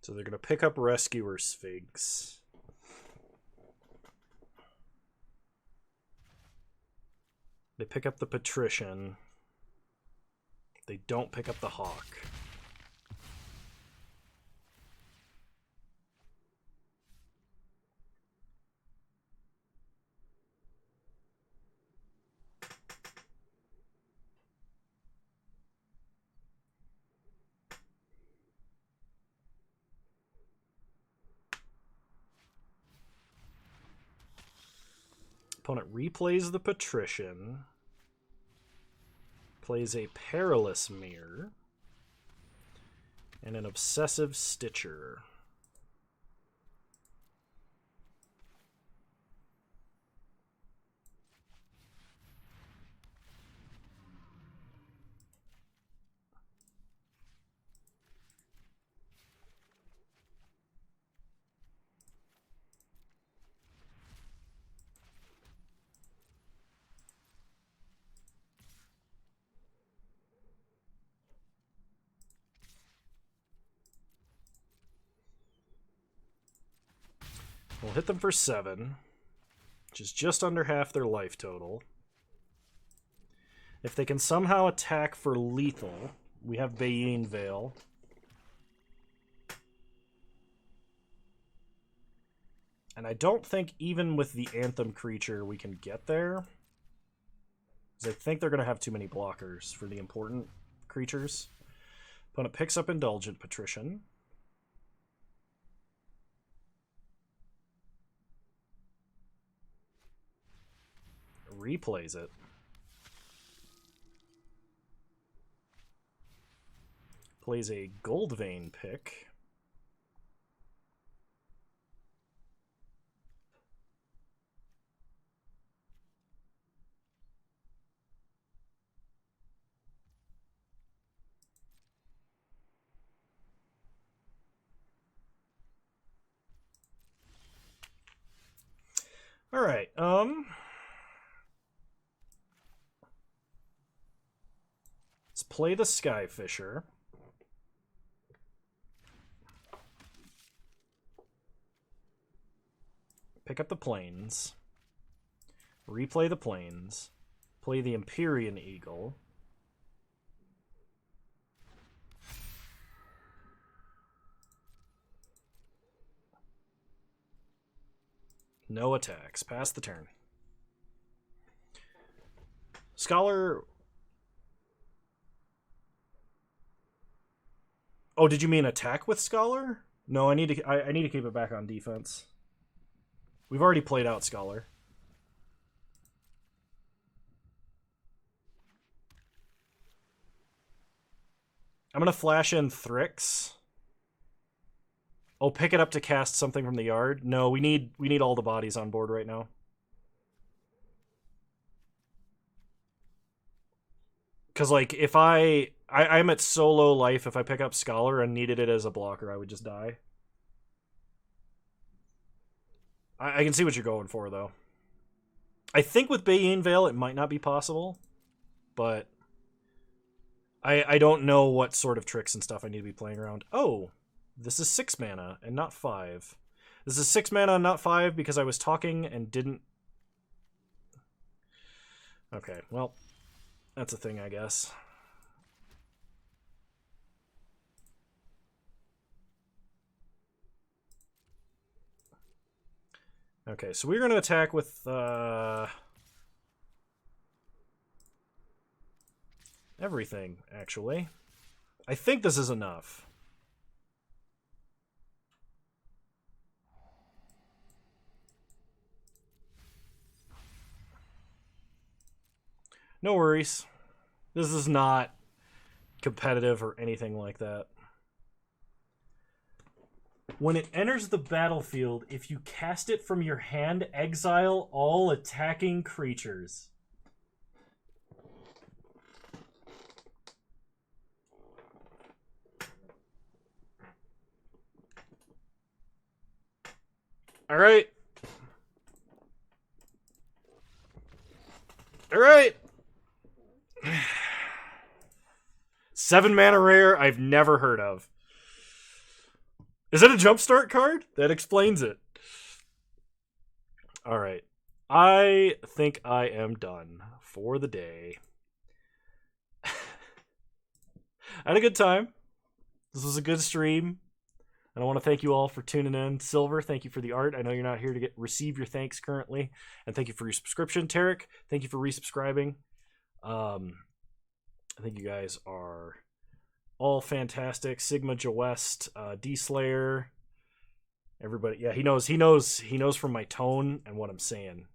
So they're going to pick up Rescuer Sphinx. They pick up the Patrician. They don't pick up the Hawk. Opponent replays the Patrician, plays a Perilous Mirror, and an Obsessive Stitcher. We'll hit them for 7, which is just under half their life total. If they can somehow attack for lethal, we have Bayin Veil. And I don't think even with the Anthem creature we can get there, because I think they're going to have too many blockers for the important creatures. Opponent picks up Indulgent Patrician. Replays it. Plays a Goldvein pick. All right. Let's play the Skyfisher. Pick up the Plains. Replay the Plains. Play the Empyrean Eagle. No attacks. Pass the turn. Scholar... Oh, did you mean attack with Scholar? No, I need to keep it back on defense. We've already played out Scholar. I'm gonna flash in Thrix. Oh, pick it up to cast something from the yard. No, we need all the bodies on board right now. Because like if I'm at so low life, if I pick up Scholar and needed it as a blocker, I would just die. I can see what you're going for, though. I think with Bayin Veil, it might not be possible, but I don't know what sort of tricks and stuff I need to be playing around. Oh, this is 6 mana and not 5. This is 6 mana and not 5 because I was talking and didn't... Okay, well... That's a thing, I guess. Okay, so we're going to attack with everything, actually. I think this is enough. No worries. This is not competitive or anything like that. When it enters the battlefield, if you cast it from your hand, exile all attacking creatures. All right. All right. 7 mana rare I've never heard of. Is it a jumpstart card? That explains it. All right. I think I am done for the day. I had a good time. This was a good stream. And I want to thank you all for tuning in. Silver, thank you for the art. I know you're not here to receive your thanks currently. And thank you for your subscription. Tarek, thank you for resubscribing. I think you guys are all fantastic. Sigma West, D Slayer, everybody. Yeah, he knows from my tone and what I'm saying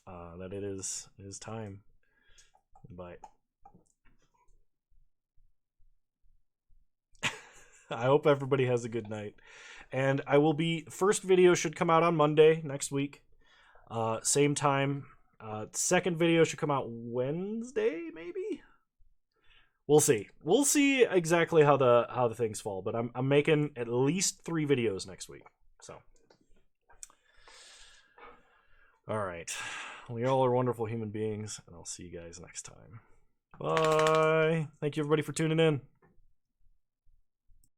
that it is time. But I hope everybody has a good night. And I will be, first video should come out on Monday next week. Same time. Second video should come out Wednesday, maybe? We'll see. We'll see exactly how the things fall, but I'm making at least 3 videos next week. So, all right. Well, you all are wonderful human beings, and I'll see you guys next time. Bye. Thank you everybody for tuning in.